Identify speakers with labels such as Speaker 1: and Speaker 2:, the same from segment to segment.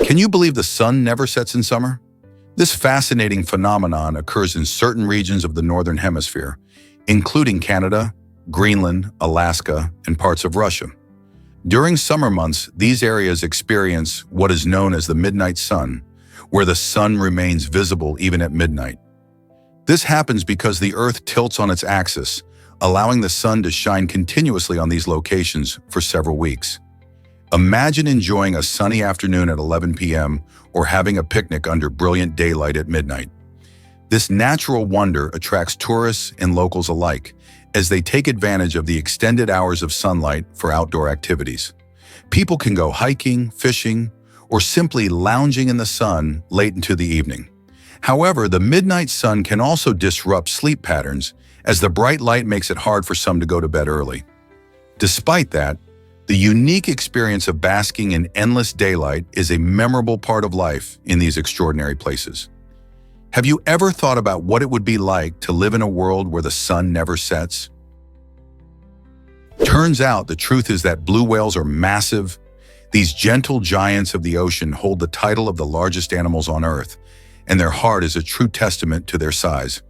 Speaker 1: Can you believe the sun never sets in summer? This fascinating phenomenon occurs in certain regions of the Northern Hemisphere, including Canada, Greenland, Alaska, and parts of Russia. During summer months, these areas experience what is known as the midnight sun, where the sun remains visible even at midnight. This happens because the Earth tilts on its axis, allowing the sun to shine continuously on these locations for several weeks. Imagine enjoying a sunny afternoon at 11 p.m. or having a picnic under brilliant daylight at midnight. This natural wonder attracts tourists and locals alike, as they take advantage of the extended hours of sunlight for outdoor activities. People can go hiking, fishing, or simply lounging in the sun late into the evening. However, the midnight sun can also disrupt sleep patterns, as the bright light makes it hard for some to go to bed early. Despite that, the unique experience of basking in endless daylight is a memorable part of life in these extraordinary places. Have you ever thought about what it would be like to live in a world where the sun never sets? Turns out the truth is that blue whales are massive. These gentle giants of the ocean hold the title of the largest animals on Earth, and their heart is a true testament to their size.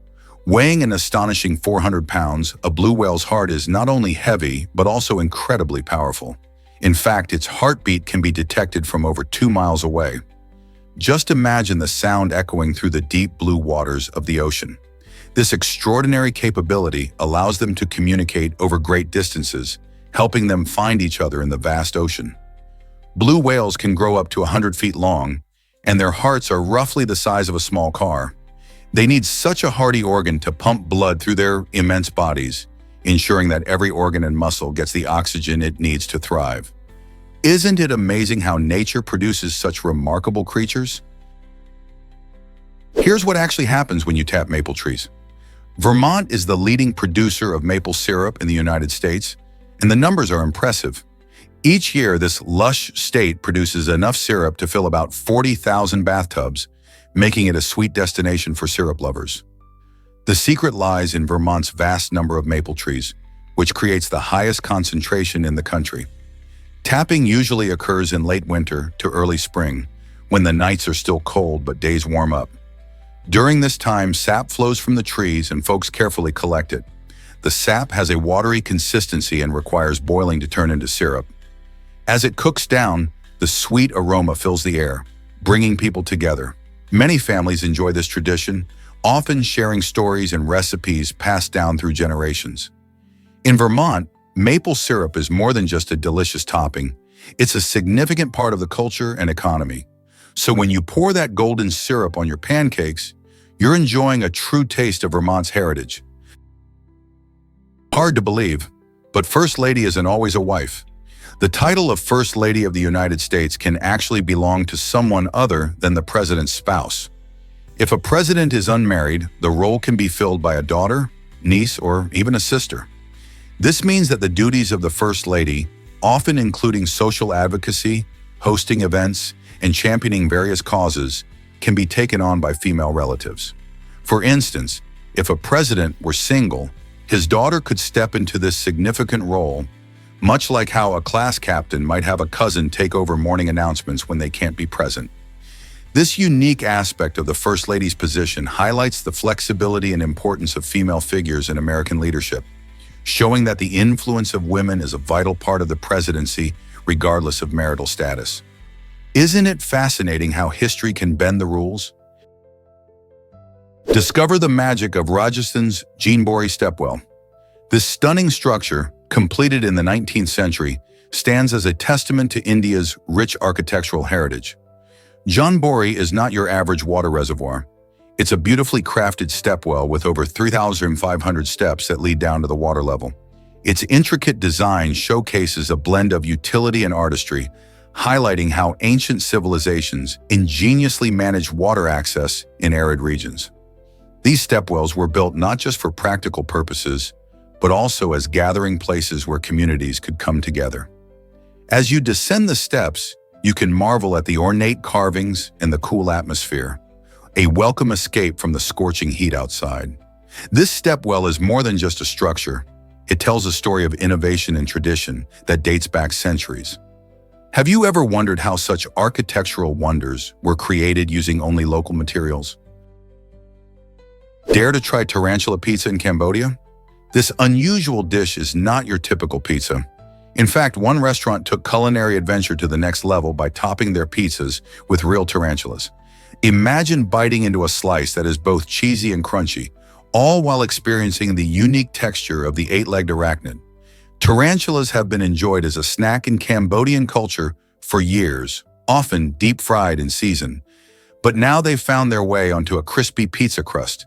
Speaker 1: Weighing an astonishing 400 pounds, a blue whale's heart is not only heavy, but also incredibly powerful. In fact, its heartbeat can be detected from over 2 miles away. Just imagine the sound echoing through the deep blue waters of the ocean. This extraordinary capability allows them to communicate over great distances, helping them find each other in the vast ocean. Blue whales can grow up to 100 feet long, and their hearts are roughly the size of a small car. They need such a hearty organ to pump blood through their immense bodies, ensuring that every organ and muscle gets the oxygen it needs to thrive. Isn't it amazing how nature produces such remarkable creatures? Here's what actually happens when you tap maple trees. Vermont is the leading producer of maple syrup in the United States, and the numbers are impressive. Each year, this lush state produces enough syrup to fill about 40,000 bathtubs, making it a sweet destination for syrup lovers. The secret lies in Vermont's vast number of maple trees, which creates the highest concentration in the country. Tapping usually occurs in late winter to early spring, when the nights are still cold but days warm up. During this time, sap flows from the trees and folks carefully collect it. The sap has a watery consistency and requires boiling to turn into syrup. As it cooks down, the sweet aroma fills the air, bringing people together. Many families enjoy this tradition, often sharing stories and recipes passed down through generations. In Vermont, maple syrup is more than just a delicious topping. It's a significant part of the culture and economy. So when you pour that golden syrup on your pancakes, you're enjoying a true taste of Vermont's heritage. Hard to believe, but First Lady isn't always a wife. The title of First Lady of the United States can actually belong to someone other than the president's spouse. If a president is unmarried, the role can be filled by a daughter, niece, or even a sister. This means that the duties of the First Lady, often including social advocacy, hosting events, and championing various causes, can be taken on by female relatives. For instance, if a president were single, his daughter could step into this significant role, much like how a class captain might have a cousin take over morning announcements when they can't be present. This unique aspect of the First Lady's position highlights the flexibility and importance of female figures in American leadership, showing that the influence of women is a vital part of the presidency, regardless of marital status. Isn't it fascinating how history can bend the rules? Discover the magic of Rajasthan's Jeanbori stepwell. This stunning structure, completed in the 19th century, stands as a testament to India's rich architectural heritage. Jeanbori is not your average water reservoir. It's a beautifully crafted stepwell with over 3,500 steps that lead down to the water level. Its intricate design showcases a blend of utility and artistry, highlighting how ancient civilizations ingeniously managed water access in arid regions. These stepwells were built not just for practical purposes, but also as gathering places where communities could come together. As you descend the steps, you can marvel at the ornate carvings and the cool atmosphere, a welcome escape from the scorching heat outside. This stepwell is more than just a structure. It tells a story of innovation and tradition that dates back centuries. Have you ever wondered how such architectural wonders were created using only local materials? Dare to try tarantula pizza in Cambodia? This unusual dish is not your typical pizza. In fact, one restaurant took culinary adventure to the next level by topping their pizzas with real tarantulas. Imagine biting into a slice that is both cheesy and crunchy, all while experiencing the unique texture of the eight-legged arachnid. Tarantulas have been enjoyed as a snack in Cambodian culture for years, often deep-fried in season. But now they've found their way onto a crispy pizza crust.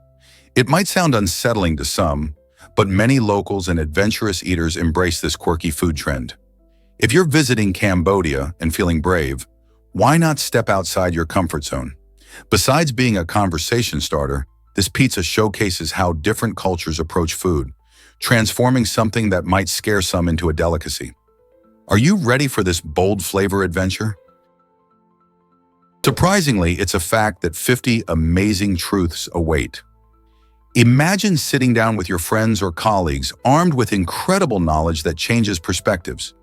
Speaker 1: It might sound unsettling to some, but many locals and adventurous eaters embrace this quirky food trend. If you're visiting Cambodia and feeling brave, why not step outside your comfort zone? Besides being a conversation starter, this pizza showcases how different cultures approach food, transforming something that might scare some into a delicacy. Are you ready for this bold flavor adventure? Surprisingly, it's a fact that 50 amazing truths await. Imagine sitting down with your friends or colleagues armed with incredible knowledge that changes perspectives.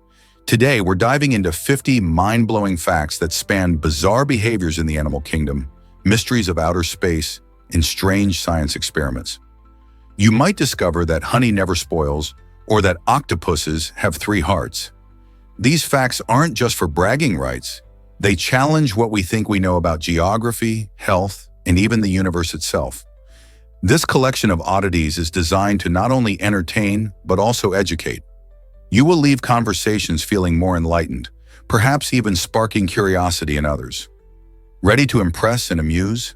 Speaker 1: Today, we're diving into 50 mind-blowing facts that span bizarre behaviors in the animal kingdom, mysteries of outer space, and strange science experiments. You might discover that honey never spoils, or that octopuses have 3 hearts. These facts aren't just for bragging rights. They challenge what we think we know about geography, health, and even the universe itself. This collection of oddities is designed to not only entertain, but also educate. You will leave conversations feeling more enlightened, perhaps even sparking curiosity in others. Ready to impress and amuse?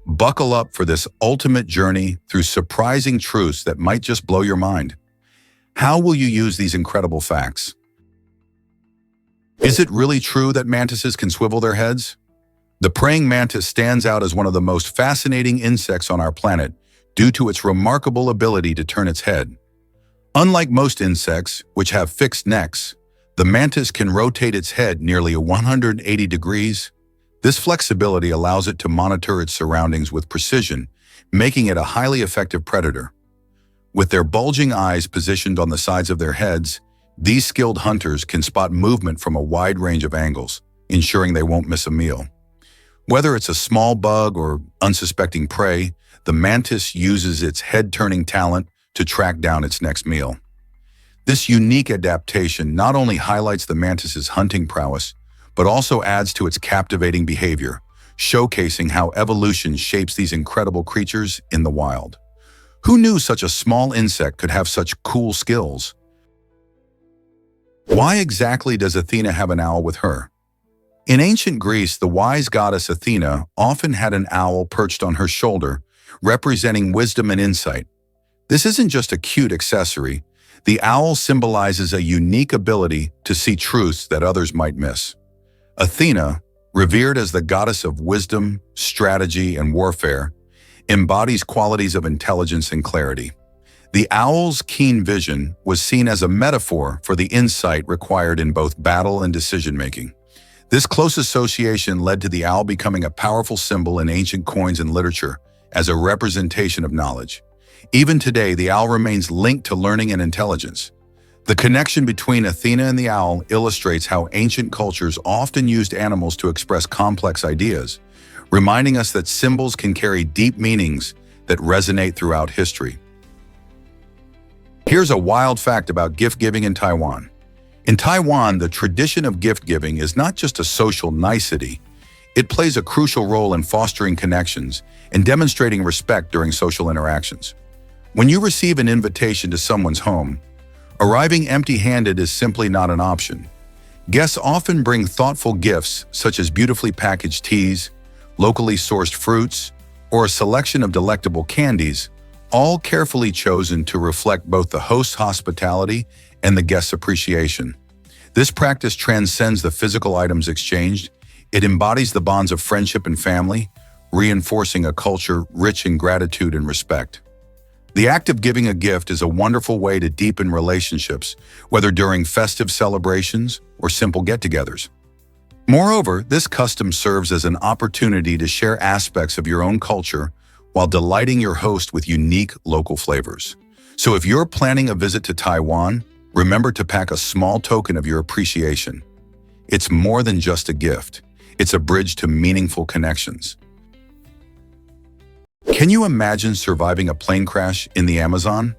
Speaker 1: Buckle up for this ultimate journey through surprising truths that might just blow your mind. How will you use these incredible facts? Is it really true that mantises can swivel their heads? The praying mantis stands out as one of the most fascinating insects on our planet due to its remarkable ability to turn its head. Unlike most insects, which have fixed necks, the mantis can rotate its head nearly 180 degrees. This flexibility allows it to monitor its surroundings with precision, making it a highly effective predator. With their bulging eyes positioned on the sides of their heads, these skilled hunters can spot movement from a wide range of angles, ensuring they won't miss a meal. Whether it's a small bug or unsuspecting prey, the mantis uses its head-turning talent to track down its next meal. This unique adaptation not only highlights the mantis's hunting prowess, but also adds to its captivating behavior, showcasing how evolution shapes these incredible creatures in the wild. Who knew such a small insect could have such cool skills? Why exactly does Athena have an owl with her? In ancient Greece, the wise goddess Athena often had an owl perched on her shoulder, representing wisdom and insight. This isn't just a cute accessory. The owl symbolizes a unique ability to see truths that others might miss. Athena, revered as the goddess of wisdom, strategy, and warfare, embodies qualities of intelligence and clarity. The owl's keen vision was seen as a metaphor for the insight required in both battle and decision-making. This close association led to the owl becoming a powerful symbol in ancient coins and literature as a representation of knowledge. Even today, the owl remains linked to learning and intelligence. The connection between Athena and the owl illustrates how ancient cultures often used animals to express complex ideas, reminding us that symbols can carry deep meanings that resonate throughout history. Here's a wild fact about gift-giving in Taiwan. In Taiwan, the tradition of gift-giving is not just a social nicety. It plays a crucial role in fostering connections and demonstrating respect during social interactions. When you receive an invitation to someone's home, arriving empty-handed is simply not an option. Guests often bring thoughtful gifts such as beautifully packaged teas, locally sourced fruits, or a selection of delectable candies, all carefully chosen to reflect both the host's hospitality and the guest's appreciation. This practice transcends the physical items exchanged. It embodies the bonds of friendship and family, reinforcing a culture rich in gratitude and respect. The act of giving a gift is a wonderful way to deepen relationships, whether during festive celebrations or simple get-togethers. Moreover, this custom serves as an opportunity to share aspects of your own culture while delighting your host with unique local flavors. So if you're planning a visit to Taiwan, remember to pack a small token of your appreciation. It's more than just a gift. It's a bridge to meaningful connections. Can you imagine surviving a plane crash in the Amazon?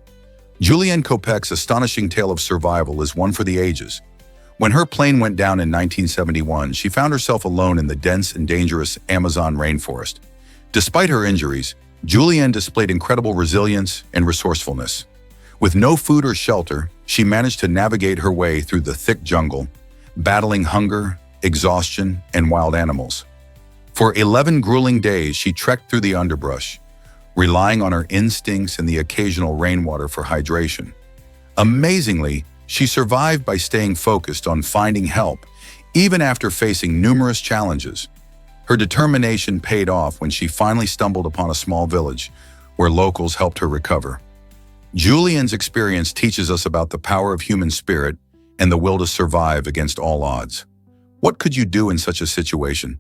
Speaker 1: Julienne Kopec's astonishing tale of survival is one for the ages. When her plane went down in 1971, she found herself alone in the dense and dangerous Amazon rainforest. Despite her injuries, Julienne displayed incredible resilience and resourcefulness. With no food or shelter, she managed to navigate her way through the thick jungle, battling hunger, exhaustion, and wild animals. For 11 grueling days, she trekked through the underbrush, relying on her instincts and the occasional rainwater for hydration. Amazingly, she survived by staying focused on finding help, even after facing numerous challenges. Her determination paid off when she finally stumbled upon a small village, where locals helped her recover. Julienne's experience teaches us about the power of human spirit and the will to survive against all odds. What could you do in such a situation?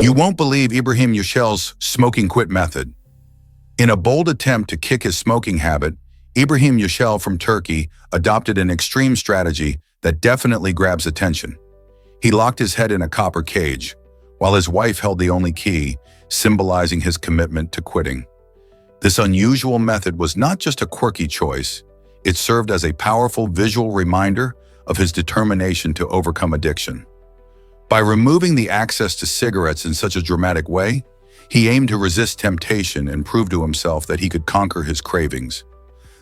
Speaker 1: You won't believe Ibrahim Yushel's smoking quit method. In a bold attempt to kick his smoking habit, Ibrahim Yushel from Turkey adopted an extreme strategy that definitely grabs attention. He locked his head in a copper cage, while his wife held the only key, symbolizing his commitment to quitting. This unusual method was not just a quirky choice, it served as a powerful visual reminder of his determination to overcome addiction. By removing the access to cigarettes in such a dramatic way, he aimed to resist temptation and prove to himself that he could conquer his cravings.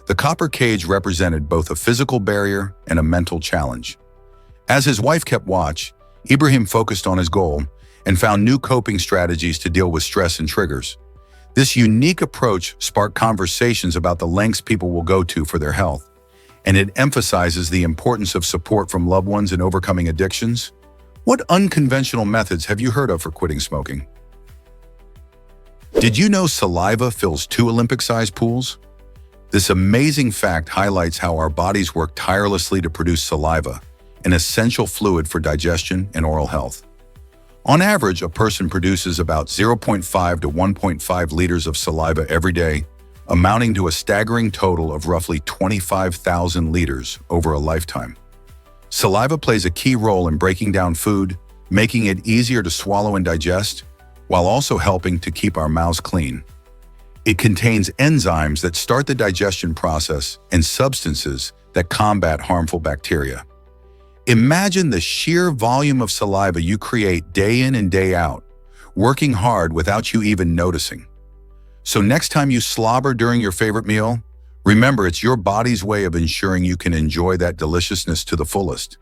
Speaker 1: The copper cage represented both a physical barrier and a mental challenge. As his wife kept watch, Ibrahim focused on his goal and found new coping strategies to deal with stress and triggers. This unique approach sparked conversations about the lengths people will go to for their health, and it emphasizes the importance of support from loved ones in overcoming addictions. What unconventional methods have you heard of for quitting smoking? Did you know saliva fills 2 Olympic-sized pools? This amazing fact highlights how our bodies work tirelessly to produce saliva, an essential fluid for digestion and oral health. On average, a person produces about 0.5 to 1.5 liters of saliva every day, amounting to a staggering total of roughly 25,000 liters over a lifetime. Saliva plays a key role in breaking down food, making it easier to swallow and digest, while also helping to keep our mouths clean. It contains enzymes that start the digestion process and substances that combat harmful bacteria. Imagine the sheer volume of saliva you create day in and day out, working hard without you even noticing. So next time you slobber during your favorite meal, remember it's your body's way of ensuring you can enjoy that deliciousness to the fullest.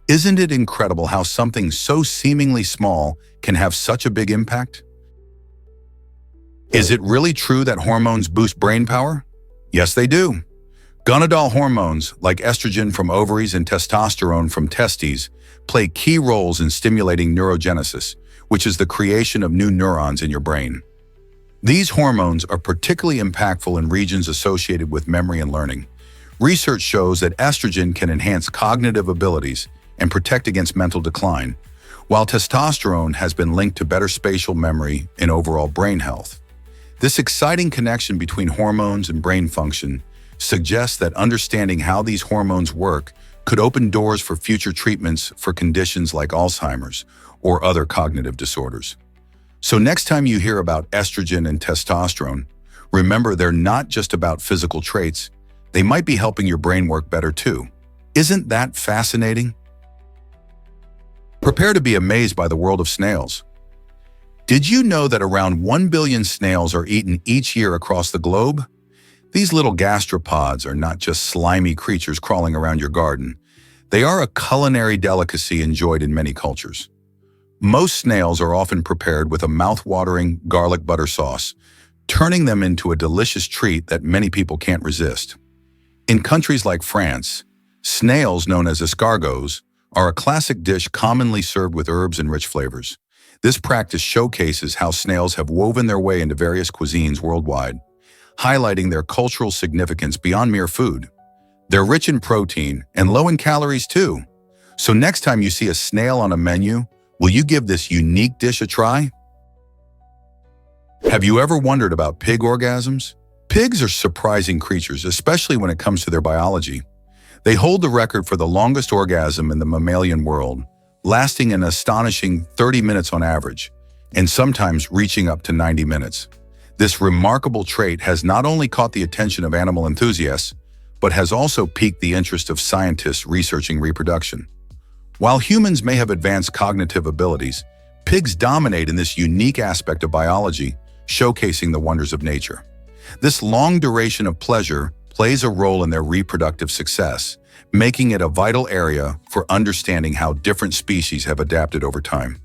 Speaker 1: Isn't it incredible how something so seemingly small can have such a big impact? Is it really true that hormones boost brain power? Yes, they do. Gonadal hormones, like estrogen from ovaries and testosterone from testes, play key roles in stimulating neurogenesis, which is the creation of new neurons in your brain. These hormones are particularly impactful in regions associated with memory and learning. Research shows that estrogen can enhance cognitive abilities and protect against mental decline, while testosterone has been linked to better spatial memory and overall brain health. This exciting connection between hormones and brain function suggests that understanding how these hormones work could open doors for future treatments for conditions like Alzheimer's or other cognitive disorders. So next time you hear about estrogen and testosterone, remember they're not just about physical traits, they might be helping your brain work better too. Isn't that fascinating? Prepare to be amazed by the world of snails. Did you know that around 1 billion snails are eaten each year across the globe? These little gastropods are not just slimy creatures crawling around your garden. They are a culinary delicacy enjoyed in many cultures. Most snails are often prepared with a mouth-watering garlic butter sauce, turning them into a delicious treat that many people can't resist. In countries like France, snails known as escargots are a classic dish commonly served with herbs and rich flavors. This practice showcases how snails have woven their way into various cuisines worldwide, highlighting their cultural significance beyond mere food. They're rich in protein and low in calories too. So next time you see a snail on a menu, will you give this unique dish a try? Have you ever wondered about pig orgasms? Pigs are surprising creatures, especially when it comes to their biology. They hold the record for the longest orgasm in the mammalian world, lasting an astonishing 30 minutes on average, and sometimes reaching up to 90 minutes. This remarkable trait has not only caught the attention of animal enthusiasts, but has also piqued the interest of scientists researching reproduction. While humans may have advanced cognitive abilities, pigs dominate in this unique aspect of biology, showcasing the wonders of nature. This long duration of pleasure plays a role in their reproductive success, making it a vital area for understanding how different species have adapted over time.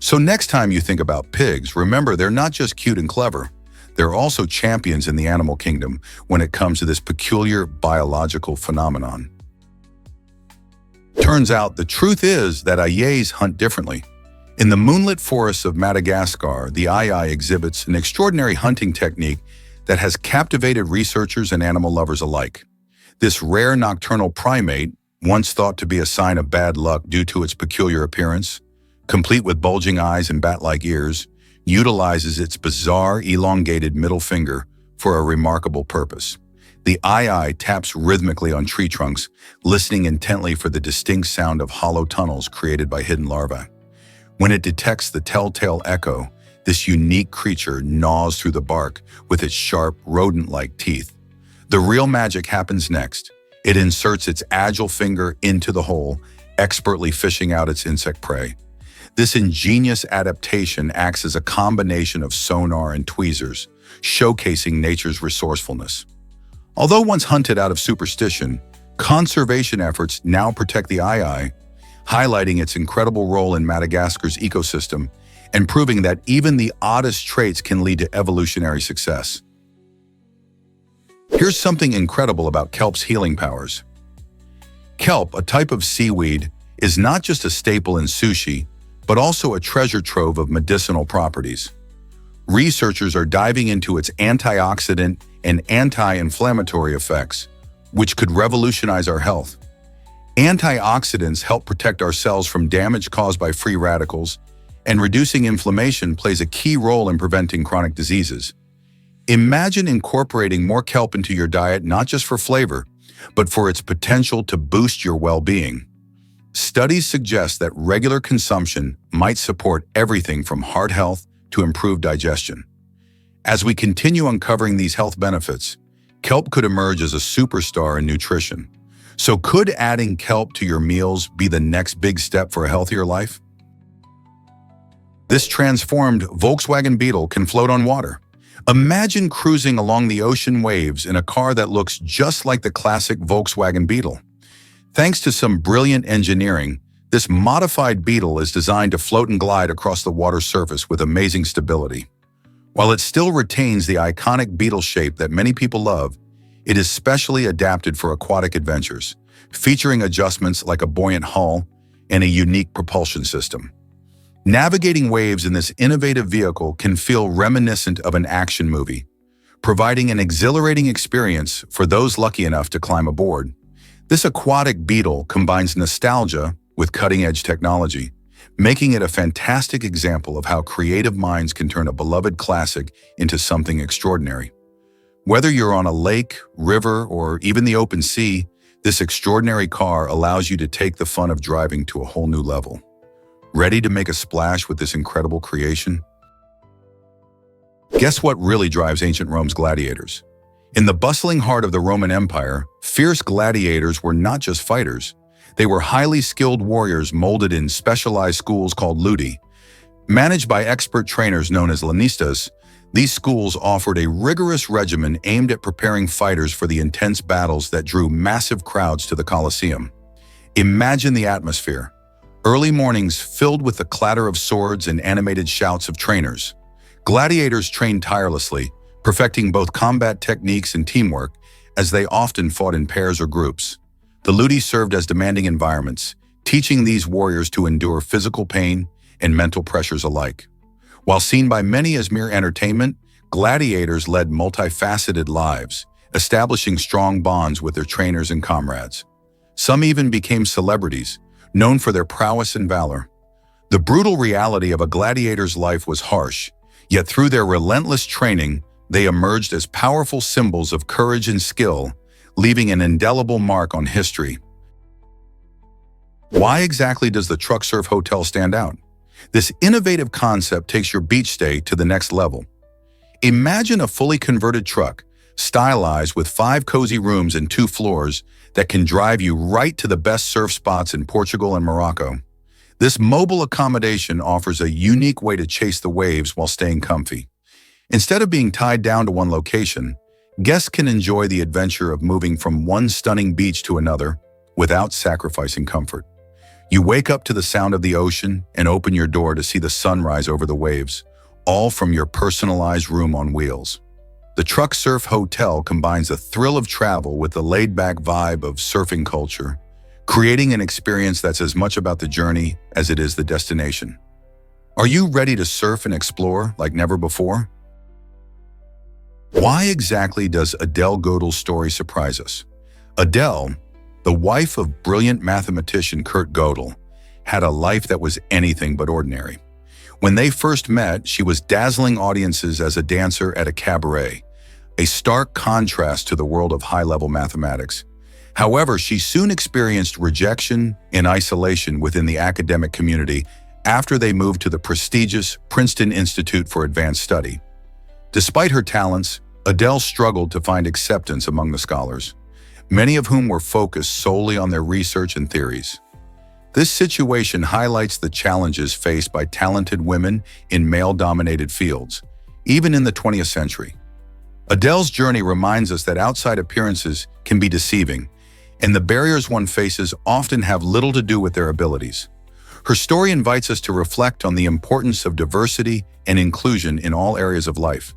Speaker 1: So next time you think about pigs, remember they're not just cute and clever. They're also champions in the animal kingdom when it comes to this peculiar biological phenomenon. Turns out the truth is that ayes hunt differently. In the moonlit forests of Madagascar, the aye exhibits an extraordinary hunting technique that has captivated researchers and animal lovers alike. This rare nocturnal primate, once thought to be a sign of bad luck due to its peculiar appearance, complete with bulging eyes and bat-like ears, utilizes its bizarre, elongated middle finger for a remarkable purpose. The aye taps rhythmically on tree trunks, listening intently for the distinct sound of hollow tunnels created by hidden larvae. When it detects the telltale echo, this unique creature gnaws through the bark with its sharp, rodent-like teeth. The real magic happens next. It inserts its agile finger into the hole, expertly fishing out its insect prey. This ingenious adaptation acts as a combination of sonar and tweezers, showcasing nature's resourcefulness. Although once hunted out of superstition, conservation efforts now protect the aye, highlighting its incredible role in Madagascar's ecosystem and proving that even the oddest traits can lead to evolutionary success. Here's something incredible about kelp's healing powers. Kelp, a type of seaweed, is not just a staple in sushi, but also a treasure trove of medicinal properties. Researchers are diving into its antioxidant and anti-inflammatory effects, which could revolutionize our health. Antioxidants help protect our cells from damage caused by free radicals, and reducing inflammation plays a key role in preventing chronic diseases. Imagine incorporating more kelp into your diet not just for flavor, but for its potential to boost your well-being. Studies suggest that regular consumption might support everything from heart health to improved digestion. As we continue uncovering these health benefits, kelp could emerge as a superstar in nutrition. So could adding kelp to your meals be the next big step for a healthier life? This transformed Volkswagen Beetle can float on water. Imagine cruising along the ocean waves in a car that looks just like the classic Volkswagen Beetle. Thanks to some brilliant engineering, this modified Beetle is designed to float and glide across the water's surface with amazing stability. While it still retains the iconic Beetle shape that many people love, it is specially adapted for aquatic adventures, featuring adjustments like a buoyant hull and a unique propulsion system. Navigating waves in this innovative vehicle can feel reminiscent of an action movie, providing an exhilarating experience for those lucky enough to climb aboard. This aquatic Beetle combines nostalgia with cutting-edge technology, making it a fantastic example of how creative minds can turn a beloved classic into something extraordinary. Whether you're on a lake, river, or even the open sea, this extraordinary car allows you to take the fun of driving to a whole new level. Ready to make a splash with this incredible creation? Guess what really drives ancient Rome's gladiators? In the bustling heart of the Roman Empire, fierce gladiators were not just fighters. They were highly skilled warriors molded in specialized schools called ludi. Managed by expert trainers known as lanistas, these schools offered a rigorous regimen aimed at preparing fighters for the intense battles that drew massive crowds to the Colosseum. Imagine the atmosphere. Early mornings filled with the clatter of swords and animated shouts of trainers. Gladiators trained tirelessly, perfecting both combat techniques and teamwork, as they often fought in pairs or groups. The ludi served as demanding environments, teaching these warriors to endure physical pain and mental pressures alike. While seen by many as mere entertainment, gladiators led multifaceted lives, establishing strong bonds with their trainers and comrades. Some even became celebrities, known for their prowess and valor. The brutal reality of a gladiator's life was harsh, yet through their relentless training, they emerged as powerful symbols of courage and skill, leaving an indelible mark on history. Why exactly does the Truck Surf Hotel stand out? This innovative concept takes your beach stay to the next level. Imagine a fully converted truck, stylized with 5 cozy rooms and 2 floors that can drive you right to the best surf spots in Portugal and Morocco. This mobile accommodation offers a unique way to chase the waves while staying comfy. Instead of being tied down to one location, guests can enjoy the adventure of moving from one stunning beach to another without sacrificing comfort. You wake up to the sound of the ocean and open your door to see the sunrise over the waves, all from your personalized room on wheels. The Truck Surf Hotel combines the thrill of travel with the laid-back vibe of surfing culture, creating an experience that's as much about the journey as it is the destination. Are you ready to surf and explore like never before? Why exactly does Adele Gödel's story surprise us? Adele, the wife of brilliant mathematician Kurt Gödel, had a life that was anything but ordinary. When they first met, she was dazzling audiences as a dancer at a cabaret, a stark contrast to the world of high-level mathematics. However, she soon experienced rejection and isolation within the academic community after they moved to the prestigious Princeton Institute for Advanced Study. Despite her talents, Adele struggled to find acceptance among the scholars, many of whom were focused solely on their research and theories. This situation highlights the challenges faced by talented women in male-dominated fields, even in the 20th century. Adele's journey reminds us that outside appearances can be deceiving, and the barriers one faces often have little to do with their abilities. Her story invites us to reflect on the importance of diversity and inclusion in all areas of life.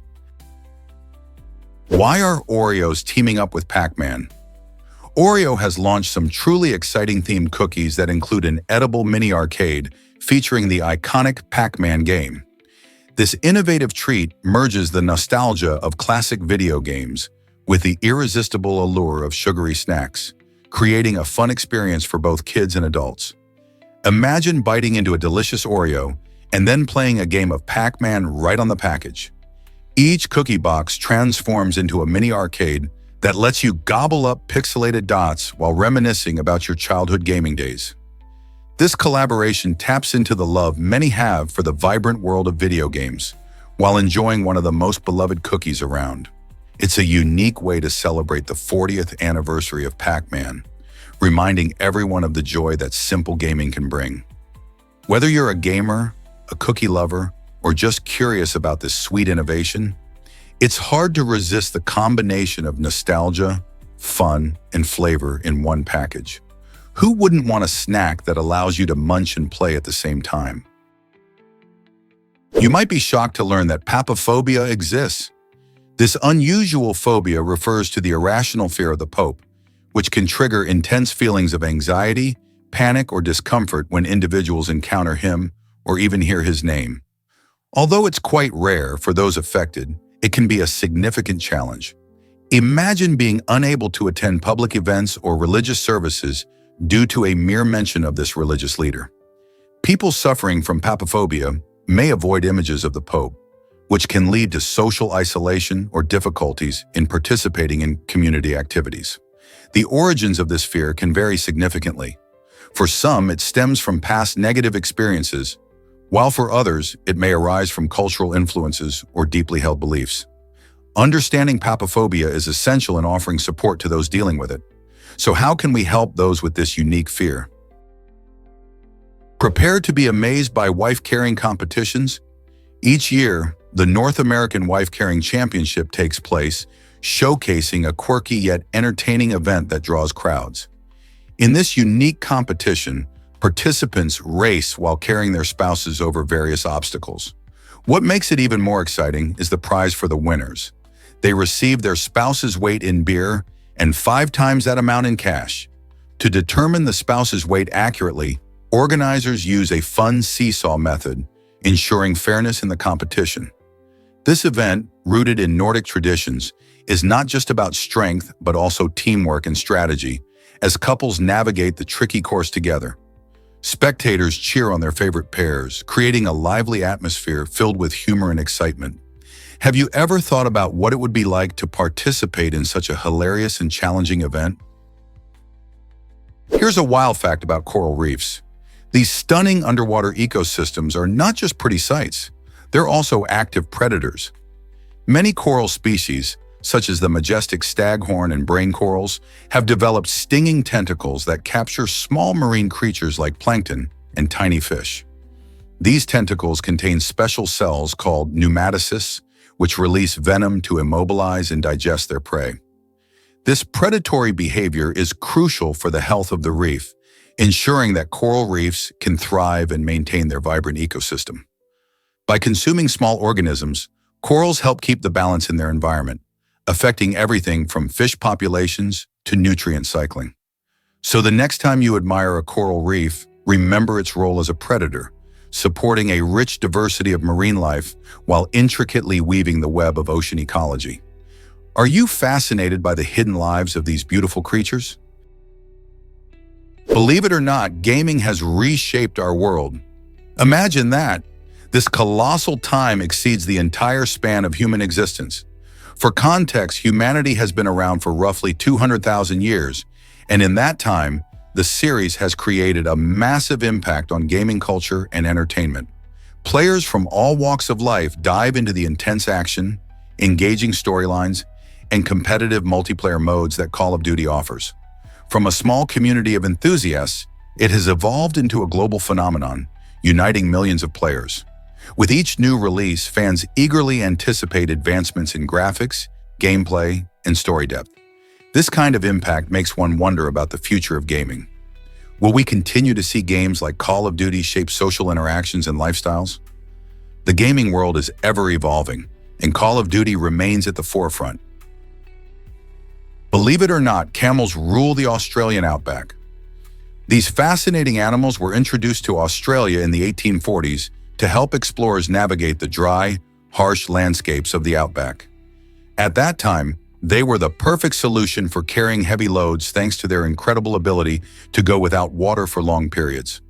Speaker 1: Why are Oreos teaming up with Pac-Man? Oreo has launched some truly exciting themed cookies that include an edible mini arcade featuring the iconic Pac-Man game. This innovative treat merges the nostalgia of classic video games with the irresistible allure of sugary snacks, creating a fun experience for both kids and adults. Imagine biting into a delicious Oreo and then playing a game of Pac-Man right on the package. Each cookie box transforms into a mini arcade that lets you gobble up pixelated dots while reminiscing about your childhood gaming days. This collaboration taps into the love many have for the vibrant world of video games, while enjoying one of the most beloved cookies around. It's a unique way to celebrate the 40th anniversary of Pac-Man, reminding everyone of the joy that simple gaming can bring. Whether you're a gamer, a cookie lover, or just curious about this sweet innovation, it's hard to resist the combination of nostalgia, fun, and flavor in one package. Who wouldn't want a snack that allows you to munch and play at the same time? You might be shocked to learn that papophobia exists. This unusual phobia refers to the irrational fear of the Pope, which can trigger intense feelings of anxiety, panic, or discomfort when individuals encounter him or even hear his name. Although it's quite rare for those affected, it can be a significant challenge. Imagine being unable to attend public events or religious services due to a mere mention of this religious leader. People suffering from papophobia may avoid images of the Pope, which can lead to social isolation or difficulties in participating in community activities. The origins of this fear can vary significantly. For some, it stems from past negative experiences, while for others, it may arise from cultural influences or deeply held beliefs. Understanding papophobia is essential in offering support to those dealing with it. So how can we help those with this unique fear? Prepare to be amazed by wife-carrying competitions. Each year, the North American Wife Carrying Championship takes place, showcasing a quirky yet entertaining event that draws crowds. In this unique competition, participants race while carrying their spouses over various obstacles. What makes it even more exciting is the prize for the winners. They receive their spouse's weight in beer and 5 times that amount in cash. To determine the spouse's weight accurately, organizers use a fun seesaw method, ensuring fairness in the competition. This event, rooted in Nordic traditions, is not just about strength but also teamwork and strategy as couples navigate the tricky course together. Spectators cheer on their favorite pairs, creating a lively atmosphere filled with humor and excitement. Have you ever thought about what it would be like to participate in such a hilarious and challenging event? Here's a wild fact about coral reefs. These stunning underwater ecosystems are not just pretty sights, they're also active predators. Many coral species, such as the majestic staghorn and brain corals, have developed stinging tentacles that capture small marine creatures like plankton and tiny fish. These tentacles contain special cells called pneumatocysts, which release venom to immobilize and digest their prey. This predatory behavior is crucial for the health of the reef, ensuring that coral reefs can thrive and maintain their vibrant ecosystem. By consuming small organisms, corals help keep the balance in their environment, affecting everything from fish populations to nutrient cycling. So the next time you admire a coral reef, remember its role as a predator, supporting a rich diversity of marine life while intricately weaving the web of ocean ecology. Are you fascinated by the hidden lives of these beautiful creatures? Believe it or not, gaming has reshaped our world. Imagine that. This colossal time exceeds the entire span of human existence. For context, humanity has been around for roughly 200,000 years, and in that time, the series has created a massive impact on gaming culture and entertainment. Players from all walks of life dive into the intense action, engaging storylines, and competitive multiplayer modes that Call of Duty offers. From a small community of enthusiasts, it has evolved into a global phenomenon, uniting millions of players. With each new release, fans eagerly anticipate advancements in graphics, gameplay, and story depth. This kind of impact makes one wonder about the future of gaming. Will we continue to see games like Call of Duty shape social interactions and lifestyles? The gaming world is ever evolving, and Call of Duty remains at the forefront. Believe it or not, camels rule the Australian outback. These fascinating animals were introduced to Australia in the 1840s to help explorers navigate the dry, harsh landscapes of the outback. At that time, they were the perfect solution for carrying heavy loads thanks to their incredible ability to go without water for long periods.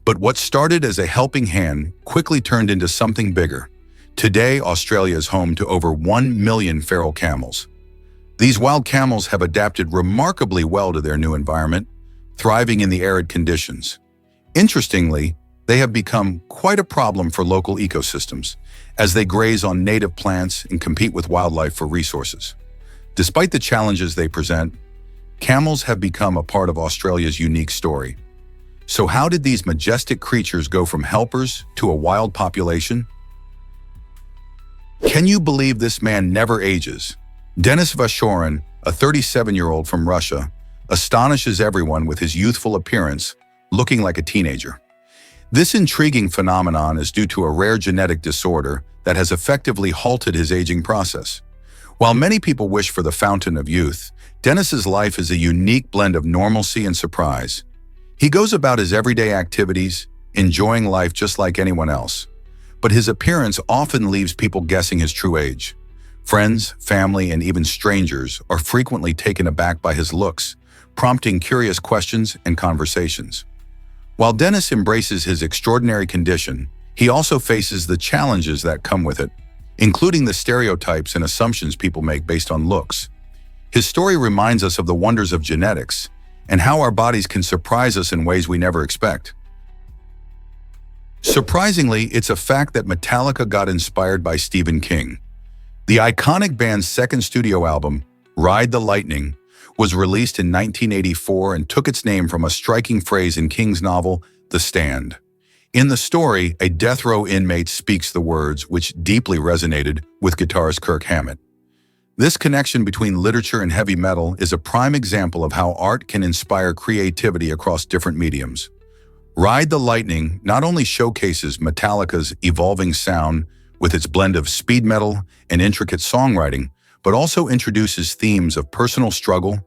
Speaker 1: But what started as a helping hand quickly turned into something bigger. Today, Australia is home to over 1 million feral camels. These wild camels have adapted remarkably well to their new environment, thriving in the arid conditions. Interestingly, they have become quite a problem for local ecosystems, as they graze on native plants and compete with wildlife for resources. Despite the challenges they present, camels have become a part of Australia's unique story. So how did these majestic creatures go from helpers to a wild population? Can you believe this man never ages? Denis Vashorin, a 37-year-old from Russia, astonishes everyone with his youthful appearance, looking like a teenager. This intriguing phenomenon is due to a rare genetic disorder that has effectively halted his aging process. While many people wish for the fountain of youth, Denis's life is a unique blend of normalcy and surprise. He goes about his everyday activities, enjoying life just like anyone else. But his appearance often leaves people guessing his true age. Friends, family, and even strangers are frequently taken aback by his looks, prompting curious questions and conversations. While Denis embraces his extraordinary condition, he also faces the challenges that come with it, including the stereotypes and assumptions people make based on looks. His story reminds us of the wonders of genetics and how our bodies can surprise us in ways we never expect. Surprisingly, it's a fact that Metallica got inspired by Stephen King. The iconic band's second studio album, Ride the Lightning, was released in 1984 and took its name from a striking phrase in King's novel, The Stand. In the story, a death row inmate speaks the words, which deeply resonated with guitarist Kirk Hammett. This connection between literature and heavy metal is a prime example of how art can inspire creativity across different mediums. Ride the Lightning not only showcases Metallica's evolving sound with its blend of speed metal and intricate songwriting, but also introduces themes of personal struggle,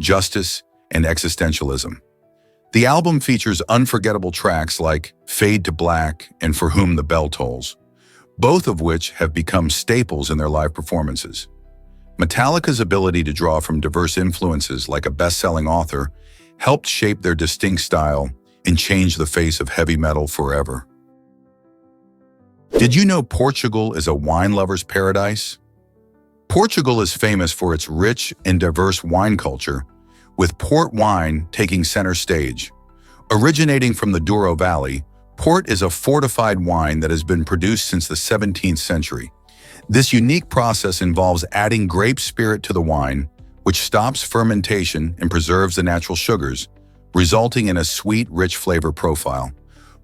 Speaker 1: justice, and existentialism. The album features unforgettable tracks like Fade to Black and For Whom the Bell Tolls, both of which have become staples in their live performances. Metallica's ability to draw from diverse influences like a best-selling author helped shape their distinct style and change the face of heavy metal forever. Did you know Portugal is a wine lover's paradise? Portugal is famous for its rich and diverse wine culture, with port wine taking center stage. Originating from the Douro Valley, port is a fortified wine that has been produced since the 17th century. This unique process involves adding grape spirit to the wine, which stops fermentation and preserves the natural sugars, resulting in a sweet, rich flavor profile.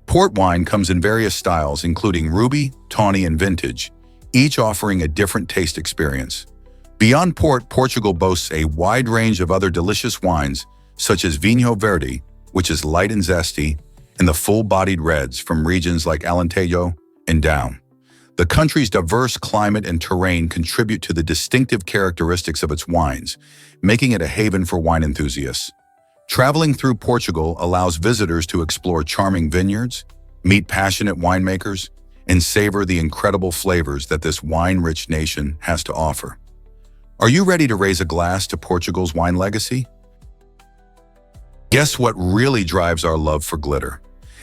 Speaker 1: Port wine comes in various styles, including ruby, tawny, and vintage, each offering a different taste experience. Beyond port, Portugal boasts a wide range of other delicious wines, such as Vinho Verde, which is light and zesty, and the full-bodied reds from regions like Alentejo and Down. The country's diverse climate and terrain contribute to the distinctive characteristics of its wines, making it a haven for wine enthusiasts. Traveling through Portugal allows visitors to explore charming vineyards, meet passionate winemakers, and savor the incredible flavors that this wine-rich nation has to offer. Are you ready to raise a glass to Portugal's wine legacy? Guess what really drives our love for glitter?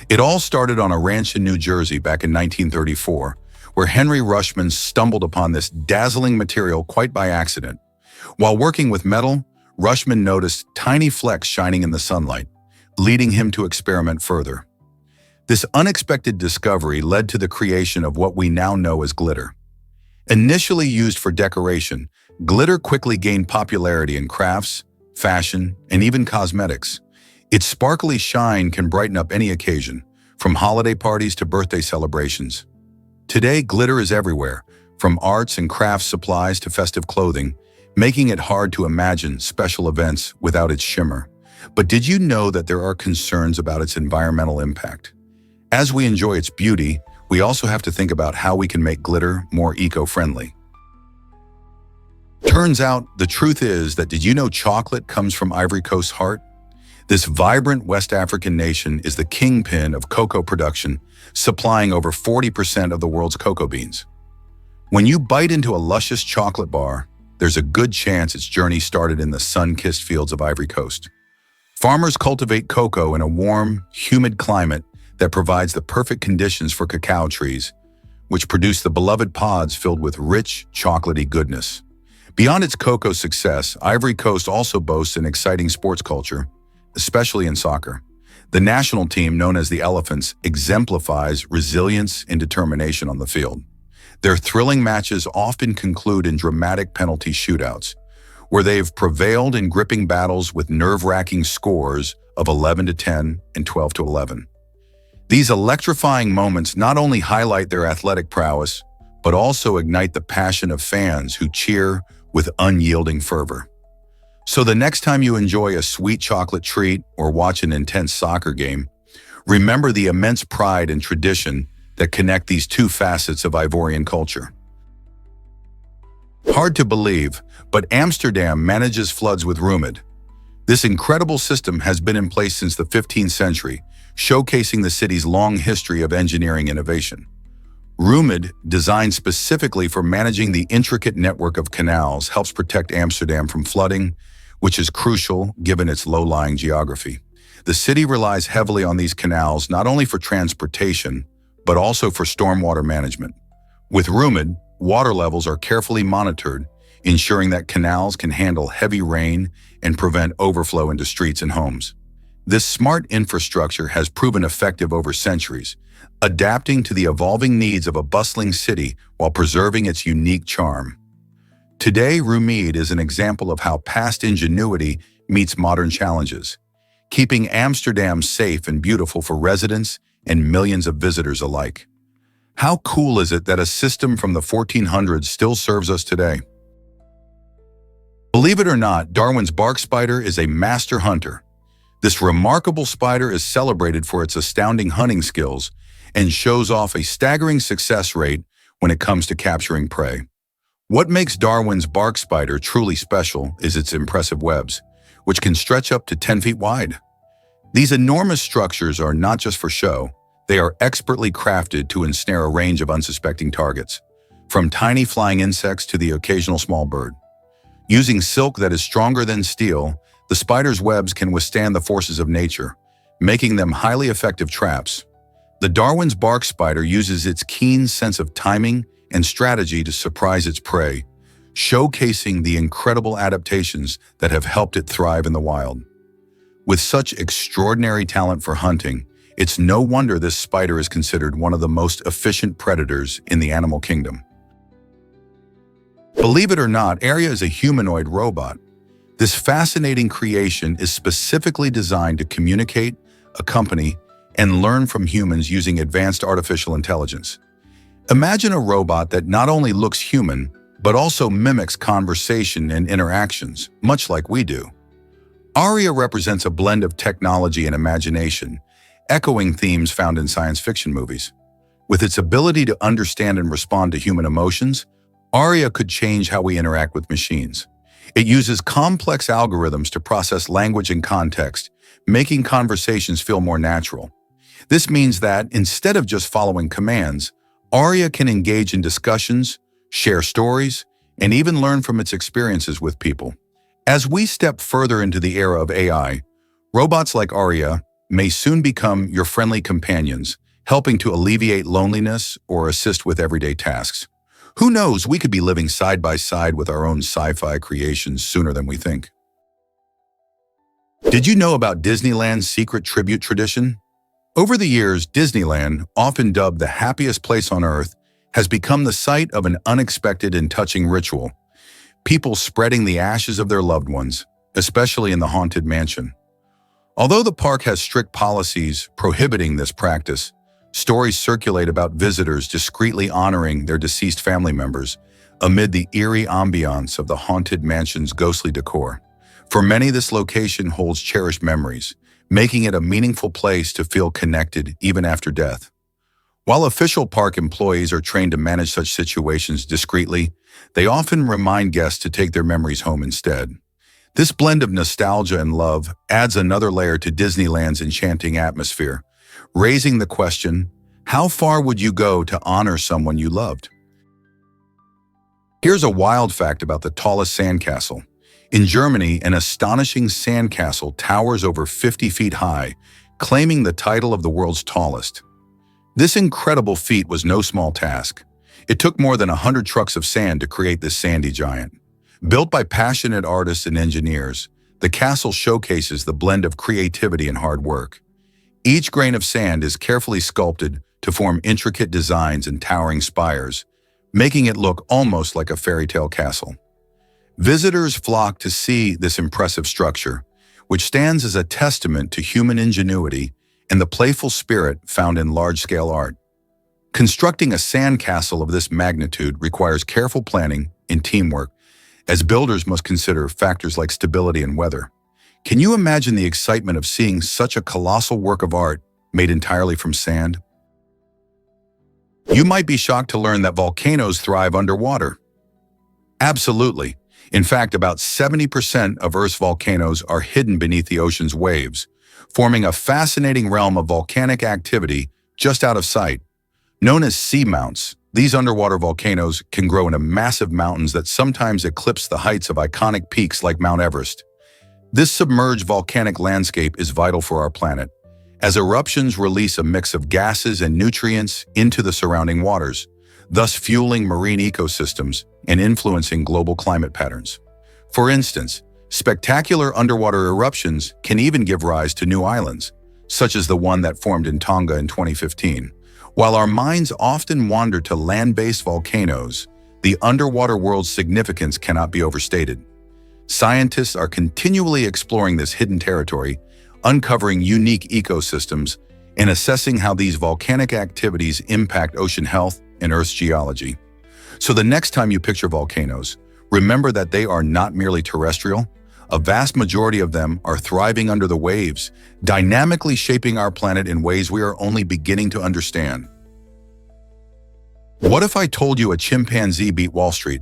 Speaker 1: It all started on a ranch in New Jersey back in 1934, where Henry Rushman stumbled upon this dazzling material quite by accident. While working with metal, Rushman noticed tiny flecks shining in the sunlight, leading him to experiment further. This unexpected discovery led to the creation of what we now know as glitter. Initially used for decoration, glitter quickly gained popularity in crafts, fashion, and even cosmetics. Its sparkly shine can brighten up any occasion, from holiday parties to birthday celebrations. Today, glitter is everywhere, from arts and crafts supplies to festive clothing, making it hard to imagine special events without its shimmer. But did you know that there are concerns about its environmental impact? As we enjoy its beauty, we also have to think about how we can make glitter more eco-friendly. Turns out, the truth is that did you know chocolate comes from Ivory Coast's heart? This vibrant West African nation is the kingpin of cocoa production, supplying over 40% of the world's cocoa beans. When you bite into a luscious chocolate bar, there's a good chance its journey started in the sun-kissed fields of Ivory Coast. Farmers cultivate cocoa in a warm, humid climate that provides the perfect conditions for cacao trees, which produce the beloved pods filled with rich, chocolatey goodness. Beyond its cocoa success, Ivory Coast also boasts an exciting sports culture, especially in soccer. The national team, known as the Elephants, exemplifies resilience and determination on the field. Their thrilling matches often conclude in dramatic penalty shootouts, where they've prevailed in gripping battles with nerve-wracking scores of 11-10 and 12-11. These electrifying moments not only highlight their athletic prowess, but also ignite the passion of fans who cheer with unyielding fervor. So the next time you enjoy a sweet chocolate treat or watch an intense soccer game, remember the immense pride and tradition that connect these two facets of Ivorian culture. Hard to believe, but Amsterdam manages floods with Rumid. This incredible system has been in place since the 15th century, showcasing the city's long history of engineering innovation. Rumid, designed specifically for managing the intricate network of canals, helps protect Amsterdam from flooding, which is crucial given its low-lying geography. The city relies heavily on these canals not only for transportation, but also for stormwater management. With Rumid, water levels are carefully monitored, ensuring that canals can handle heavy rain and prevent overflow into streets and homes. This smart infrastructure has proven effective over centuries, adapting to the evolving needs of a bustling city while preserving its unique charm. Today, Rumid is an example of how past ingenuity meets modern challenges, keeping Amsterdam safe and beautiful for residents and millions of visitors alike. How cool is it that a system from the 1400s still serves us today? Believe it or not, Darwin's bark spider is a master hunter. This remarkable spider is celebrated for its astounding hunting skills and shows off a staggering success rate when it comes to capturing prey. What makes Darwin's bark spider truly special is its impressive webs, which can stretch up to 10 feet wide. These enormous structures are not just for show, they are expertly crafted to ensnare a range of unsuspecting targets, from tiny flying insects to the occasional small bird. Using silk that is stronger than steel, the spider's webs can withstand the forces of nature, making them highly effective traps. The Darwin's bark spider uses its keen sense of timing and strategy to surprise its prey, showcasing the incredible adaptations that have helped it thrive in the wild. With such extraordinary talent for hunting, it's no wonder this spider is considered one of the most efficient predators in the animal kingdom. Believe it or not, Aria is a humanoid robot. This fascinating creation is specifically designed to communicate, accompany, and learn from humans using advanced artificial intelligence. Imagine a robot that not only looks human, but also mimics conversation and interactions, much like we do. Aria represents a blend of technology and imagination, echoing themes found in science fiction movies. With its ability to understand and respond to human emotions, Aria could change how we interact with machines. It uses complex algorithms to process language and context, making conversations feel more natural. This means that, instead of just following commands, Aria can engage in discussions, share stories, and even learn from its experiences with people. As we step further into the era of AI, robots like Aria may soon become your friendly companions, helping to alleviate loneliness or assist with everyday tasks. Who knows, we could be living side by side with our own sci-fi creations sooner than we think. Did you know about Disneyland's secret tribute tradition? Over the years, Disneyland, often dubbed the happiest place on Earth, has become the site of an unexpected and touching ritual. People spreading the ashes of their loved ones, especially in the Haunted Mansion. Although the park has strict policies prohibiting this practice, stories circulate about visitors discreetly honoring their deceased family members amid the eerie ambiance of the Haunted Mansion's ghostly decor. For many, this location holds cherished memories, making it a meaningful place to feel connected even after death. While official park employees are trained to manage such situations discreetly, they often remind guests to take their memories home instead. This blend of nostalgia and love adds another layer to Disneyland's enchanting atmosphere, raising the question, how far would you go to honor someone you loved? Here's a wild fact about the tallest sandcastle. In Germany, an astonishing sandcastle towers over 50 feet high, claiming the title of the world's tallest. This incredible feat was no small task. It took more than 100 trucks of sand to create this sandy giant. Built by passionate artists and engineers, the castle showcases the blend of creativity and hard work. Each grain of sand is carefully sculpted to form intricate designs and towering spires, making it look almost like a fairy tale castle. Visitors flock to see this impressive structure, which stands as a testament to human ingenuity and the playful spirit found in large-scale art. Constructing a sandcastle of this magnitude requires careful planning and teamwork, as builders must consider factors like stability and weather. Can you imagine the excitement of seeing such a colossal work of art made entirely from sand? You might be shocked to learn that volcanoes thrive underwater. Absolutely. In fact, about 70% of Earth's volcanoes are hidden beneath the ocean's waves, forming a fascinating realm of volcanic activity just out of sight. Known as seamounts, these underwater volcanoes can grow into massive mountains that sometimes eclipse the heights of iconic peaks like Mount Everest. This submerged volcanic landscape is vital for our planet, as eruptions release a mix of gases and nutrients into the surrounding waters, thus fueling marine ecosystems and influencing global climate patterns. For instance, spectacular underwater eruptions can even give rise to new islands, such as the one that formed in Tonga in 2015. While our minds often wander to land-based volcanoes, the underwater world's significance cannot be overstated. Scientists are continually exploring this hidden territory, uncovering unique ecosystems, and assessing how these volcanic activities impact ocean health and Earth's geology. So the next time you picture volcanoes, remember that they are not merely terrestrial. A vast majority of them are thriving under the waves, dynamically shaping our planet in ways we are only beginning to understand. What if I told you a chimpanzee beat Wall Street?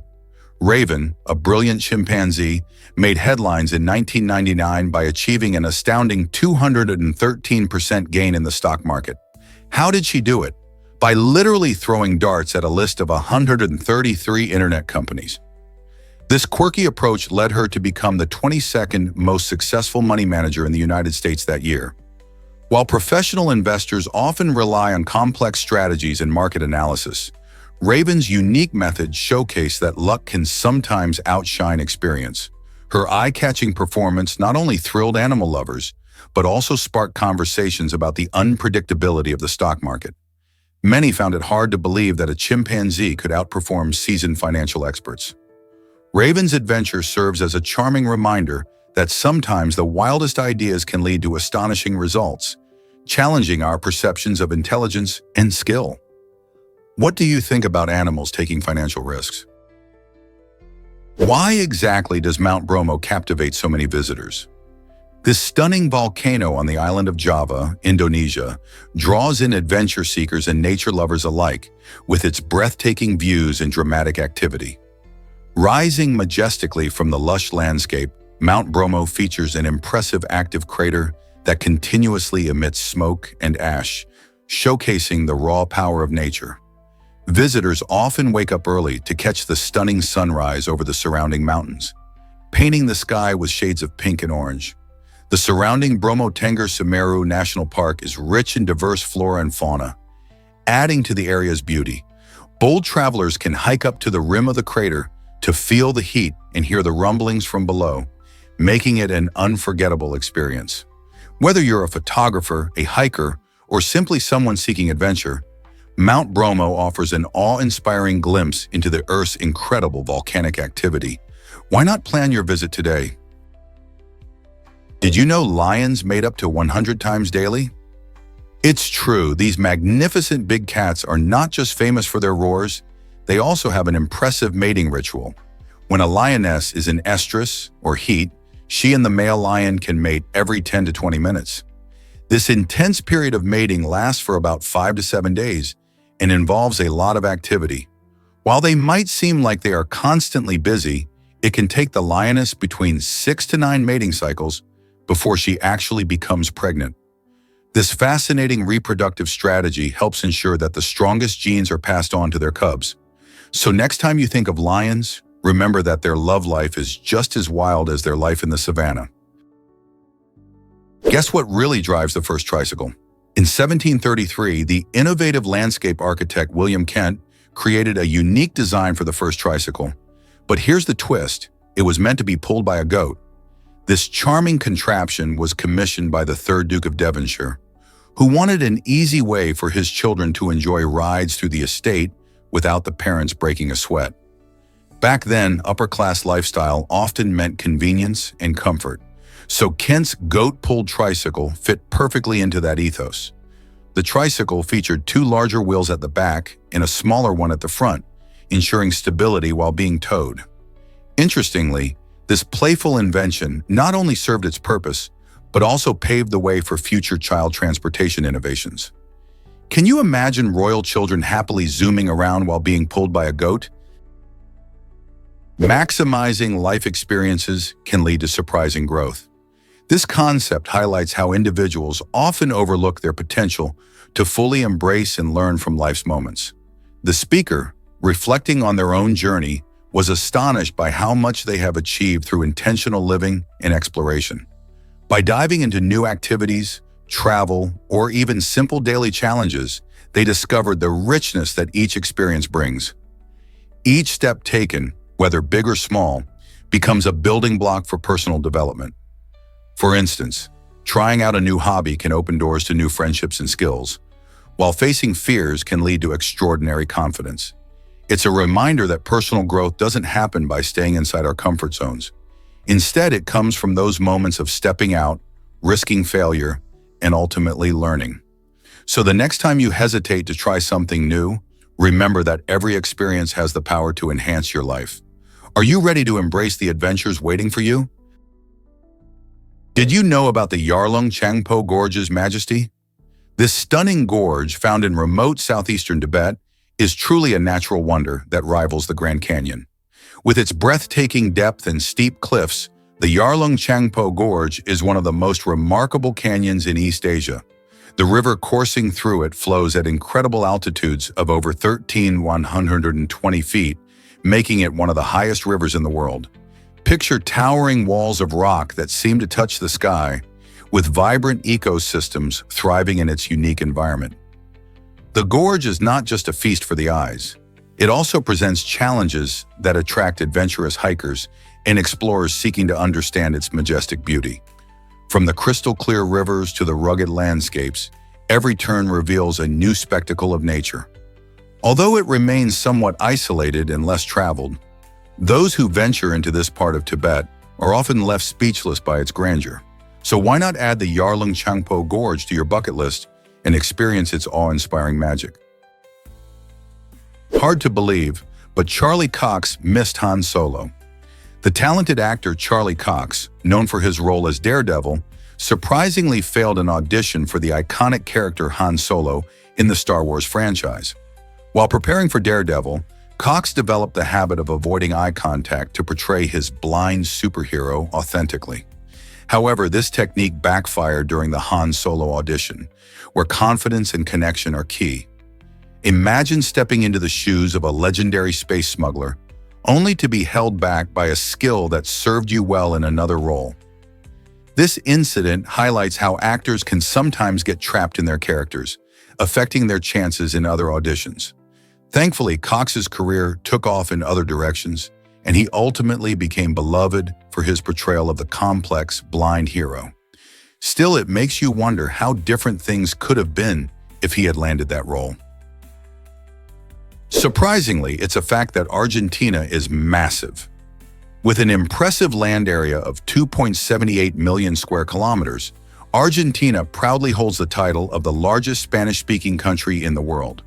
Speaker 1: Raven, a brilliant chimpanzee, made headlines in 1999 by achieving an astounding 213% gain in the stock market. How did she do it? By literally throwing darts at a list of 133 internet companies. This quirky approach led her to become the 22nd most successful money manager in the United States that year. While professional investors often rely on complex strategies and market analysis, Raven's unique methods showcase that luck can sometimes outshine experience. Her eye-catching performance not only thrilled animal lovers, but also sparked conversations about the unpredictability of the stock market. Many found it hard to believe that a chimpanzee could outperform seasoned financial experts. Raven's adventure serves as a charming reminder that sometimes the wildest ideas can lead to astonishing results, challenging our perceptions of intelligence and skill. What do you think about animals taking financial risks? Why exactly does Mount Bromo captivate so many visitors? This stunning volcano on the island of Java, Indonesia, draws in adventure seekers and nature lovers alike with its breathtaking views and dramatic activity. Rising majestically from the lush landscape, Mount Bromo features an impressive active crater that continuously emits smoke and ash, showcasing the raw power of nature. Visitors often wake up early to catch the stunning sunrise over the surrounding mountains, painting the sky with shades of pink and orange. The surrounding Bromo Tengger Semeru National Park is rich in diverse flora and fauna, adding to the area's beauty. Bold travelers can hike up to the rim of the crater to feel the heat and hear the rumblings from below, making it an unforgettable experience. Whether you're a photographer, a hiker, or simply someone seeking adventure, Mount Bromo offers an awe-inspiring glimpse into the Earth's incredible volcanic activity. Why not plan your visit today? Did you know lions mate up to 100 times daily? It's true, these magnificent big cats are not just famous for their roars, they also have an impressive mating ritual. When a lioness is in estrus, or heat, she and the male lion can mate every 10 to 20 minutes. This intense period of mating lasts for about 5 to 7 days and involves a lot of activity. While they might seem like they are constantly busy, it can take the lioness between 6 to 9 mating cycles before she actually becomes pregnant. This fascinating reproductive strategy helps ensure that the strongest genes are passed on to their cubs. So next time you think of lions, remember that their love life is just as wild as their life in the savannah. Guess what really drives the first tricycle? In 1733, the innovative landscape architect William Kent created a unique design for the first tricycle. But here's the twist, it was meant to be pulled by a goat. This charming contraption was commissioned by the 3rd Duke of Devonshire, who wanted an easy way for his children to enjoy rides through the estate without the parents breaking a sweat. Back then, upper-class lifestyle often meant convenience and comfort, so Kent's goat-pulled tricycle fit perfectly into that ethos. The tricycle featured 2 larger wheels at the back and a smaller one at the front, ensuring stability while being towed. Interestingly, this playful invention not only served its purpose, but also paved the way for future child transportation innovations. Can you imagine royal children happily zooming around while being pulled by a goat? Maximizing life experiences can lead to surprising growth. This concept highlights how individuals often overlook their potential to fully embrace and learn from life's moments. The speaker, reflecting on their own journey, was astonished by how much they have achieved through intentional living and exploration. By diving into new activities, travel, or even simple daily challenges, they discovered the richness that each experience brings. Each step taken, whether big or small, becomes a building block for personal development. For instance, trying out a new hobby can open doors to new friendships and skills, while facing fears can lead to extraordinary confidence. It's a reminder that personal growth doesn't happen by staying inside our comfort zones. Instead, it comes from those moments of stepping out, risking failure, and ultimately learning. So the next time you hesitate to try something new, remember that every experience has the power to enhance your life. Are you ready to embrace the adventures waiting for you? Did you know about the Yarlung Changpo Gorge's majesty? This stunning gorge, found in remote southeastern Tibet, is truly a natural wonder that rivals the Grand Canyon. With its breathtaking depth and steep cliffs, the Yarlung Changpo Gorge is one of the most remarkable canyons in East Asia. The river coursing through it flows at incredible altitudes of over 13,120 feet, making it one of the highest rivers in the world. Picture towering walls of rock that seem to touch the sky, with vibrant ecosystems thriving in its unique environment. The gorge is not just a feast for the eyes. It also presents challenges that attract adventurous hikers and explorers seeking to understand its majestic beauty. From the crystal-clear rivers to the rugged landscapes, every turn reveals a new spectacle of nature. Although it remains somewhat isolated and less traveled, those who venture into this part of Tibet are often left speechless by its grandeur. So why not add the Yarlung Changpo Gorge to your bucket list and experience its awe-inspiring magic? Hard to believe, but Charlie Cox missed Han Solo. The talented actor Charlie Cox, known for his role as Daredevil, surprisingly failed an audition for the iconic character Han Solo in the Star Wars franchise. While preparing for Daredevil, Cox developed the habit of avoiding eye contact to portray his blind superhero authentically. However, this technique backfired during the Han Solo audition, where confidence and connection are key. Imagine stepping into the shoes of a legendary space smuggler, only to be held back by a skill that served you well in another role. This incident highlights how actors can sometimes get trapped in their characters, affecting their chances in other auditions. Thankfully, Cox's career took off in other directions, and he ultimately became beloved for his portrayal of the complex, blind hero. Still, it makes you wonder how different things could have been if he had landed that role. Surprisingly, it's a fact that Argentina is massive. With an impressive land area of 2.78 million square kilometers, Argentina proudly holds the title of the largest Spanish-speaking country in the world.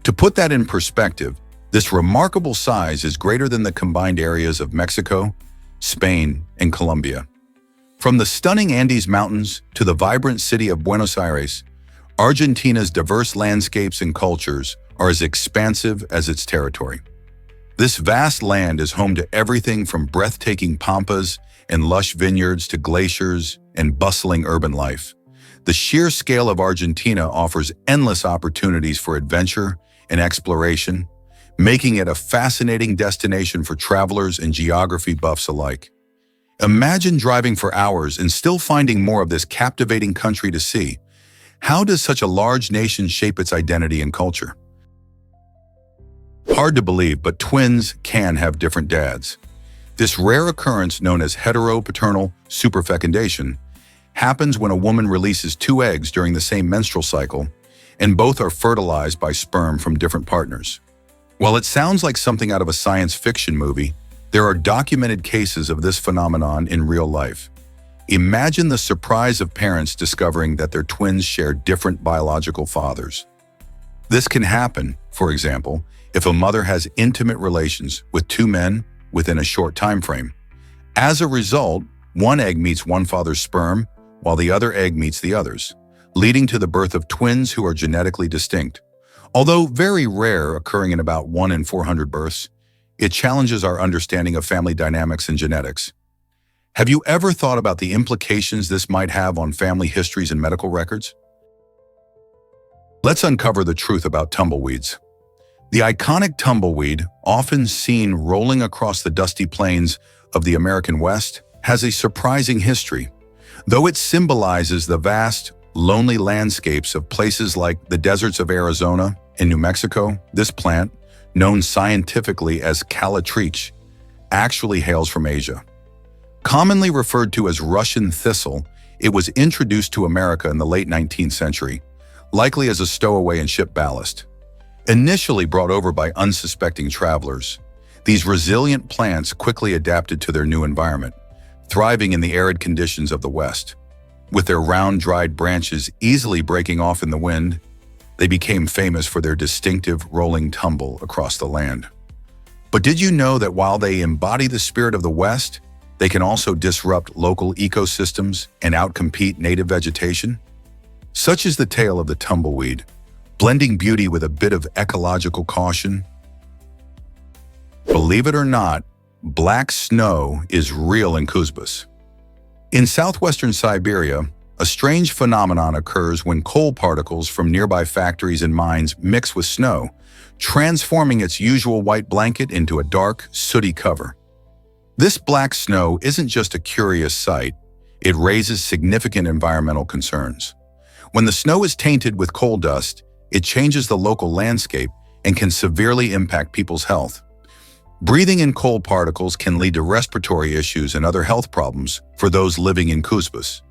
Speaker 1: To put that in perspective, this remarkable size is greater than the combined areas of Mexico, Spain, and Colombia. From the stunning Andes Mountains to the vibrant city of Buenos Aires, Argentina's diverse landscapes and cultures are as expansive as its territory. This vast land is home to everything from breathtaking pampas and lush vineyards to glaciers and bustling urban life. The sheer scale of Argentina offers endless opportunities for adventure and exploration, making it a fascinating destination for travelers and geography buffs alike. Imagine driving for hours and still finding more of this captivating country to see. How does such a large nation shape its identity and culture? Hard to believe, but twins can have different dads. This rare occurrence, known as heteropaternal superfecundation, happens when a woman releases two eggs during the same menstrual cycle, and both are fertilized by sperm from different partners. While it sounds like something out of a science fiction movie, there are documented cases of this phenomenon in real life. Imagine the surprise of parents discovering that their twins share different biological fathers. This can happen, for example, if a mother has intimate relations with two men within a short time frame. As a result, one egg meets one father's sperm, while the other egg meets the other's, leading to the birth of twins who are genetically distinct. Although very rare, occurring in about 1 in 400 births, it challenges our understanding of family dynamics and genetics. Have you ever thought about the implications this might have on family histories and medical records? Let's uncover the truth about tumbleweeds. The iconic tumbleweed, often seen rolling across the dusty plains of the American West, has a surprising history. Though it symbolizes the vast, lonely landscapes of places like the deserts of Arizona and New Mexico, this plant, known scientifically as calatrich, actually hails from Asia. Commonly referred to as Russian thistle, it was introduced to America in the late 19th century, likely as a stowaway in ship ballast. Initially brought over by unsuspecting travelers, these resilient plants quickly adapted to their new environment, thriving in the arid conditions of the West. With their round, dried branches easily breaking off in the wind, they became famous for their distinctive rolling tumble across the land. But did you know that while they embody the spirit of the West, they can also disrupt local ecosystems and outcompete native vegetation? Such is the tale of the tumbleweed, blending beauty with a bit of ecological caution. Believe it or not, black snow is real in Kuzbas. In southwestern Siberia, a strange phenomenon occurs when coal particles from nearby factories and mines mix with snow, transforming its usual white blanket into a dark, sooty cover. This black snow isn't just a curious sight, it raises significant environmental concerns. When the snow is tainted with coal dust, it changes the local landscape and can severely impact people's health. Breathing in coal particles can lead to respiratory issues and other health problems for those living in Kuzbass.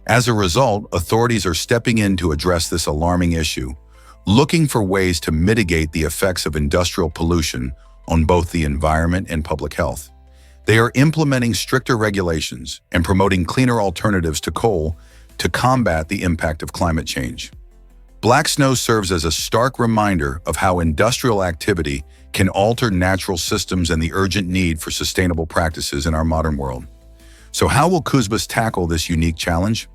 Speaker 1: As a result, authorities are stepping in to address this alarming issue, looking for ways to mitigate the effects of industrial pollution on both the environment and public health. They are implementing stricter regulations and promoting cleaner alternatives to coal to combat the impact of climate change. Black snow serves as a stark reminder of how industrial activity can alter natural systems and the urgent need for sustainable practices in our modern world. So how will Kuzbass tackle this unique challenge?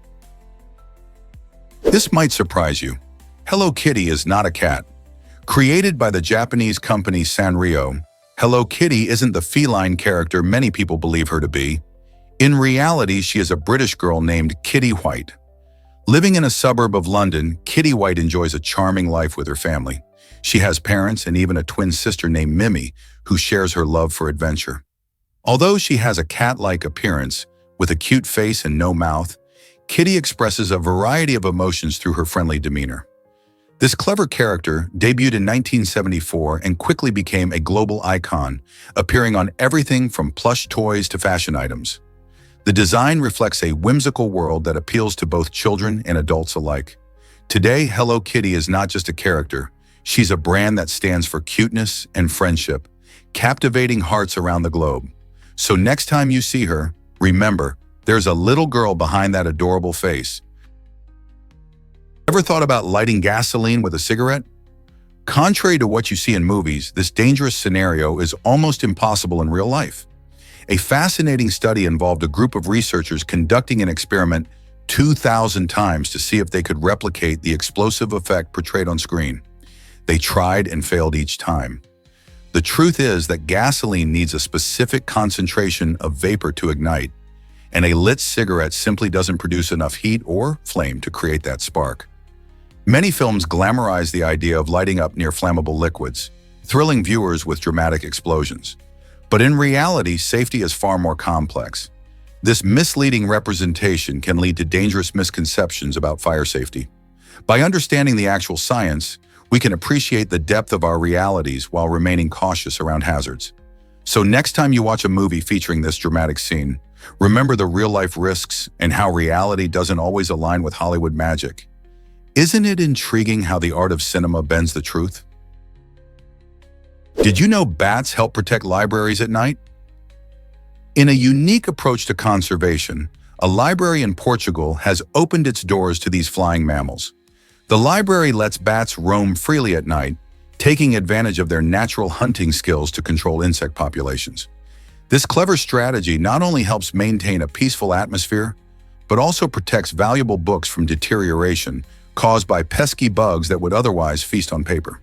Speaker 1: This might surprise you. Hello Kitty is not a cat. Created by the Japanese company Sanrio, Hello Kitty isn't the feline character many people believe her to be. In reality, she is a British girl named Kitty White. Living in a suburb of London, Kitty White enjoys a charming life with her family. She has parents and even a twin sister named Mimi, who shares her love for adventure. Although she has a cat-like appearance, with a cute face and no mouth, Kitty expresses a variety of emotions through her friendly demeanor. This clever character debuted in 1974 and quickly became a global icon, appearing on everything from plush toys to fashion items. The design reflects a whimsical world that appeals to both children and adults alike. Today, Hello Kitty is not just a character. She's a brand that stands for cuteness and friendship, captivating hearts around the globe. So next time you see her, remember, there's a little girl behind that adorable face. Ever thought about lighting gasoline with a cigarette? Contrary to what you see in movies, this dangerous scenario is almost impossible in real life. A fascinating study involved a group of researchers conducting an experiment 2,000 times to see if they could replicate the explosive effect portrayed on screen. They tried and failed each time. The truth is that gasoline needs a specific concentration of vapor to ignite, and a lit cigarette simply doesn't produce enough heat or flame to create that spark. Many films glamorize the idea of lighting up near flammable liquids, thrilling viewers with dramatic explosions. But in reality, safety is far more complex. This misleading representation can lead to dangerous misconceptions about fire safety. By understanding the actual science, we can appreciate the depth of our realities while remaining cautious around hazards. So next time you watch a movie featuring this dramatic scene, remember the real-life risks and how reality doesn't always align with Hollywood magic. Isn't it intriguing how the art of cinema bends the truth? Did you know bats help protect libraries at night? In a unique approach to conservation, a library in Portugal has opened its doors to these flying mammals. The library lets bats roam freely at night, taking advantage of their natural hunting skills to control insect populations. This clever strategy not only helps maintain a peaceful atmosphere, but also protects valuable books from deterioration caused by pesky bugs that would otherwise feast on paper.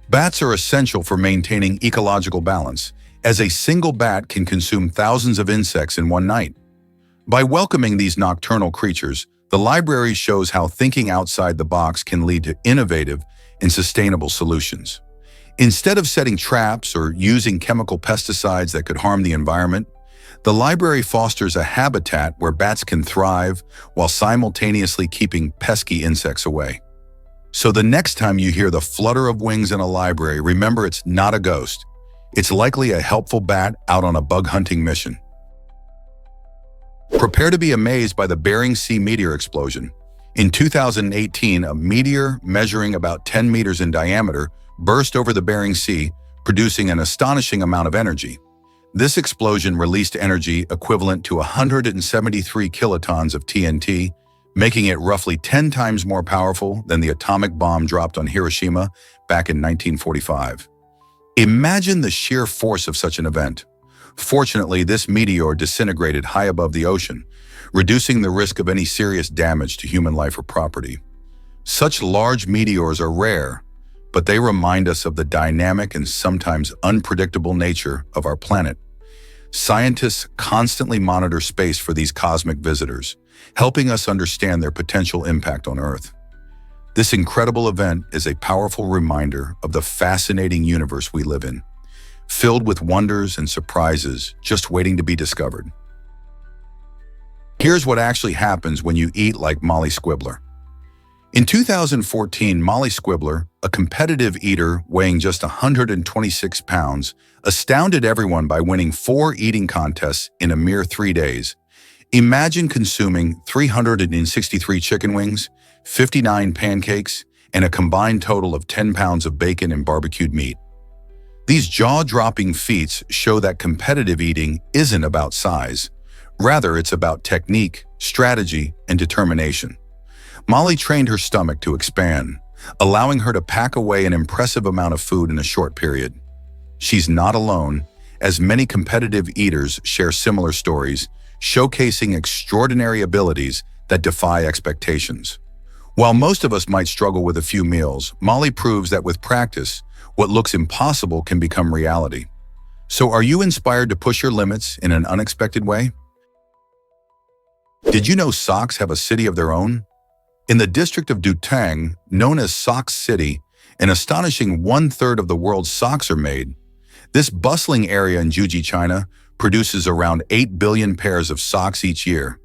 Speaker 1: Bats are essential for maintaining ecological balance, as a single bat can consume thousands of insects in one night. By welcoming these nocturnal creatures, the library shows how thinking outside the box can lead to innovative and sustainable solutions. Instead of setting traps or using chemical pesticides that could harm the environment, the library fosters a habitat where bats can thrive while simultaneously keeping pesky insects away. So the next time you hear the flutter of wings in a library, remember it's not a ghost. It's likely a helpful bat out on a bug hunting mission. Prepare to be amazed by the Bering Sea meteor explosion. In 2018, a meteor measuring about 10 meters in diameter burst over the Bering Sea, producing an astonishing amount of energy. This explosion released energy equivalent to 173 kilotons of TNT, making it roughly 10 times more powerful than the atomic bomb dropped on Hiroshima back in 1945. Imagine the sheer force of such an event. Fortunately, this meteor disintegrated high above the ocean, reducing the risk of any serious damage to human life or property. Such large meteors are rare, but they remind us of the dynamic and sometimes unpredictable nature of our planet. Scientists constantly monitor space for these cosmic visitors, helping us understand their potential impact on Earth. This incredible event is a powerful reminder of the fascinating universe we live in, filled with wonders and surprises just waiting to be discovered. Here's what actually happens when you eat like Molly Squibbler. In 2014, Molly Squibbler, a competitive eater weighing just 126 pounds, astounded everyone by winning 4 eating contests in a mere 3 days. Imagine consuming 363 chicken wings, 59 pancakes, and a combined total of 10 pounds of bacon and barbecued meat. These jaw-dropping feats show that competitive eating isn't about size. Rather, it's about technique, strategy, and determination. Molly trained her stomach to expand, allowing her to pack away an impressive amount of food in a short period. She's not alone, as many competitive eaters share similar stories, showcasing extraordinary abilities that defy expectations. While most of us might struggle with a few meals, Molly proves that with practice, what looks impossible can become reality. So are you inspired to push your limits in an unexpected way? Did you know socks have a city of their own? In the district of Dutang, known as Sock City, an astonishing 1/3 of the world's socks are made. This bustling area in Juji, China, produces around 8 billion pairs of socks each year.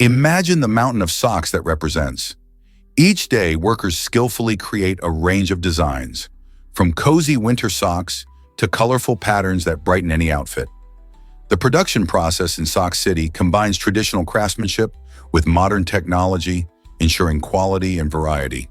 Speaker 1: Imagine the mountain of socks that represents. Each day, workers skillfully create a range of designs, from cozy winter socks to colorful patterns that brighten any outfit. The production process in Sock City combines traditional craftsmanship with modern technology, ensuring quality and variety.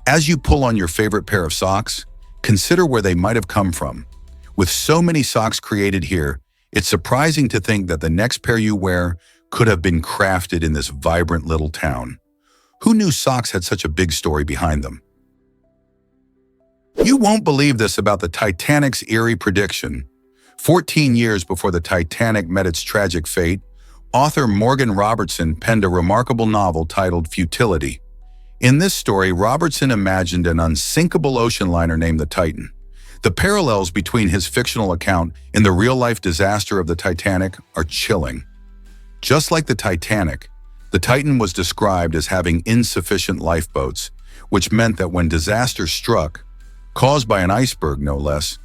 Speaker 1: As you pull on your favorite pair of socks, consider where they might have come from. With so many socks created here, it's surprising to think that the next pair you wear could have been crafted in this vibrant little town. Who knew socks had such a big story behind them? You won't believe this about the Titanic's eerie prediction. 14 years before the Titanic met its tragic fate, author Morgan Robertson penned a remarkable novel titled Futility. In this story, Robertson imagined an unsinkable ocean liner named the Titan. The parallels between his fictional account and the real-life disaster of the Titanic are chilling. Just like the Titanic, the Titan was described as having insufficient lifeboats, which meant that when disaster struck, caused by an iceberg no less,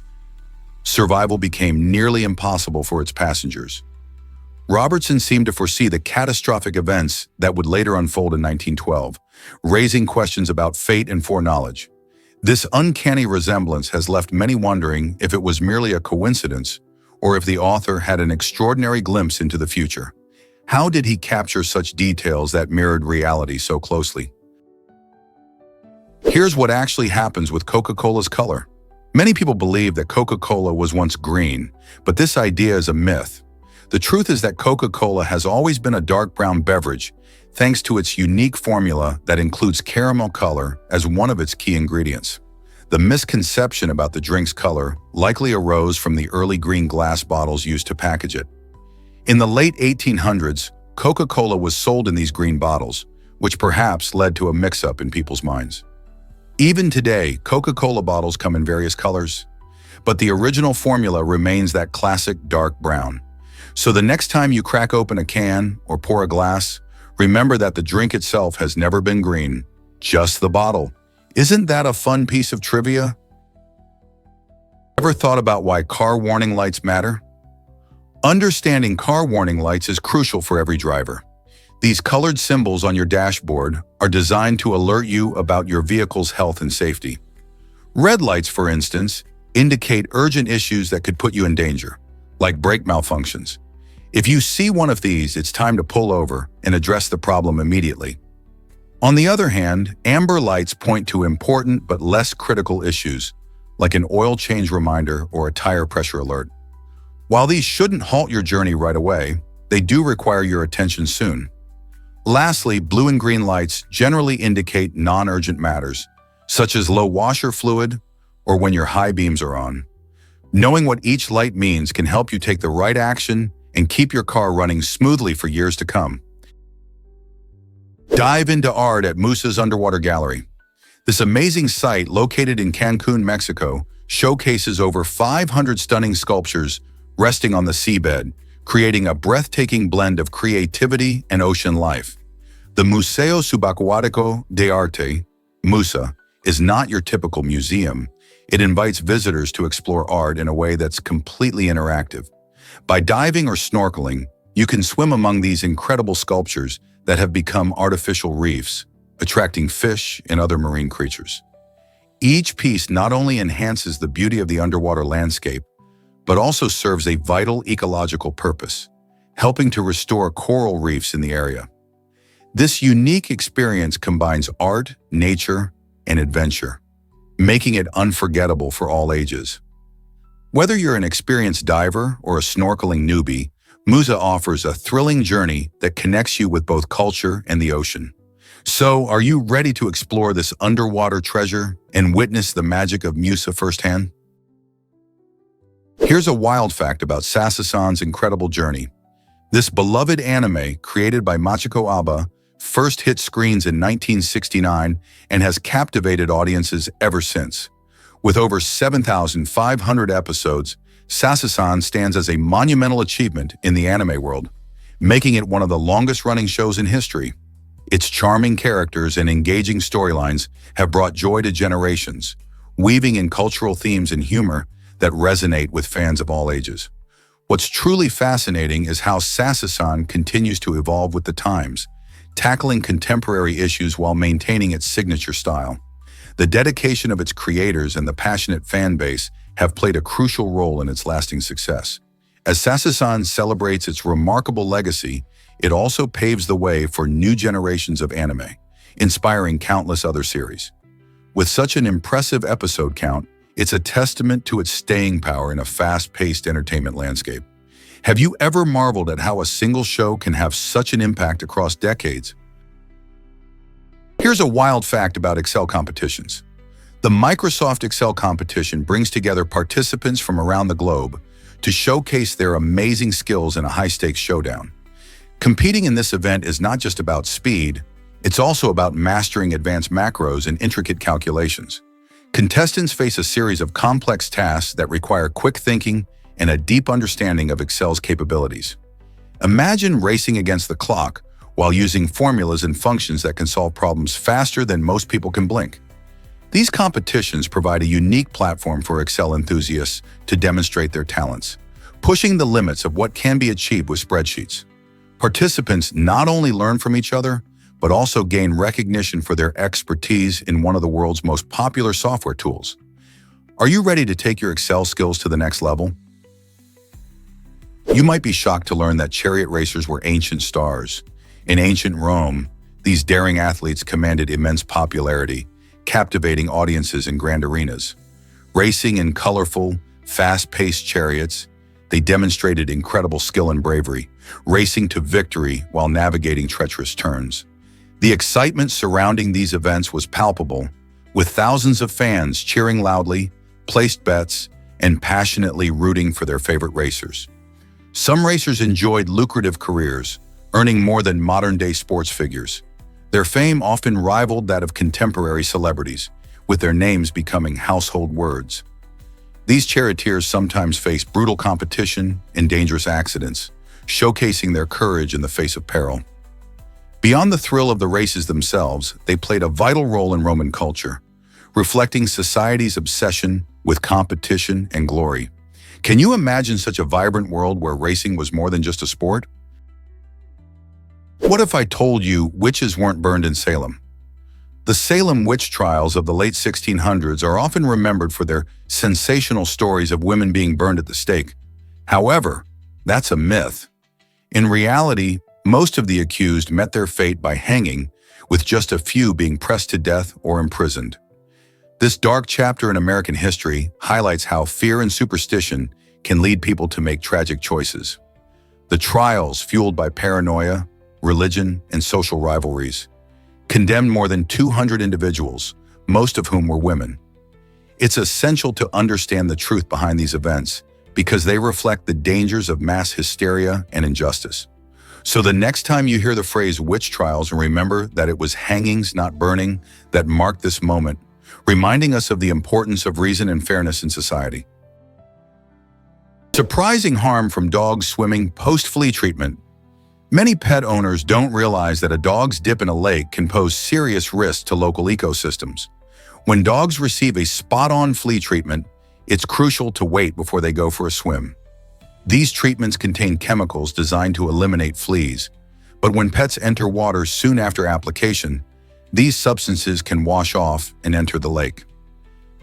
Speaker 1: survival became nearly impossible for its passengers. Robertson seemed to foresee the catastrophic events that would later unfold in 1912, raising questions about fate and foreknowledge. This uncanny resemblance has left many wondering if it was merely a coincidence or if the author had an extraordinary glimpse into the future. How did he capture such details that mirrored reality so closely? Here's what actually happens with Coca-Cola's color. Many people believe that Coca-Cola was once green, but this idea is a myth. The truth is that Coca-Cola has always been a dark brown beverage, thanks to its unique formula that includes caramel color as one of its key ingredients. The misconception about the drink's color likely arose from the early green glass bottles used to package it. In the late 1800s, Coca-Cola was sold in these green bottles, which perhaps led to a mix-up in people's minds. Even today, Coca-Cola bottles come in various colors, but the original formula remains that classic dark brown. So the next time you crack open a can or pour a glass, remember that the drink itself has never been green, just the bottle. Isn't that a fun piece of trivia? Ever thought about why car warning lights matter? Understanding car warning lights is crucial for every driver. These colored symbols on your dashboard are designed to alert you about your vehicle's health and safety. Red lights, for instance, indicate urgent issues that could put you in danger, like brake malfunctions. If you see one of these, it's time to pull over and address the problem immediately. On the other hand, amber lights point to important but less critical issues, like an oil change reminder or a tire pressure alert. While these shouldn't halt your journey right away, they do require your attention soon. Lastly, blue and green lights generally indicate non-urgent matters, such as low washer fluid or when your high beams are on. Knowing what each light means can help you take the right action and keep your car running smoothly for years to come. Dive into art at Musa's Underwater Gallery. This amazing site, located in Cancun, Mexico, showcases over 500 stunning sculptures resting on the seabed, creating a breathtaking blend of creativity and ocean life. The Museo Subacuático de Arte, MUSA, is not your typical museum. It invites visitors to explore art in a way that's completely interactive. By diving or snorkeling, you can swim among these incredible sculptures that have become artificial reefs. attracting fish and other marine creatures. Each piece not only enhances the beauty of the underwater landscape, but also serves a vital ecological purpose, helping to restore coral reefs in the area. This unique experience combines art, nature, and adventure, making it unforgettable for all ages. Whether you're an experienced diver or a snorkeling newbie, Musa offers a thrilling journey that connects you with both culture and the ocean. So, are you ready to explore this underwater treasure and witness the magic of Musa firsthand? Here's a wild fact about Sasasan's incredible journey. This beloved anime, created by Machiko Aba, first hit screens in 1969 and has captivated audiences ever since. With over 7,500 episodes, Sasasan stands as a monumental achievement in the anime world, making it one of the longest-running shows in history. Its charming characters and engaging storylines have brought joy to generations, weaving in cultural themes and humor that resonate with fans of all ages. What's truly fascinating is how Sasasan continues to evolve with the times, tackling contemporary issues while maintaining its signature style. The dedication of its creators and the passionate fan base have played a crucial role in its lasting success. As Sasasan celebrates its remarkable legacy, it also paves the way for new generations of anime, inspiring countless other series. With such an impressive episode count, it's a testament to its staying power in a fast-paced entertainment landscape. Have you ever marveled at how a single show can have such an impact across decades? Here's a wild fact about Excel competitions. The Microsoft Excel competition brings together participants from around the globe to showcase their amazing skills in a high-stakes showdown. Competing in this event is not just about speed, it's also about mastering advanced macros and intricate calculations. Contestants face a series of complex tasks that require quick thinking and a deep understanding of Excel's capabilities. Imagine racing against the clock while using formulas and functions that can solve problems faster than most people can blink. These competitions provide a unique platform for Excel enthusiasts to demonstrate their talents, pushing the limits of what can be achieved with spreadsheets. Participants not only learn from each other, but also gain recognition for their expertise in one of the world's most popular software tools. Are you ready to take your Excel skills to the next level? You might be shocked to learn that chariot racers were ancient stars. In ancient Rome, these daring athletes commanded immense popularity, captivating audiences in grand arenas. Racing in colorful, fast-paced chariots, they demonstrated incredible skill and bravery, racing to victory while navigating treacherous turns. The excitement surrounding these events was palpable, with thousands of fans cheering loudly, placed bets, and passionately rooting for their favorite racers. Some racers enjoyed lucrative careers, earning more than modern-day sports figures. Their fame often rivaled that of contemporary celebrities, with their names becoming household words. These charioteers sometimes faced brutal competition and dangerous accidents, showcasing their courage in the face of peril. Beyond the thrill of the races themselves, they played a vital role in Roman culture, reflecting society's obsession with competition and glory. Can you imagine such a vibrant world where racing was more than just a sport? What if I told you witches weren't burned in Salem? The Salem witch trials of the late 1600s are often remembered for their sensational stories of women being burned at the stake. However, that's a myth. In reality, most of the accused met their fate by hanging, with just a few being pressed to death or imprisoned. This dark chapter in American history highlights how fear and superstition can lead people to make tragic choices. The trials, fueled by paranoia, religion, and social rivalries, condemned more than 200 individuals, most of whom were women. It's essential to understand the truth behind these events because they reflect the dangers of mass hysteria and injustice. So the next time you hear the phrase witch trials, remember that it was hangings, not burning, that marked this moment, reminding us of the importance of reason and fairness in society. Surprising harm from dogs swimming post-flea treatment. Many pet owners don't realize that a dog's dip in a lake can pose serious risks to local ecosystems. When dogs receive a spot-on flea treatment, it's crucial to wait before they go for a swim. These treatments contain chemicals designed to eliminate fleas, but when pets enter water soon after application, these substances can wash off and enter the lake.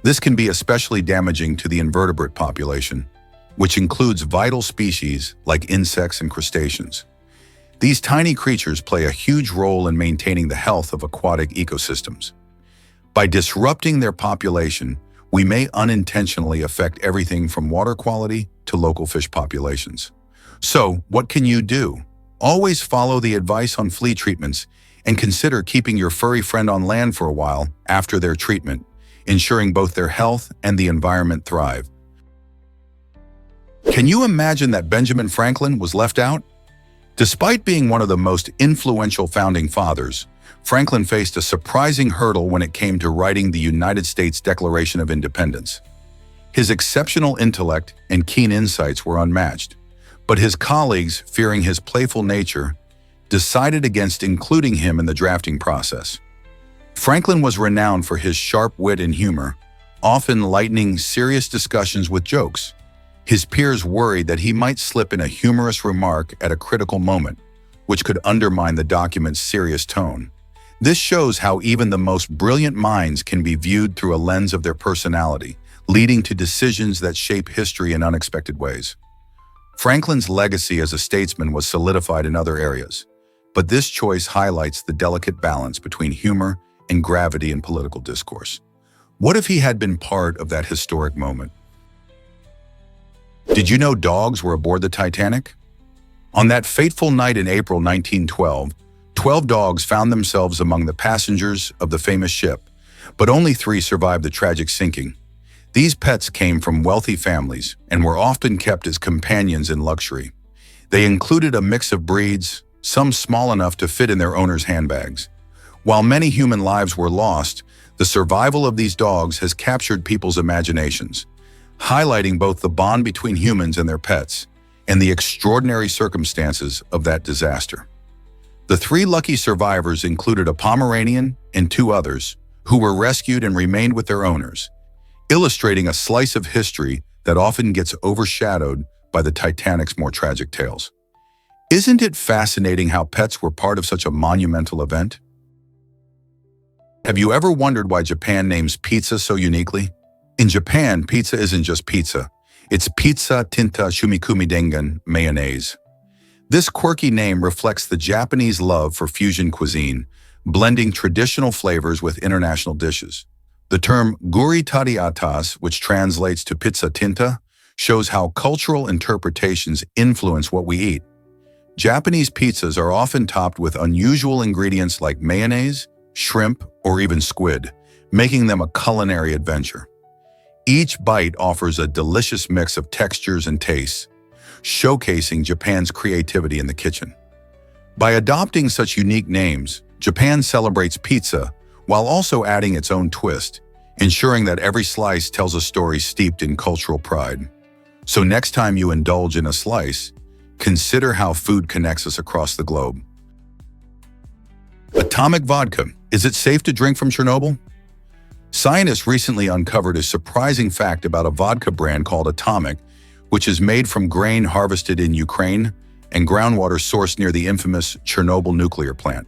Speaker 1: This can be especially damaging to the invertebrate population, which includes vital species like insects and crustaceans. These tiny creatures play a huge role in maintaining the health of aquatic ecosystems. By disrupting their population, we may unintentionally affect everything from water quality to local fish populations. So, what can you do? Always follow the advice on flea treatments and consider keeping your furry friend on land for a while after their treatment, ensuring both their health and the environment thrive. Can you imagine that Benjamin Franklin was left out? Despite being one of the most influential founding fathers, Franklin faced a surprising hurdle when it came to writing the United States Declaration of Independence. His exceptional intellect and keen insights were unmatched, but his colleagues, fearing his playful nature, decided against including him in the drafting process. Franklin was renowned for his sharp wit and humor, often lightening serious discussions with jokes. His peers worried that he might slip in a humorous remark at a critical moment, which could undermine the document's serious tone. This shows how even the most brilliant minds can be viewed through a lens of their personality, leading to decisions that shape history in unexpected ways. Franklin's legacy as a statesman was solidified in other areas, but this choice highlights the delicate balance between humor and gravity in political discourse. What if he had been part of that historic moment? Did you know dogs were aboard the Titanic? On that fateful night in April 1912, 12 dogs found themselves among the passengers of the famous ship, but only 3 survived the tragic sinking. These pets came from wealthy families and were often kept as companions in luxury. They included a mix of breeds, some small enough to fit in their owners' handbags. While many human lives were lost, the survival of these dogs has captured people's imaginations, highlighting both the bond between humans and their pets and the extraordinary circumstances of that disaster. The 3 lucky survivors included a Pomeranian and 2 others who were rescued and remained with their owners, illustrating a slice of history that often gets overshadowed by the Titanic's more tragic tales. Isn't it fascinating how pets were part of such a monumental event? Have you ever wondered why Japan names pizza so uniquely? In Japan, pizza isn't just pizza. It's pizza tinta shumikumi dengen mayonnaise. This quirky name reflects the Japanese love for fusion cuisine, blending traditional flavors with international dishes. The term guri tari atas, which translates to pizza tinta, shows how cultural interpretations influence what we eat. Japanese pizzas are often topped with unusual ingredients like mayonnaise, shrimp, or even squid, making them a culinary adventure. Each bite offers a delicious mix of textures and tastes, showcasing Japan's creativity in the kitchen. By adopting such unique names, Japan celebrates pizza while also adding its own twist, ensuring that every slice tells a story steeped in cultural pride. So next time you indulge in a slice, consider how food connects us across the globe. Atomic vodka. Is it safe to drink from Chernobyl? Scientists recently uncovered a surprising fact about a vodka brand called Atomic, which is made from grain harvested in Ukraine and groundwater sourced near the infamous Chernobyl nuclear plant.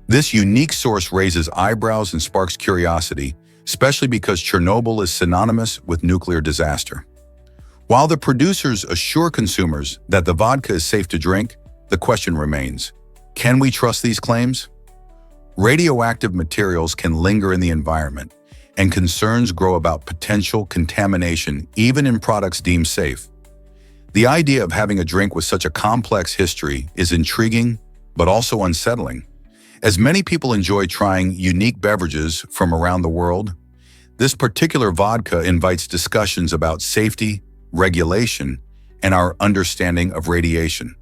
Speaker 1: This unique source raises eyebrows and sparks curiosity, especially because Chernobyl is synonymous with nuclear disaster. While the producers assure consumers that the vodka is safe to drink, the question remains, can we trust these claims? Radioactive materials can linger in the environment, and concerns grow about potential contamination even in products deemed safe. The idea of having a drink with such a complex history is intriguing, but also unsettling. As many people enjoy trying unique beverages from around the world, this particular vodka invites discussions about safety, regulation, and our understanding of radiation.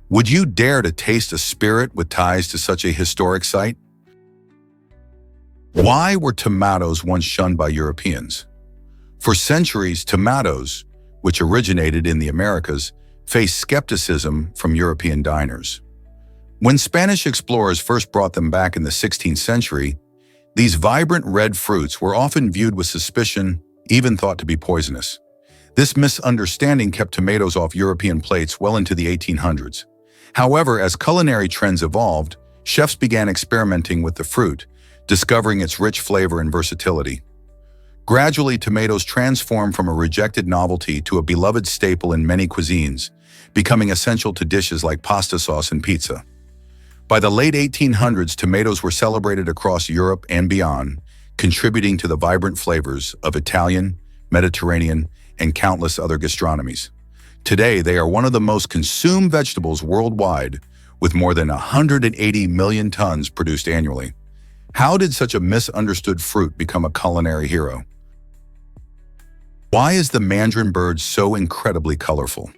Speaker 1: Would you dare to taste a spirit with ties to such a historic site? Why were tomatoes once shunned by Europeans? For centuries, tomatoes, which originated in the Americas, faced skepticism from European diners. When Spanish explorers first brought them back in the 16th century, these vibrant red fruits were often viewed with suspicion, even thought to be poisonous. This misunderstanding kept tomatoes off European plates well into the 1800s. However, as culinary trends evolved, chefs began experimenting with the fruit, discovering its rich flavor and versatility. Gradually, tomatoes transform from a rejected novelty to a beloved staple in many cuisines, becoming essential to dishes like pasta sauce and pizza. By the late 1800s, tomatoes were celebrated across Europe and beyond, contributing to the vibrant flavors of Italian, Mediterranean, and countless other gastronomies. Today, they are one of the most consumed vegetables worldwide, with more than 180 million tons produced annually. How did such a misunderstood fruit become a culinary hero? Why is the mandarin bird so incredibly colorful?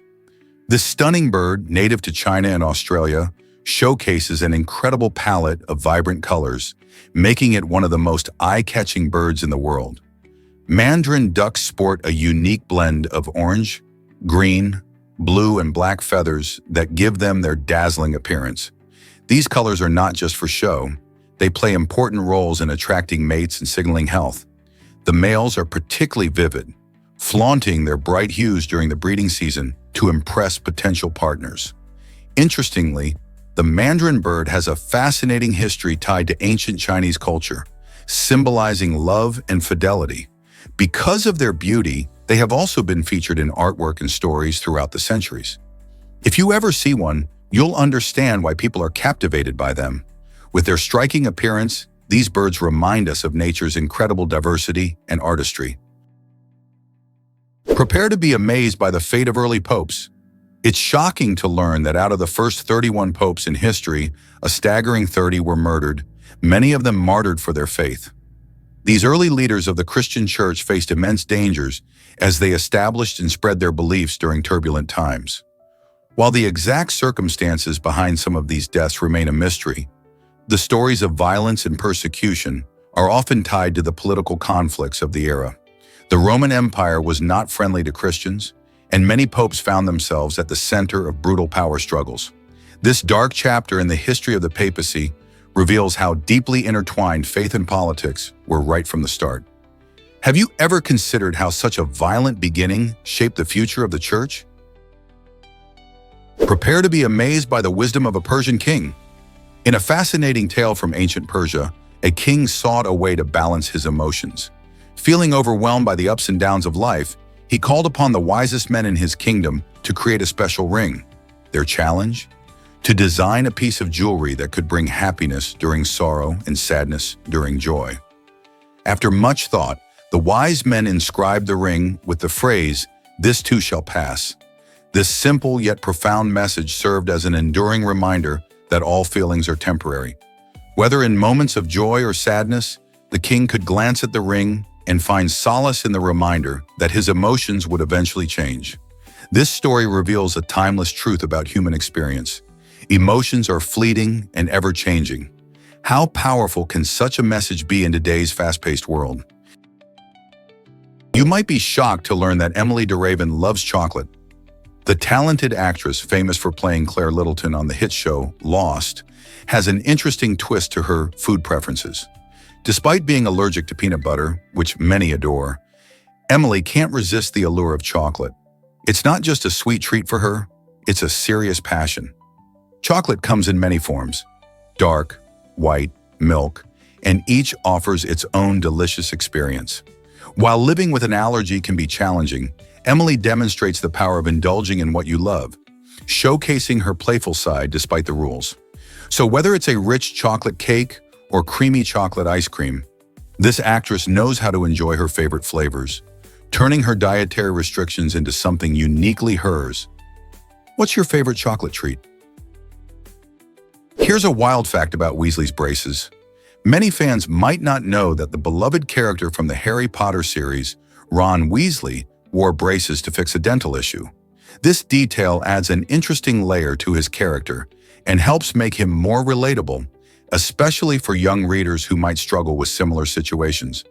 Speaker 1: This stunning bird, native to China and Australia, showcases an incredible palette of vibrant colors, making it one of the most eye-catching birds in the world. Mandarin ducks sport a unique blend of orange, green, blue, and black feathers that give them their dazzling appearance. These colors are not just for show. They play important roles in attracting mates and signaling health. The males are particularly vivid, flaunting their bright hues during the breeding season to impress potential partners. Interestingly, the mandarin bird has a fascinating history tied to ancient Chinese culture, symbolizing love and fidelity. Because of their beauty, they have also been featured in artwork and stories throughout the centuries. If you ever see one, you'll understand why people are captivated by them. With their striking appearance, these birds remind us of nature's incredible diversity and artistry. Prepare to be amazed by the fate of early popes. It's shocking to learn that out of the first 31 popes in history, a staggering 30 were murdered, many of them martyred for their faith. These early leaders of the Christian church faced immense dangers as they established and spread their beliefs during turbulent times. While the exact circumstances behind some of these deaths remain a mystery, the stories of violence and persecution are often tied to the political conflicts of the era. The Roman Empire was not friendly to Christians, and many popes found themselves at the center of brutal power struggles. This dark chapter in the history of the papacy reveals how deeply intertwined faith and politics were right from the start. Have you ever considered how such a violent beginning shaped the future of the church? Prepare to be amazed by the wisdom of a Persian king. In a fascinating tale from ancient Persia, a king sought a way to balance his emotions. Feeling overwhelmed by the ups and downs of life, he called upon the wisest men in his kingdom to create a special ring. Their challenge? To design a piece of jewelry that could bring happiness during sorrow and sadness during joy. After much thought, the wise men inscribed the ring with the phrase, "This too shall pass." This simple yet profound message served as an enduring reminder that all feelings are temporary. Whether in moments of joy or sadness, the king could glance at the ring and find solace in the reminder that his emotions would eventually change. This story reveals a timeless truth about human experience. Emotions are fleeting and ever-changing. How powerful can such a message be in today's fast-paced world? You might be shocked to learn that Emily DeRaven loves chocolate. The talented actress, famous for playing Claire Littleton on the hit show Lost, has an interesting twist to her food preferences. Despite being allergic to peanut butter, which many adore, Emily can't resist the allure of chocolate. It's not just a sweet treat for her, it's a serious passion. Chocolate comes in many forms: dark, white, milk, and each offers its own delicious experience. While living with an allergy can be challenging, Emily demonstrates the power of indulging in what you love, showcasing her playful side despite the rules. So whether it's a rich chocolate cake or creamy chocolate ice cream, this actress knows how to enjoy her favorite flavors, turning her dietary restrictions into something uniquely hers. What's your favorite chocolate treat? Here's a wild fact about Weasley's braces. Many fans might not know that the beloved character from the Harry Potter series, Ron Weasley, wore braces to fix a dental issue. This detail adds an interesting layer to his character and helps make him more relatable, especially for young readers who might struggle with similar situations.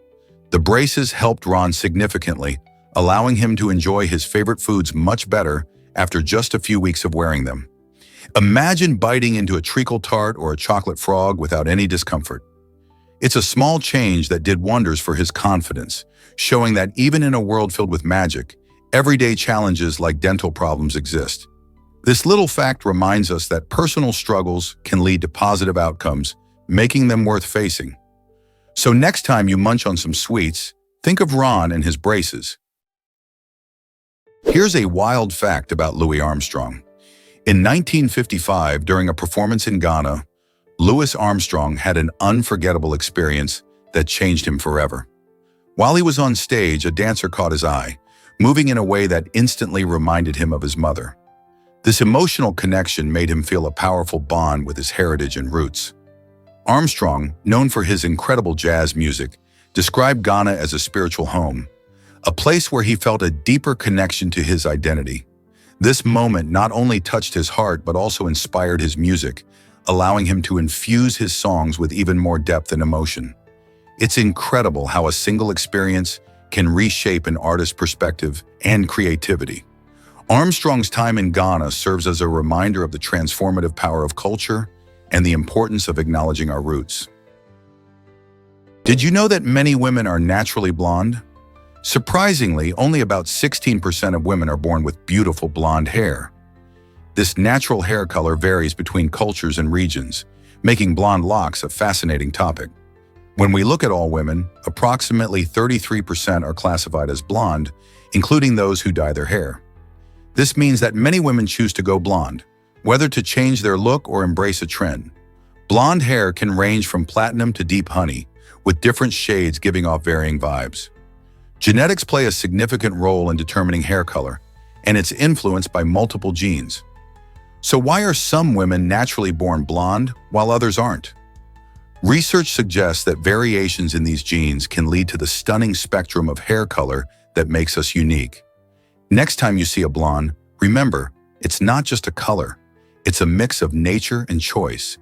Speaker 1: The braces helped Ron significantly, allowing him to enjoy his favorite foods much better after just a few weeks of wearing them. Imagine biting into a treacle tart or a chocolate frog without any discomfort. It's a small change that did wonders for his confidence, showing that even in a world filled with magic, everyday challenges like dental problems exist. This little fact reminds us that personal struggles can lead to positive outcomes, making them worth facing. So next time you munch on some sweets, think of Ron and his braces. Here's a wild fact about Louis Armstrong. In 1955, during a performance in Ghana, Louis Armstrong had an unforgettable experience that changed him forever. While he was on stage, a dancer caught his eye, moving in a way that instantly reminded him of his mother. This emotional connection made him feel a powerful bond with his heritage and roots. Armstrong, known for his incredible jazz music, described Ghana as a spiritual home, a place where he felt a deeper connection to his identity. This moment not only touched his heart but also inspired his music, allowing him to infuse his songs with even more depth and emotion. It's incredible how a single experience can reshape an artist's perspective and creativity. Armstrong's time in Ghana serves as a reminder of the transformative power of culture and the importance of acknowledging our roots. Did you know that many women are naturally blonde? Surprisingly, only about 16% of women are born with beautiful blonde hair. This natural hair color varies between cultures and regions, making blonde locks a fascinating topic. When we look at all women, approximately 33% are classified as blonde, including those who dye their hair. This means that many women choose to go blonde, whether to change their look or embrace a trend. Blonde hair can range from platinum to deep honey, with different shades giving off varying vibes. Genetics play a significant role in determining hair color, and it's influenced by multiple genes. So why are some women naturally born blonde while others aren't? Research suggests that variations in these genes can lead to the stunning spectrum of hair color that makes us unique. Next time you see a blonde, remember, it's not just a color. It's a mix of nature and choice.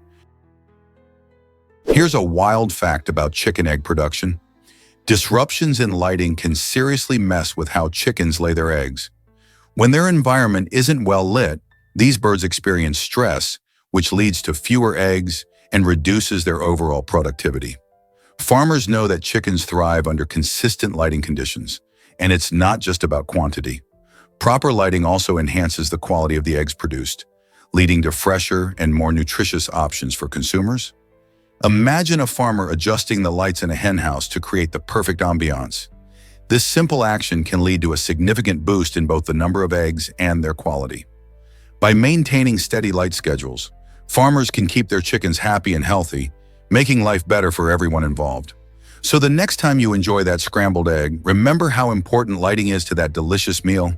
Speaker 1: Here's a wild fact about chicken egg production. Disruptions in lighting can seriously mess with how chickens lay their eggs. When their environment isn't well lit, these birds experience stress, which leads to fewer eggs and reduces their overall productivity. Farmers know that chickens thrive under consistent lighting conditions, and it's not just about quantity. Proper lighting also enhances the quality of the eggs produced, leading to fresher and more nutritious options for consumers. Imagine a farmer adjusting the lights in a henhouse to create the perfect ambiance. This simple action can lead to a significant boost in both the number of eggs and their quality. By maintaining steady light schedules, farmers can keep their chickens happy and healthy, making life better for everyone involved. So the next time you enjoy that scrambled egg, remember how important lighting is to that delicious meal.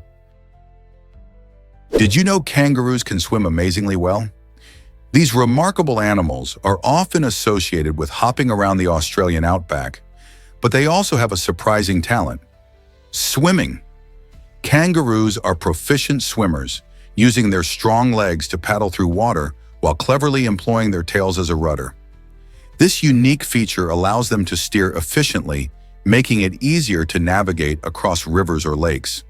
Speaker 1: Did you know kangaroos can swim amazingly well? These remarkable animals are often associated with hopping around the Australian outback, but they also have a surprising talent: swimming. Kangaroos are proficient swimmers, using their strong legs to paddle through water while cleverly employing their tails as a rudder. This unique feature allows them to steer efficiently, making it easier to navigate across rivers or lakes.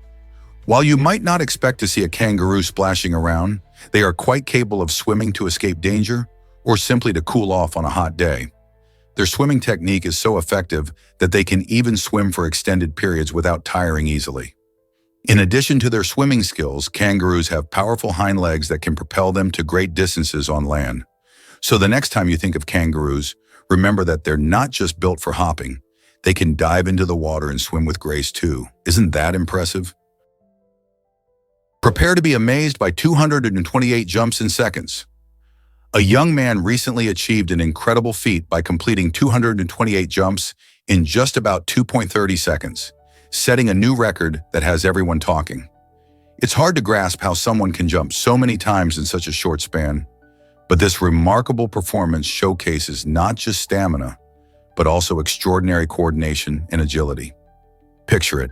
Speaker 1: While you might not expect to see a kangaroo splashing around, they are quite capable of swimming to escape danger or simply to cool off on a hot day. Their swimming technique is so effective that they can even swim for extended periods without tiring easily. In addition to their swimming skills, kangaroos have powerful hind legs that can propel them to great distances on land. So the next time you think of kangaroos, remember that they're not just built for hopping. They can dive into the water and swim with grace too. Isn't that impressive? Prepare to be amazed by 228 jumps in seconds. A young man recently achieved an incredible feat by completing 228 jumps in just about 2.30 seconds, setting a new record that has everyone talking. It's hard to grasp how someone can jump so many times in such a short span, but this remarkable performance showcases not just stamina, but also extraordinary coordination and agility. Picture it,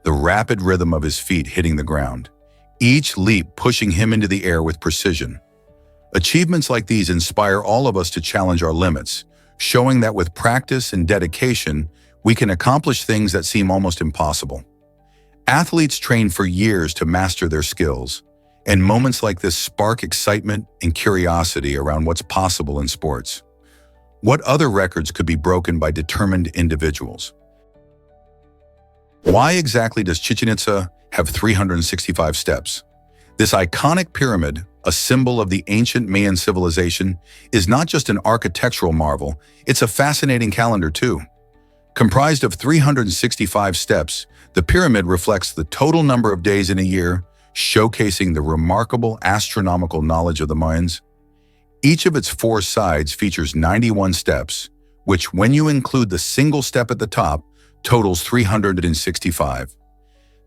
Speaker 1: the rapid rhythm of his feet hitting the ground, each leap pushing him into the air with precision. Achievements like these inspire all of us to challenge our limits, showing that with practice and dedication, we can accomplish things that seem almost impossible. Athletes train for years to master their skills, and moments like this spark excitement and curiosity around what's possible in sports. What other records could be broken by determined individuals? Why exactly does Chichén Itzá have 365 steps? This iconic pyramid, a symbol of the ancient Mayan civilization, is not just an architectural marvel, it's a fascinating calendar too. Comprised of 365 steps, the pyramid reflects the total number of days in a year, showcasing the remarkable astronomical knowledge of the Mayans. Each of its four sides features 91 steps, which, when you include the single step at the top, totals 365.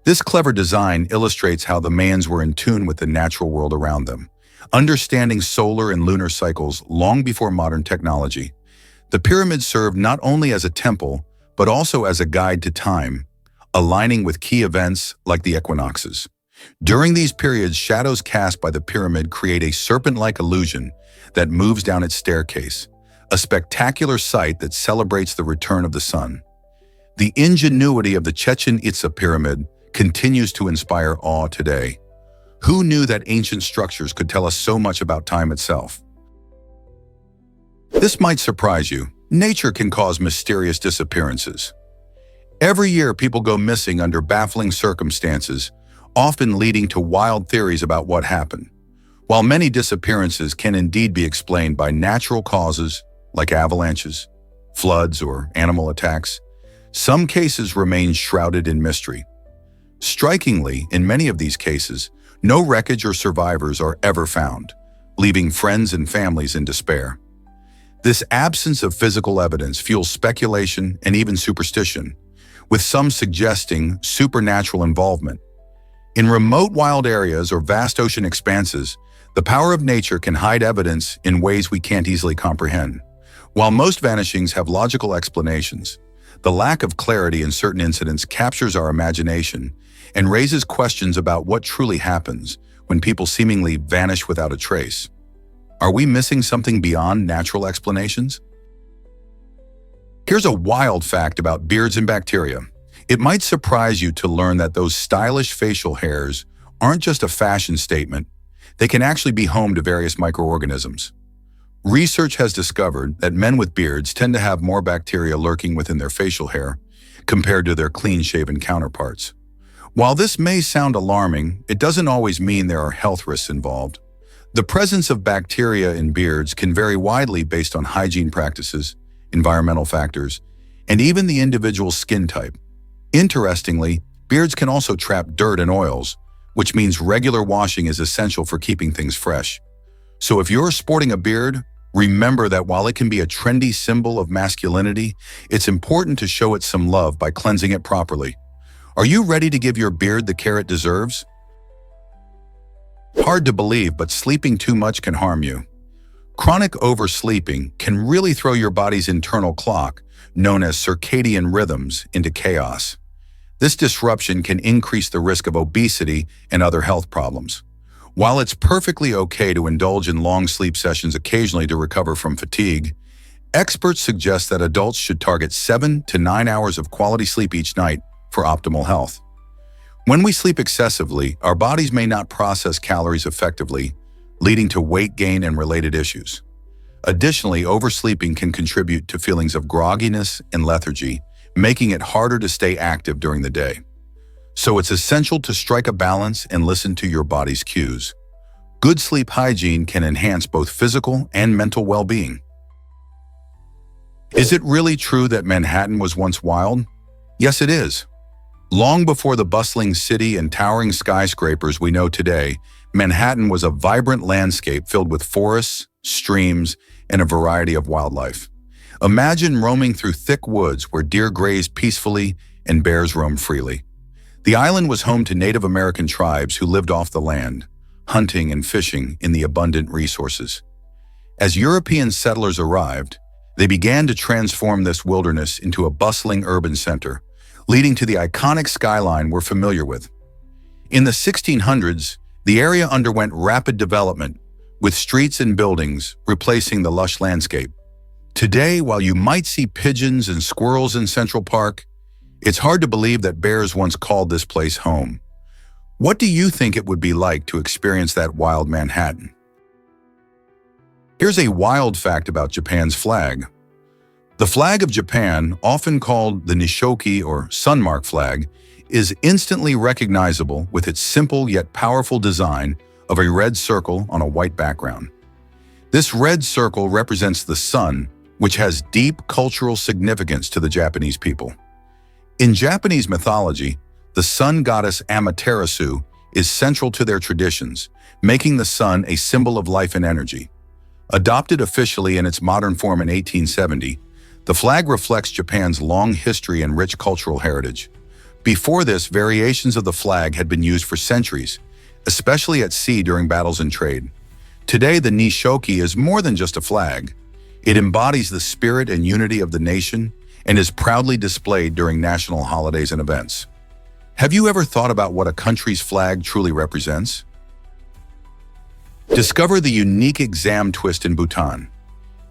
Speaker 1: This clever design illustrates how the Mayans were in tune with the natural world around them, understanding solar and lunar cycles long before modern technology. The pyramid served not only as a temple, but also as a guide to time, aligning with key events like the equinoxes. During these periods, shadows cast by the pyramid create a serpent-like illusion that moves down its staircase, a spectacular sight that celebrates the return of the sun. The ingenuity of the Chichen Itza pyramid continues to inspire awe today. Who knew that ancient structures could tell us so much about time itself? This might surprise you. Nature can cause mysterious disappearances. Every year, people go missing under baffling circumstances, often leading to wild theories about what happened. While many disappearances can indeed be explained by natural causes like avalanches, floods, or animal attacks, some cases remain shrouded in mystery. Strikingly, in many of these cases, no wreckage or survivors are ever found, leaving friends and families in despair. This absence of physical evidence fuels speculation and even superstition, with some suggesting supernatural involvement. In remote wild areas or vast ocean expanses, the power of nature can hide evidence in ways we can't easily comprehend. While most vanishings have logical explanations, the lack of clarity in certain incidents captures our imagination and raises questions about what truly happens when people seemingly vanish without a trace. Are we missing something beyond natural explanations? Here's a wild fact about beards and bacteria. It might surprise you to learn that those stylish facial hairs aren't just a fashion statement. They can actually be home to various microorganisms. Research has discovered that men with beards tend to have more bacteria lurking within their facial hair compared to their clean-shaven counterparts. While this may sound alarming, it doesn't always mean there are health risks involved. The presence of bacteria in beards can vary widely based on hygiene practices, environmental factors, and even the individual's skin type. Interestingly, beards can also trap dirt and oils, which means regular washing is essential for keeping things fresh. So if you're sporting a beard, remember that while it can be a trendy symbol of masculinity, it's important to show it some love by cleansing it properly. Are you ready to give your beard the care it deserves? Hard to believe, but sleeping too much can harm you. Chronic oversleeping can really throw your body's internal clock, known as circadian rhythms, into chaos. This disruption can increase the risk of obesity and other health problems. While it's perfectly okay to indulge in long sleep sessions occasionally to recover from fatigue, experts suggest that adults should target 7 to 9 hours of quality sleep each night for optimal health. When we sleep excessively, our bodies may not process calories effectively, leading to weight gain and related issues. Additionally, oversleeping can contribute to feelings of grogginess and lethargy, making it harder to stay active during the day. So it's essential to strike a balance and listen to your body's cues. Good sleep hygiene can enhance both physical and mental well-being. Is it really true that Manhattan was once wild? Yes, it is. Long before the bustling city and towering skyscrapers we know today, Manhattan was a vibrant landscape filled with forests, streams, and a variety of wildlife. Imagine roaming through thick woods where deer graze peacefully and bears roam freely. The island was home to Native American tribes who lived off the land, hunting and fishing in the abundant resources. As European settlers arrived, they began to transform this wilderness into a bustling urban center, leading to the iconic skyline we're familiar with. In the 1600s, the area underwent rapid development, with streets and buildings replacing the lush landscape. Today, while you might see pigeons and squirrels in Central Park, it's hard to believe that bears once called this place home. What do you think it would be like to experience that wild Manhattan? Here's a wild fact about Japan's flag. The flag of Japan, often called the Nishoki or Sunmark flag, is instantly recognizable with its simple yet powerful design of a red circle on a white background. This red circle represents the sun, which has deep cultural significance to the Japanese people. In Japanese mythology, the sun goddess Amaterasu is central to their traditions, making the sun a symbol of life and energy. Adopted officially in its modern form in 1870, the flag reflects Japan's long history and rich cultural heritage. Before this, variations of the flag had been used for centuries, especially at sea during battles and trade. Today, the Nishoki is more than just a flag. It embodies the spirit and unity of the nation and is proudly displayed during national holidays and events. Have you ever thought about what a country's flag truly represents? Discover the unique exam twist in Bhutan.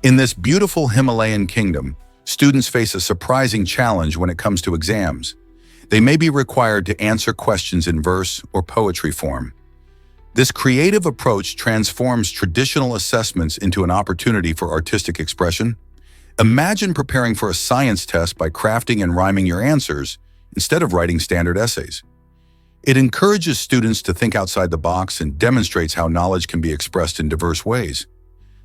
Speaker 1: In this beautiful Himalayan kingdom, students face a surprising challenge when it comes to exams. They may be required to answer questions in verse or poetry form. This creative approach transforms traditional assessments into an opportunity for artistic expression. Imagine preparing for a science test by crafting and rhyming your answers instead of writing standard essays. It encourages students to think outside the box and demonstrates how knowledge can be expressed in diverse ways.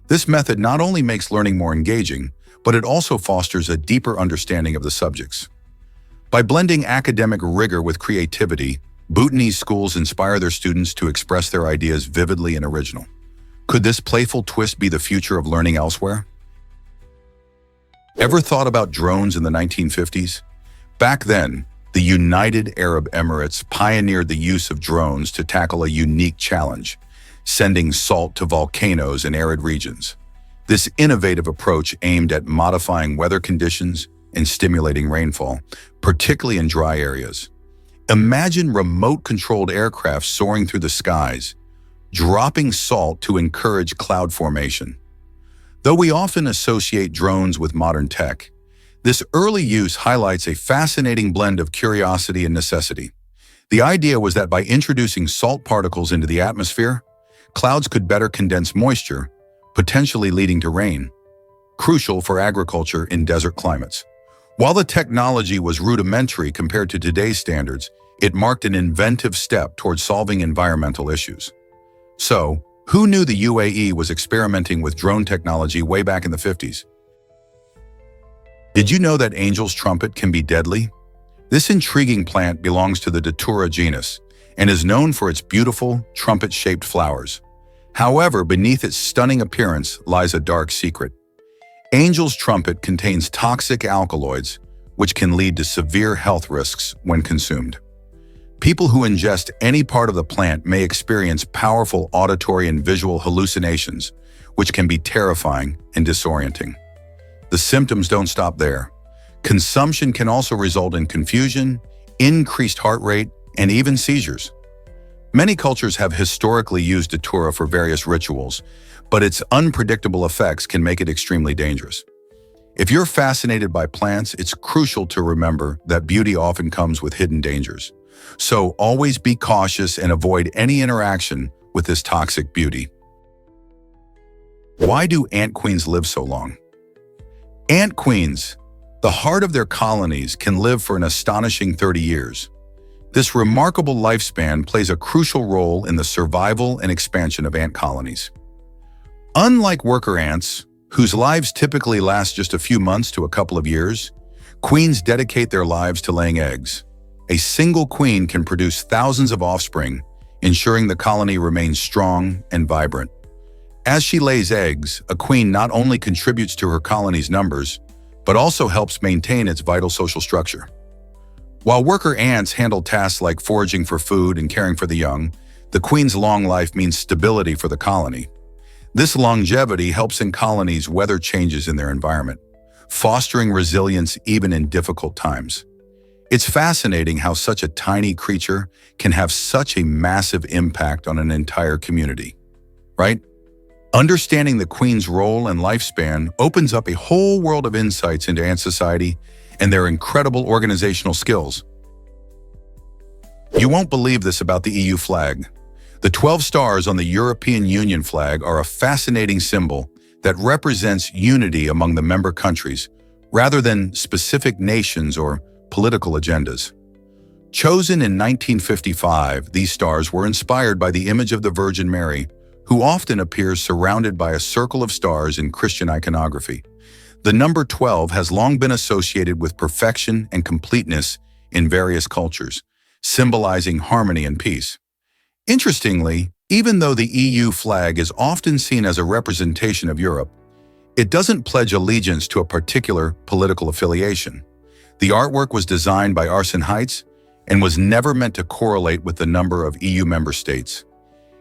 Speaker 1: This method not only makes learning more engaging, but it also fosters a deeper understanding of the subjects. By blending academic rigor with creativity, Bhutanese schools inspire their students to express their ideas vividly and original. Could this playful twist be the future of learning elsewhere? Ever thought about drones in the 1950s? Back then, the United Arab Emirates pioneered the use of drones to tackle a unique challenge, sending salt to volcanoes in arid regions. This innovative approach aimed at modifying weather conditions and stimulating rainfall, particularly in dry areas. Imagine remote-controlled aircraft soaring through the skies, dropping salt to encourage cloud formation. Though we often associate drones with modern tech, this early use highlights a fascinating blend of curiosity and necessity. The idea was that by introducing salt particles into the atmosphere, clouds could better condense moisture, potentially leading to rain, crucial for agriculture in desert climates. While the technology was rudimentary compared to today's standards, it marked an inventive step towards solving environmental issues. So, who knew the UAE was experimenting with drone technology way back in the 50s? Did you know that angel's trumpet can be deadly? This intriguing plant belongs to the Datura genus and is known for its beautiful, trumpet-shaped flowers. However, beneath its stunning appearance lies a dark secret. Angel's trumpet contains toxic alkaloids, which can lead to severe health risks when consumed. People who ingest any part of the plant may experience powerful auditory and visual hallucinations, which can be terrifying and disorienting. The symptoms don't stop there. Consumption can also result in confusion, increased heart rate, and even seizures. Many cultures have historically used Datura for various rituals, but its unpredictable effects can make it extremely dangerous. If you're fascinated by plants, it's crucial to remember that beauty often comes with hidden dangers. So always be cautious and avoid any interaction with this toxic beauty. Why do ant queens live so long? Ant queens, the heart of their colonies, can live for an astonishing 30 years. This remarkable lifespan plays a crucial role in the survival and expansion of ant colonies. Unlike worker ants, whose lives typically last just a few months to a couple of years, queens dedicate their lives to laying eggs. A single queen can produce thousands of offspring, ensuring the colony remains strong and vibrant. As she lays eggs, a queen not only contributes to her colony's numbers, but also helps maintain its vital social structure. While worker ants handle tasks like foraging for food and caring for the young, the queen's long life means stability for the colony. This longevity helps in colonies weather changes in their environment, fostering resilience even in difficult times. It's fascinating how such a tiny creature can have such a massive impact on an entire community, right? Understanding the queen's role and lifespan opens up a whole world of insights into ant society and their incredible organizational skills. You won't believe this about the EU flag. The 12 stars on the European Union flag are a fascinating symbol that represents unity among the member countries, rather than specific nations or political agendas. Chosen in 1955, these stars were inspired by the image of the Virgin Mary, who often appears surrounded by a circle of stars in Christian iconography. The number 12 has long been associated with perfection and completeness in various cultures, symbolizing harmony and peace. Interestingly, even though the EU flag is often seen as a representation of Europe, it doesn't pledge allegiance to a particular political affiliation. The artwork was designed by Arsene Heitz and was never meant to correlate with the number of EU member states.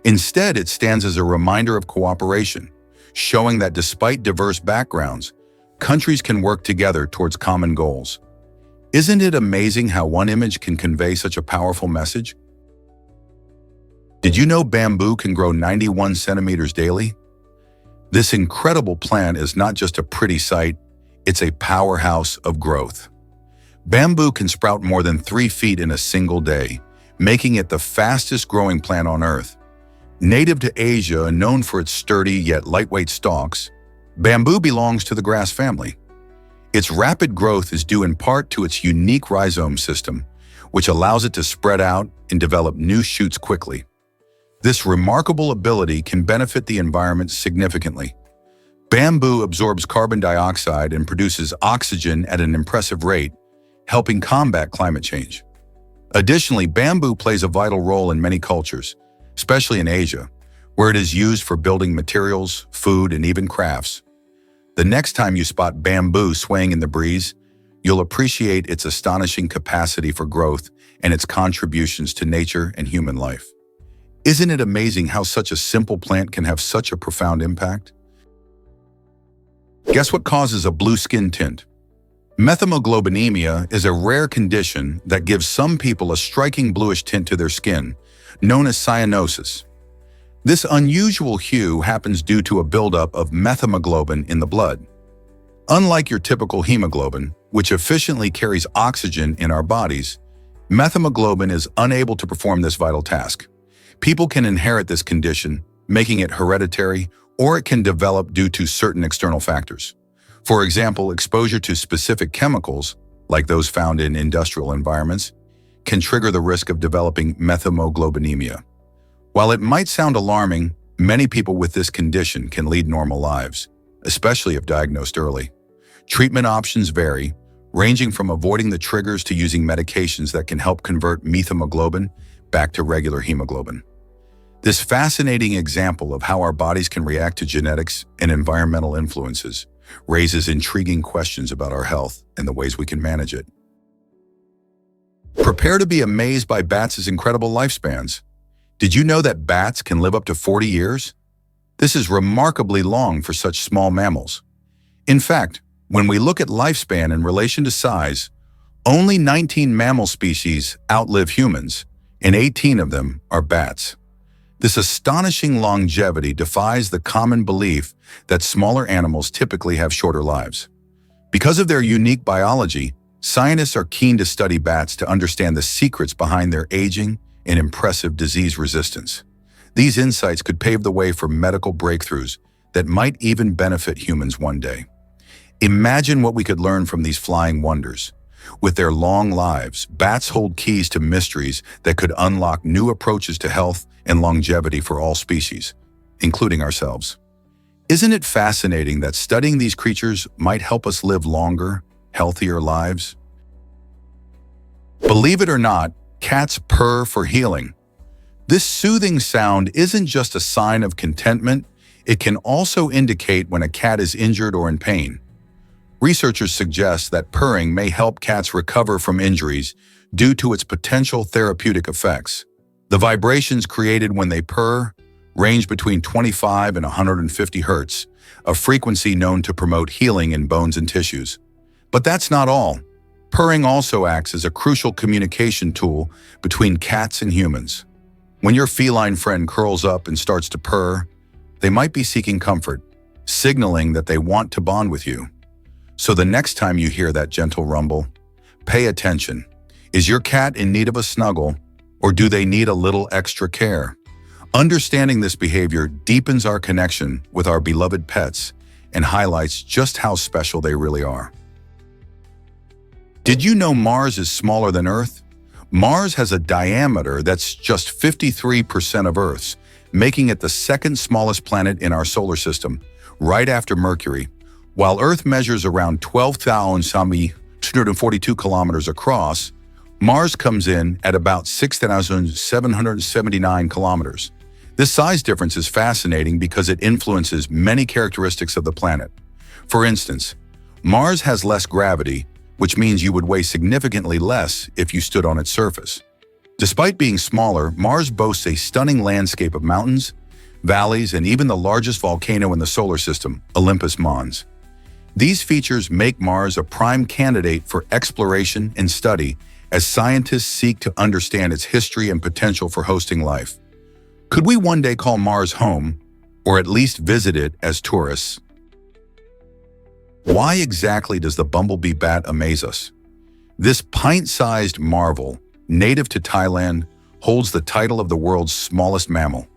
Speaker 1: Instead, it stands as a reminder of cooperation, showing that despite diverse backgrounds, countries can work together towards common goals. Isn't it amazing how one image can convey such a powerful message? Did you know bamboo can grow 91 centimeters daily? This incredible plant is not just a pretty sight, it's a powerhouse of growth. Bamboo can sprout more than 3 feet in a single day, making it the fastest growing plant on Earth. Native to Asia and known for its sturdy yet lightweight stalks, bamboo belongs to the grass family. Its rapid growth is due in part to its unique rhizome system, which allows it to spread out and develop new shoots quickly. This remarkable ability can benefit the environment significantly. Bamboo absorbs carbon dioxide and produces oxygen at an impressive rate, helping combat climate change. Additionally, bamboo plays a vital role in many cultures, especially in Asia, where it is used for building materials, food, and even crafts. The next time you spot bamboo swaying in the breeze, you'll appreciate its astonishing capacity for growth and its contributions to nature and human life. Isn't it amazing how such a simple plant can have such a profound impact? Guess what causes a blue skin tint? Methemoglobinemia is a rare condition that gives some people a striking bluish tint to their skin, known as cyanosis. This unusual hue happens due to a buildup of methemoglobin in the blood. Unlike your typical hemoglobin, which efficiently carries oxygen in our bodies, methemoglobin is unable to perform this vital task. People can inherit this condition, making it hereditary, or it can develop due to certain external factors. For example, exposure to specific chemicals, like those found in industrial environments, can trigger the risk of developing methemoglobinemia. While it might sound alarming, many people with this condition can lead normal lives, especially if diagnosed early. Treatment options vary, ranging from avoiding the triggers to using medications that can help convert methemoglobin back to regular hemoglobin. This fascinating example of how our bodies can react to genetics and environmental influences raises intriguing questions about our health and the ways we can manage it. Prepare to be amazed by bats' incredible lifespans. Did you know that bats can live up to 40 years? This is remarkably long for such small mammals. In fact, when we look at lifespan in relation to size, only 19 mammal species outlive humans, and 18 of them are bats. This astonishing longevity defies the common belief that smaller animals typically have shorter lives. Because of their unique biology, scientists are keen to study bats to understand the secrets behind their aging and impressive disease resistance. These insights could pave the way for medical breakthroughs that might even benefit humans one day. Imagine what we could learn from these flying wonders. With their long lives, bats hold keys to mysteries that could unlock new approaches to health and longevity for all species, including ourselves. Isn't it fascinating that studying these creatures might help us live longer, healthier lives? Believe it or not, cats purr for healing. This soothing sound isn't just a sign of contentment, it can also indicate when a cat is injured or in pain. Researchers suggest that purring may help cats recover from injuries due to its potential therapeutic effects. The vibrations created when they purr range between 25 and 150 hertz, a frequency known to promote healing in bones and tissues. But that's not all. Purring also acts as a crucial communication tool between cats and humans. When your feline friend curls up and starts to purr, they might be seeking comfort, signaling that they want to bond with you. So the next time you hear that gentle rumble, pay attention. Is your cat in need of a snuggle, or do they need a little extra care? Understanding this behavior deepens our connection with our beloved pets and highlights just how special they really are. Did you know Mars is smaller than Earth? Mars has a diameter that's just 53% of Earth's, making it the second smallest planet in our solar system, right after Mercury. While Earth measures around 12,242 kilometers across, Mars comes in at about 6,779 kilometers. This size difference is fascinating because it influences many characteristics of the planet. For instance, Mars has less gravity, which means you would weigh significantly less if you stood on its surface. Despite being smaller, Mars boasts a stunning landscape of mountains, valleys, and even the largest volcano in the solar system, Olympus Mons. These features make Mars a prime candidate for exploration and study as scientists seek to understand its history and potential for hosting life. Could we one day call Mars home, or at least visit it as tourists? Why exactly does the bumblebee bat amaze us? This pint-sized marvel, native to Thailand, holds the title of the world's smallest mammal.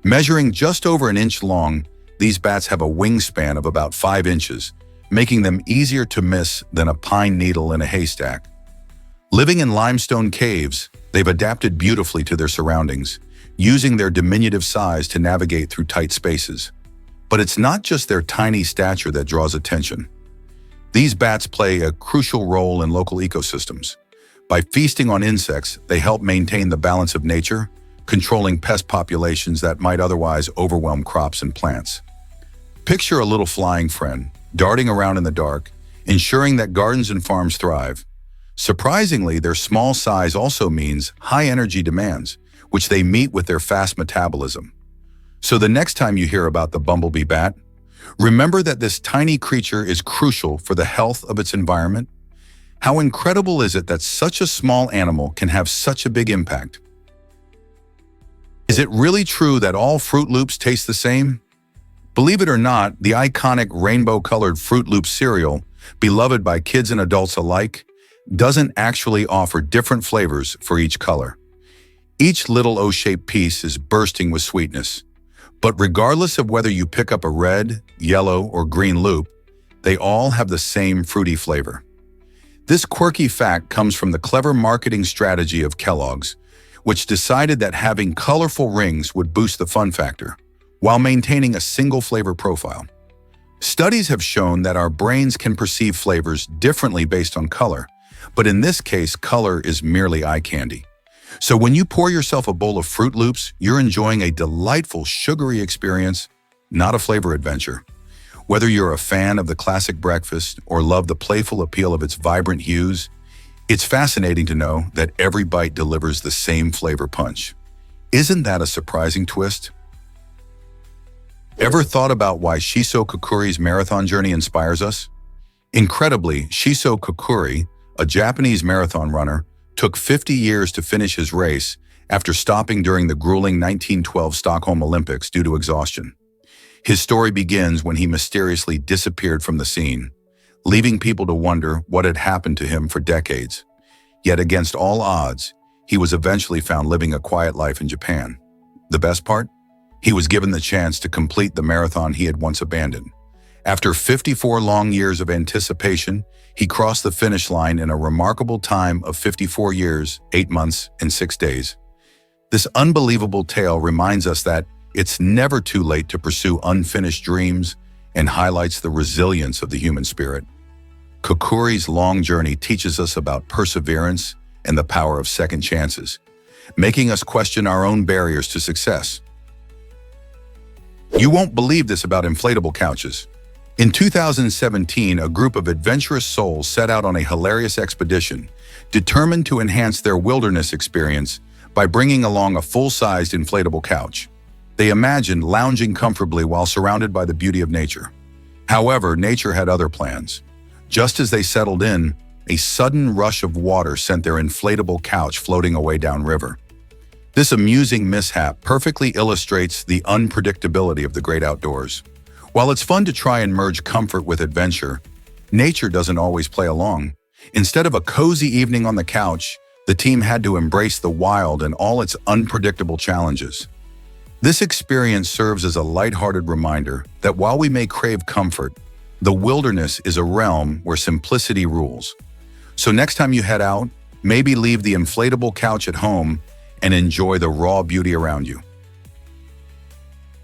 Speaker 1: Measuring just over an inch long, these bats have a wingspan of about 5 inches, making them easier to miss than a pine needle in a haystack. Living in limestone caves, they've adapted beautifully to their surroundings, using their diminutive size to navigate through tight spaces. But it's not just their tiny stature that draws attention. These bats play a crucial role in local ecosystems. By feasting on insects, they help maintain the balance of nature, controlling pest populations that might otherwise overwhelm crops and plants. Picture a little flying friend, darting around in the dark, ensuring that gardens and farms thrive. Surprisingly, their small size also means high energy demands, which they meet with their fast metabolism. So the next time you hear about the bumblebee bat, remember that this tiny creature is crucial for the health of its environment. How incredible is it that such a small animal can have such a big impact? Is it really true that all Fruit Loops taste the same? Believe it or not, the iconic rainbow-colored Fruit Loop cereal, beloved by kids and adults alike, doesn't actually offer different flavors for each color. Each little O-shaped piece is bursting with sweetness. But regardless of whether you pick up a red, yellow, or green loop, they all have the same fruity flavor. This quirky fact comes from the clever marketing strategy of Kellogg's, which decided that having colorful rings would boost the fun factor, while maintaining a single flavor profile. Studies have shown that our brains can perceive flavors differently based on color, but in this case, color is merely eye candy. So when you pour yourself a bowl of Fruit Loops, you're enjoying a delightful, sugary experience, not a flavor adventure. Whether you're a fan of the classic breakfast or love the playful appeal of its vibrant hues, it's fascinating to know that every bite delivers the same flavor punch. Isn't that a surprising twist? Ever thought about why Shiso Kokuri's marathon journey inspires us? Incredibly, Shiso Kokuri, a Japanese marathon runner, took 50 years to finish his race after stopping during the grueling 1912 Stockholm Olympics due to exhaustion. His story begins when he mysteriously disappeared from the scene, leaving people to wonder what had happened to him for decades. Yet against all odds, he was eventually found living a quiet life in Japan. The best part? He was given the chance to complete the marathon he had once abandoned. After 54 long years of anticipation, he crossed the finish line in a remarkable time of 54 years, 8 months, and 6 days. This unbelievable tale reminds us that it's never too late to pursue unfinished dreams and highlights the resilience of the human spirit. Kokuri's long journey teaches us about perseverance and the power of second chances, making us question our own barriers to success. You won't believe this about inflatable couches. In 2017, a group of adventurous souls set out on a hilarious expedition, determined to enhance their wilderness experience by bringing along a full-sized inflatable couch. They imagined lounging comfortably while surrounded by the beauty of nature. However, nature had other plans. Just as they settled in, a sudden rush of water sent their inflatable couch floating away downriver. This amusing mishap perfectly illustrates the unpredictability of the great outdoors. While it's fun to try and merge comfort with adventure, nature doesn't always play along. Instead of a cozy evening on the couch, the team had to embrace the wild and all its unpredictable challenges. This experience serves as a lighthearted reminder that while we may crave comfort, the wilderness is a realm where simplicity rules. So next time you head out, maybe leave the inflatable couch at home and enjoy the raw beauty around you.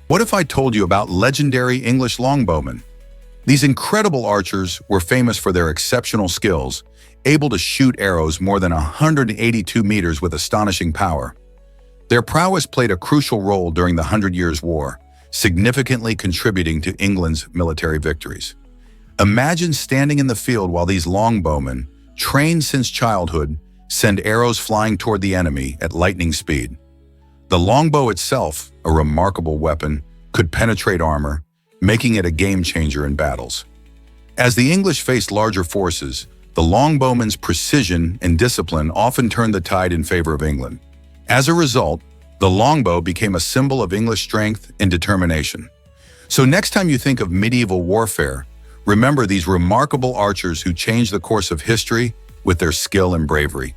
Speaker 1: What if I told you about legendary English longbowmen? These incredible archers were famous for their exceptional skills, able to shoot arrows more than 182 meters with astonishing power. Their prowess played a crucial role during the Hundred Years' War, significantly contributing to England's military victories. Imagine standing in the field while these longbowmen, trained since childhood, send arrows flying toward the enemy at lightning speed. The longbow itself, a remarkable weapon, could penetrate armor, making it a game-changer in battles. As the English faced larger forces, the longbowmen's precision and discipline often turned the tide in favor of England. As a result, the longbow became a symbol of English strength and determination. So next time you think of medieval warfare, remember these remarkable archers who changed the course of history with their skill and bravery.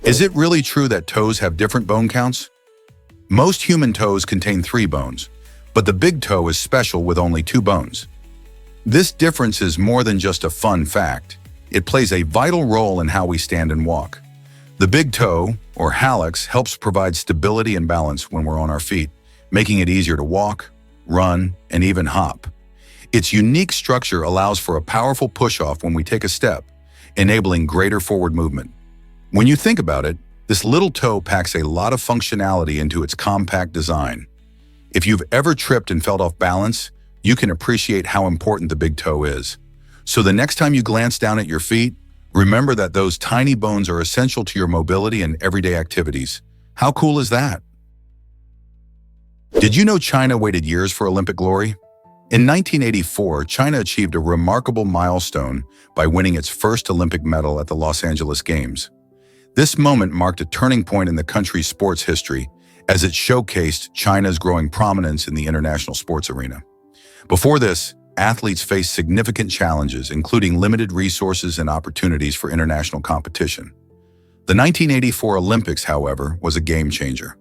Speaker 1: Is it really true that toes have different bone counts? Most human toes contain 3 bones, but the big toe is special with only 2 bones. This difference is more than just a fun fact. It plays a vital role in how we stand and walk. The big toe, or hallux, helps provide stability and balance when we're on our feet, making it easier to walk, run, and even hop. Its unique structure allows for a powerful push-off when we take a step, enabling greater forward movement. When you think about it, this little toe packs a lot of functionality into its compact design. If you've ever tripped and felt off balance, you can appreciate how important the big toe is. So the next time you glance down at your feet, remember that those tiny bones are essential to your mobility and everyday activities. How cool is that? Did you know China waited years for Olympic glory? In 1984, China achieved a remarkable milestone by winning its first Olympic medal at the Los Angeles Games. This moment marked a turning point in the country's sports history as it showcased China's growing prominence in the international sports arena. Before this, athletes faced significant challenges, including limited resources and opportunities for international competition. The 1984 Olympics, however, was a game-changer.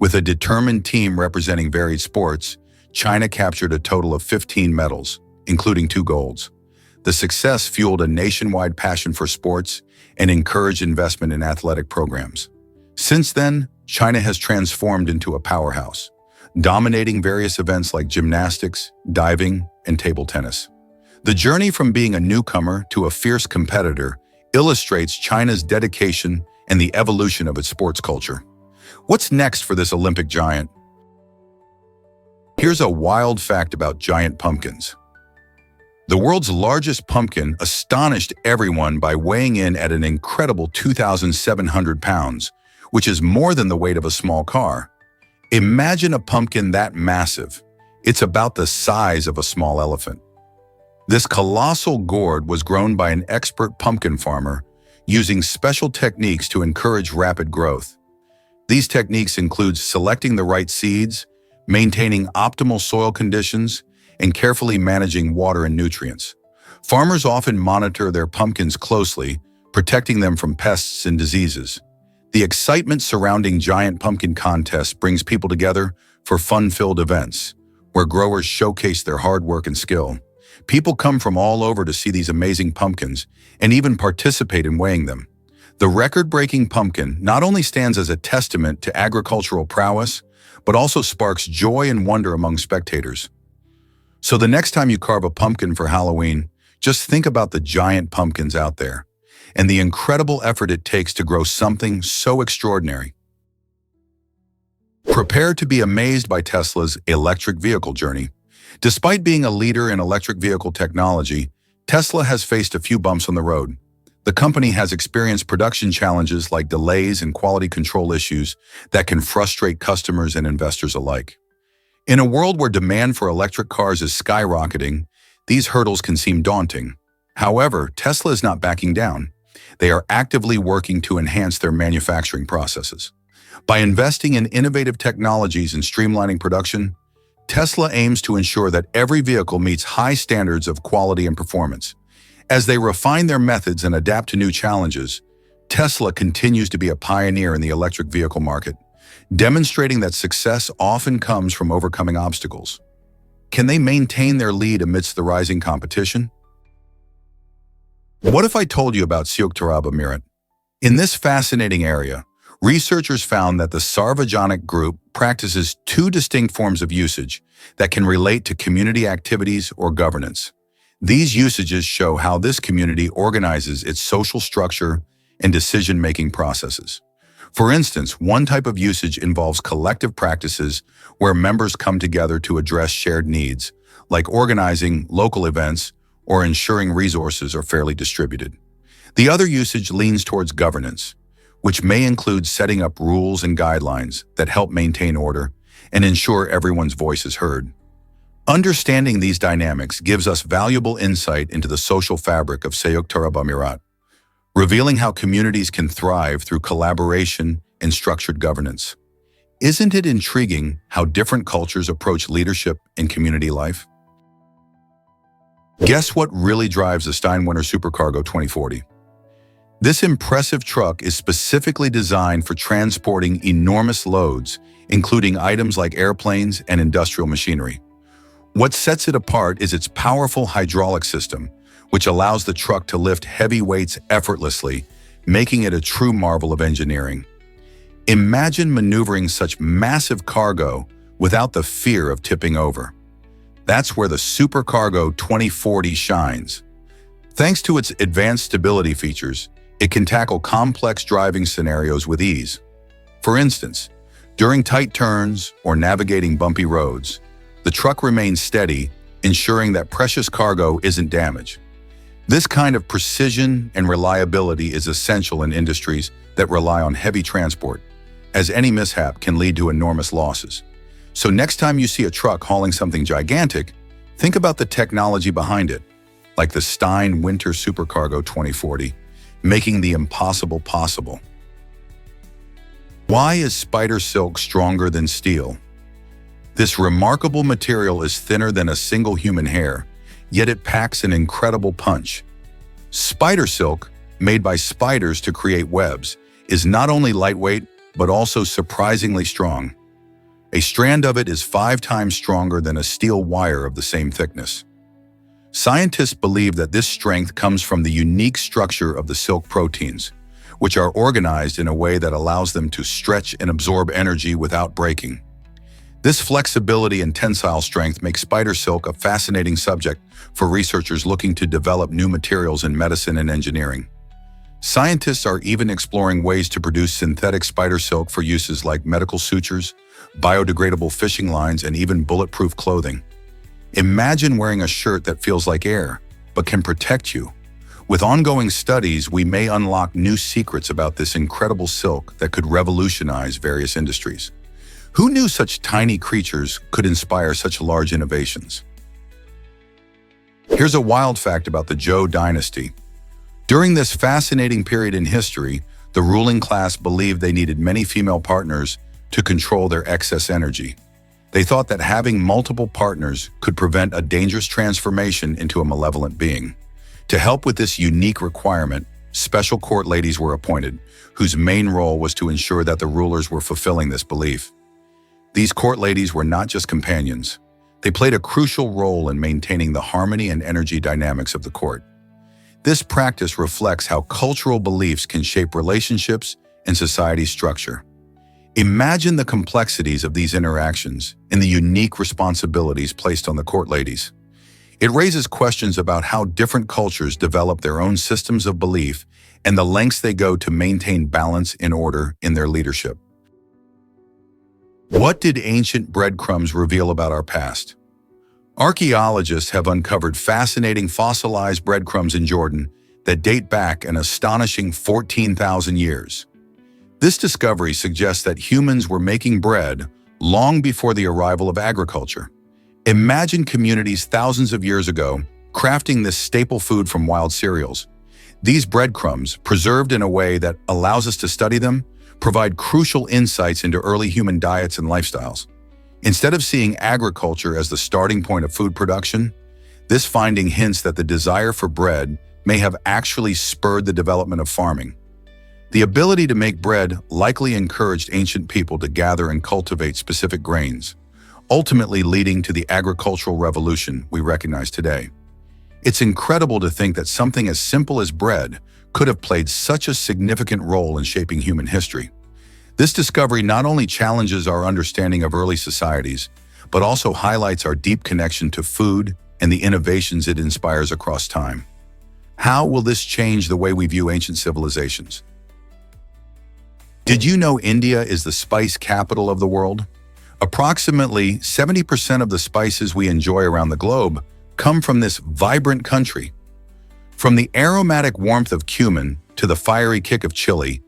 Speaker 1: With a determined team representing varied sports, China captured a total of 15 medals, including 2 golds. The success fueled a nationwide passion for sports and encouraged investment in athletic programs. Since then, China has transformed into a powerhouse, dominating various events like gymnastics, diving, and table tennis. The journey from being a newcomer to a fierce competitor illustrates China's dedication and the evolution of its sports culture. What's next for this Olympic giant? Here's a wild fact about giant pumpkins. The world's largest pumpkin astonished everyone by weighing in at an incredible 2,700 pounds, which is more than the weight of a small car. Imagine a pumpkin that massive. It's about the size of a small elephant. This colossal gourd was grown by an expert pumpkin farmer using special techniques to encourage rapid growth. These techniques include selecting the right seeds, maintaining optimal soil conditions, and carefully managing water and nutrients. Farmers often monitor their pumpkins closely, protecting them from pests and diseases. The excitement surrounding giant pumpkin contests brings people together for fun-filled events, where growers showcase their hard work and skill. People come from all over to see these amazing pumpkins and even participate in weighing them. The record-breaking pumpkin not only stands as a testament to agricultural prowess, but also sparks joy and wonder among spectators. So the next time you carve a pumpkin for Halloween, just think about the giant pumpkins out there and the incredible effort it takes to grow something so extraordinary. Prepare to be amazed by Tesla's electric vehicle journey. Despite being a leader in electric vehicle technology, Tesla has faced a few bumps on the road. The company has experienced production challenges like delays and quality control issues that can frustrate customers and investors alike. In a world where demand for electric cars is skyrocketing, these hurdles can seem daunting. However, Tesla is not backing down. They are actively working to enhance their manufacturing processes. By investing in innovative technologies and streamlining production, Tesla aims to ensure that every vehicle meets high standards of quality and performance. As they refine their methods and adapt to new challenges, Tesla continues to be a pioneer in the electric vehicle market, demonstrating that success often comes from overcoming obstacles. Can they maintain their lead amidst the rising competition? What if I told you about Syuk Terab Emirat? In this fascinating area, Researchers found that the Sarvajanic group practices two distinct forms of usage that can relate to community activities or governance. These usages show how this community organizes its social structure and decision-making processes. For instance, one type of usage involves collective practices where members come together to address shared needs, like organizing local events or ensuring resources are fairly distributed. The other usage leans towards governance, which may include setting up rules and guidelines that help maintain order and ensure everyone's voice is heard. Understanding these dynamics gives us valuable insight into the social fabric of Sayuk Arab Emirat, revealing how communities can thrive through collaboration and structured governance. Isn't it intriguing how different cultures approach leadership and community life? Guess what really drives the Steinwinner Supercargo 2040? This impressive truck is specifically designed for transporting enormous loads, including items like airplanes and industrial machinery. What sets it apart is its powerful hydraulic system, which allows the truck to lift heavy weights effortlessly, making it a true marvel of engineering. Imagine maneuvering such massive cargo without the fear of tipping over. That's where the Supercargo 2040 shines. Thanks to its advanced stability features, it can tackle complex driving scenarios with ease. For instance, during tight turns or navigating bumpy roads, the truck remains steady, ensuring that precious cargo isn't damaged. This kind of precision and reliability is essential in industries that rely on heavy transport, as any mishap can lead to enormous losses. So next time you see a truck hauling something gigantic, think about the technology behind it, like the Steinwinner Supercargo 2040, making the impossible possible. Why is spider silk stronger than steel? This remarkable material is thinner than a single human hair, yet it packs an incredible punch. Spider silk, made by spiders to create webs, is not only lightweight, but also surprisingly strong. A strand of it is 5 times stronger than a steel wire of the same thickness. Scientists believe that this strength comes from the unique structure of the silk proteins, which are organized in a way that allows them to stretch and absorb energy without breaking. This flexibility and tensile strength makes spider silk a fascinating subject for researchers looking to develop new materials in medicine and engineering. Scientists are even exploring ways to produce synthetic spider silk for uses like medical sutures, biodegradable fishing lines, and even bulletproof clothing. Imagine wearing a shirt that feels like air, but can protect you. With ongoing studies, we may unlock new secrets about this incredible silk that could revolutionize various industries. Who knew such tiny creatures could inspire such large innovations? Here's a wild fact about the Zhou dynasty. During this fascinating period in history, the ruling class believed they needed many female partners to control their excess energy. They thought that having multiple partners could prevent a dangerous transformation into a malevolent being. To help with this unique requirement, special court ladies were appointed, whose main role was to ensure that the rulers were fulfilling this belief. These court ladies were not just companions. They played a crucial role in maintaining the harmony and energy dynamics of the court. This practice reflects how cultural beliefs can shape relationships and society's structure. Imagine the complexities of these interactions and the unique responsibilities placed on the court ladies. It raises questions about how different cultures develop their own systems of belief and the lengths they go to maintain balance and order in their leadership. What did ancient breadcrumbs reveal about our past? Archaeologists have uncovered fascinating fossilized breadcrumbs in Jordan that date back an astonishing 14,000 years. This discovery suggests that humans were making bread long before the arrival of agriculture. Imagine communities thousands of years ago crafting this staple food from wild cereals. These breadcrumbs, preserved in a way that allows us to study them, provide crucial insights into early human diets and lifestyles. Instead of seeing agriculture as the starting point of food production, this finding hints that the desire for bread may have actually spurred the development of farming. The ability to make bread likely encouraged ancient people to gather and cultivate specific grains, ultimately leading to the agricultural revolution we recognize today. It's incredible to think that something as simple as bread could have played such a significant role in shaping human history. This discovery not only challenges our understanding of early societies, but also highlights our deep connection to food and the innovations it inspires across time. How will this change the way we view ancient civilizations? Did you know India is the spice capital of the world? Approximately 70% of the spices we enjoy around the globe come from this vibrant country. From the aromatic warmth of cumin to the fiery kick of chili,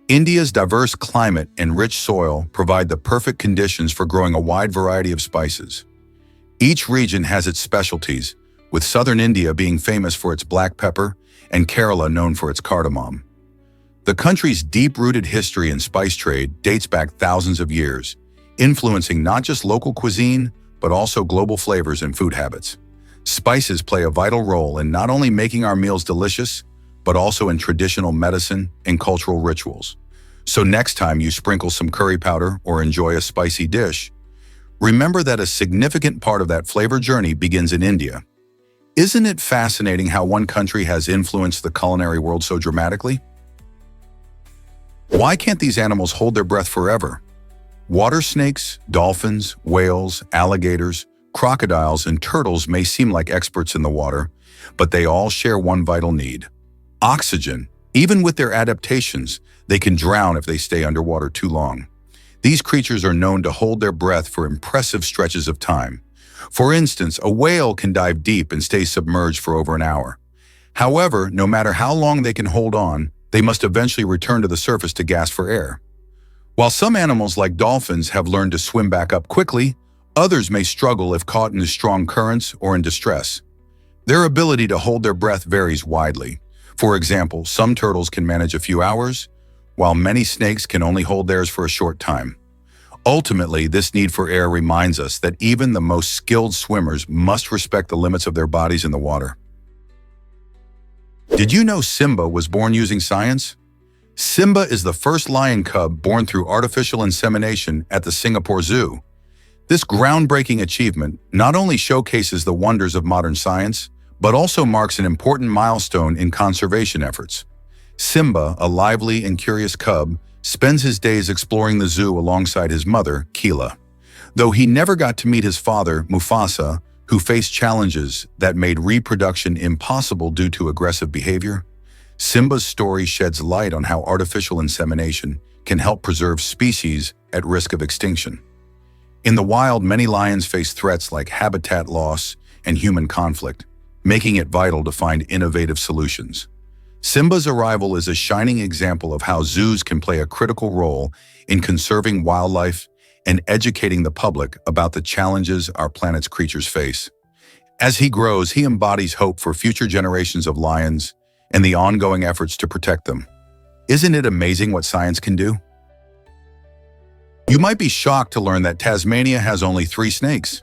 Speaker 1: India's diverse climate and rich soil provide the perfect conditions for growing a wide variety of spices. Each region has its specialties, with southern India being famous for its black pepper and Kerala known for its cardamom. The country's deep-rooted history in spice trade dates back thousands of years, influencing not just local cuisine, but also global flavors and food habits. Spices play a vital role in not only making our meals delicious, but also in traditional medicine and cultural rituals. So next time you sprinkle some curry powder or enjoy a spicy dish, remember that a significant part of that flavor journey begins in India. Isn't it fascinating how one country has influenced the culinary world so dramatically? Why can't these animals hold their breath forever? Water snakes, dolphins, whales, alligators, crocodiles, and turtles may seem like experts in the water, but they all share one vital need: oxygen. Even with their adaptations, they can drown if they stay underwater too long. These creatures are known to hold their breath for impressive stretches of time. For instance, a whale can dive deep and stay submerged for over an hour. However, no matter how long they can hold on, they must eventually return to the surface to gasp for air. While some animals like dolphins have learned to swim back up quickly, others may struggle if caught in the strong currents or in distress. Their ability to hold their breath varies widely. For example, some turtles can manage a few hours, while many snakes can only hold theirs for a short time. Ultimately, this need for air reminds us that even the most skilled swimmers must respect the limits of their bodies in the water. Did you know Simba was born using science? Simba is the first lion cub born through artificial insemination at the Singapore Zoo. This groundbreaking achievement not only showcases the wonders of modern science, but also marks an important milestone in conservation efforts. Simba, a lively and curious cub, spends his days exploring the zoo alongside his mother, Keela. Though he never got to meet his father, Mufasa, who faced challenges that made reproduction impossible due to aggressive behavior, Simba's story sheds light on how artificial insemination can help preserve species at risk of extinction. In the wild, many lions face threats like habitat loss and human conflict, making it vital to find innovative solutions. Simba's arrival is a shining example of how zoos can play a critical role in conserving wildlife and educating the public about the challenges our planet's creatures face. As he grows, he embodies hope for future generations of lions and the ongoing efforts to protect them. Isn't it amazing what science can do? You might be shocked to learn that Tasmania has only 3 snakes.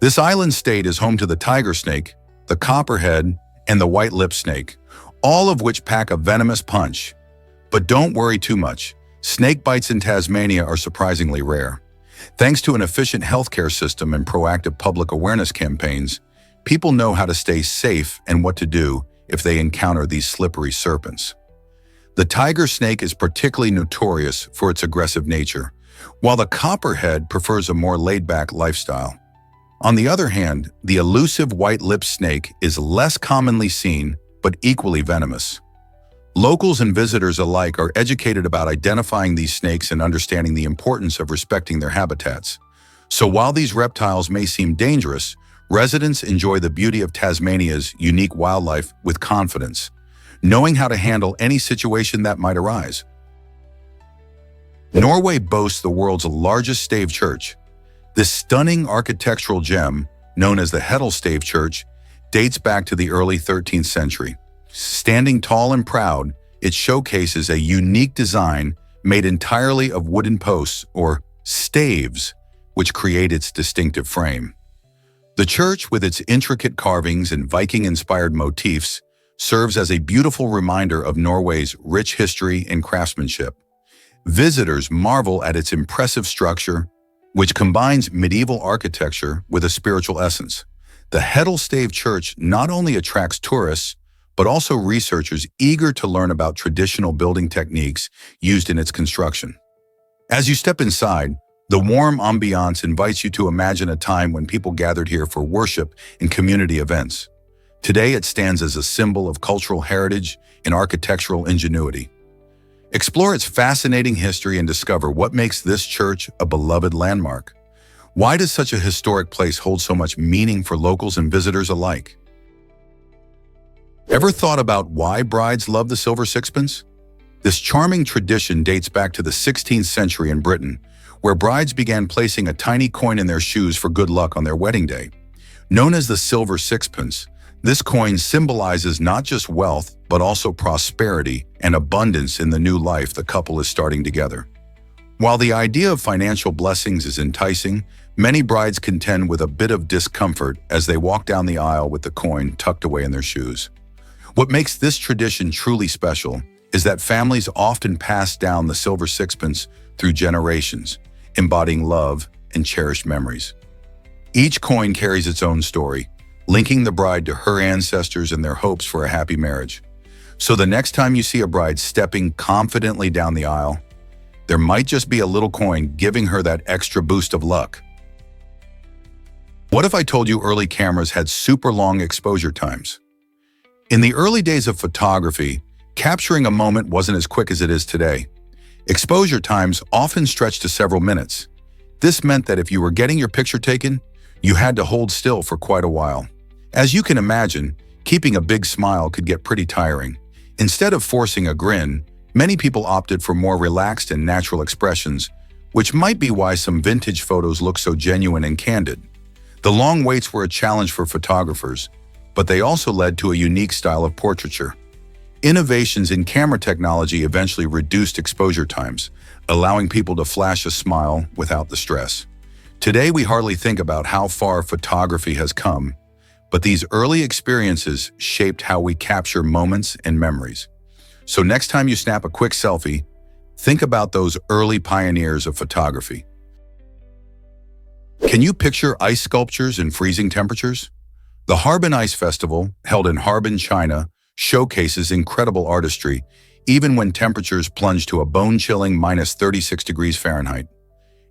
Speaker 1: This island state is home to the tiger snake, the copperhead, and the white-lipped snake, all of which pack a venomous punch. But don't worry too much. Snake bites in Tasmania are surprisingly rare. Thanks to an efficient healthcare system and proactive public awareness campaigns, people know how to stay safe and what to do if they encounter these slippery serpents. The tiger snake is particularly notorious for its aggressive nature, while the copperhead prefers a more laid-back lifestyle. On the other hand, the elusive white-lipped snake is less commonly seen, but equally venomous. Locals and visitors alike are educated about identifying these snakes and understanding the importance of respecting their habitats. So while these reptiles may seem dangerous, residents enjoy the beauty of Tasmania's unique wildlife with confidence, knowing how to handle any situation that might arise. Norway boasts the world's largest stave church. This stunning architectural gem, known as the Hedalstave Church, dates back to the early 13th century. Standing tall and proud, it showcases a unique design made entirely of wooden posts, or staves, which create its distinctive frame. The church, with its intricate carvings and Viking-inspired motifs, serves as a beautiful reminder of Norway's rich history and craftsmanship. Visitors marvel at its impressive structure, which combines medieval architecture with a spiritual essence. The Hedalstave Church not only attracts tourists, but also researchers eager to learn about traditional building techniques used in its construction. As you step inside, the warm ambiance invites you to imagine a time when people gathered here for worship and community events. Today, it stands as a symbol of cultural heritage and architectural ingenuity. Explore its fascinating history and discover what makes this church a beloved landmark. Why does such a historic place hold so much meaning for locals and visitors alike? Ever thought about why brides love the silver sixpence? This charming tradition dates back to the 16th century in Britain, where brides began placing a tiny coin in their shoes for good luck on their wedding day. Known as the silver sixpence, this coin symbolizes not just wealth, but also prosperity and abundance in the new life the couple is starting together. While the idea of financial blessings is enticing, many brides contend with a bit of discomfort as they walk down the aisle with the coin tucked away in their shoes. What makes this tradition truly special is that families often pass down the silver sixpence through generations, embodying love and cherished memories. Each coin carries its own story, linking the bride to her ancestors and their hopes for a happy marriage. So the next time you see a bride stepping confidently down the aisle, there might just be a little coin giving her that extra boost of luck. What if I told you early cameras had super long exposure times? In the early days of photography, capturing a moment wasn't as quick as it is today. Exposure times often stretched to several minutes. This meant that if you were getting your picture taken, you had to hold still for quite a while. As you can imagine, keeping a big smile could get pretty tiring. Instead of forcing a grin, many people opted for more relaxed and natural expressions, which might be why some vintage photos look so genuine and candid. The long waits were a challenge for photographers, but they also led to a unique style of portraiture. Innovations in camera technology eventually reduced exposure times, allowing people to flash a smile without the stress. Today, we hardly think about how far photography has come, but these early experiences shaped how we capture moments and memories. So next time you snap a quick selfie, think about those early pioneers of photography. Can you picture ice sculptures in freezing temperatures? The Harbin Ice Festival, held in Harbin, China, showcases incredible artistry, even when temperatures plunge to a bone-chilling -36 degrees Fahrenheit.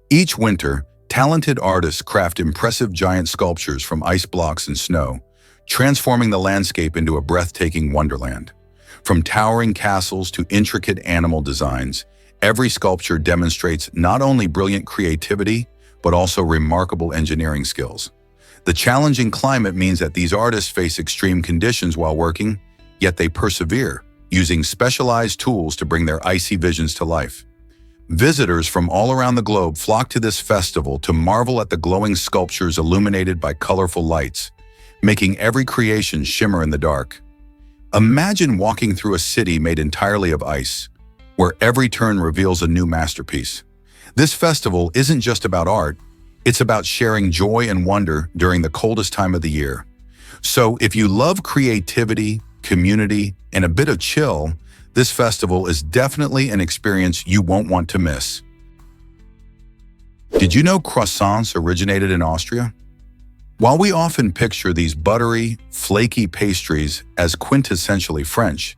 Speaker 1: Each winter, talented artists craft impressive giant sculptures from ice blocks and snow, transforming the landscape into a breathtaking wonderland. From towering castles to intricate animal designs, every sculpture demonstrates not only brilliant creativity, but also remarkable engineering skills. The challenging climate means that these artists face extreme conditions while working, yet they persevere, using specialized tools to bring their icy visions to life. Visitors from all around the globe flock to this festival to marvel at the glowing sculptures illuminated by colorful lights, making every creation shimmer in the dark. Imagine walking through a city made entirely of ice, where every turn reveals a new masterpiece. This festival isn't just about art, it's about sharing joy and wonder during the coldest time of the year. So if you love creativity, community, and a bit of chill, this festival is definitely an experience you won't want to miss. Did you know croissants originated in Austria? While we often picture these buttery, flaky pastries as quintessentially French,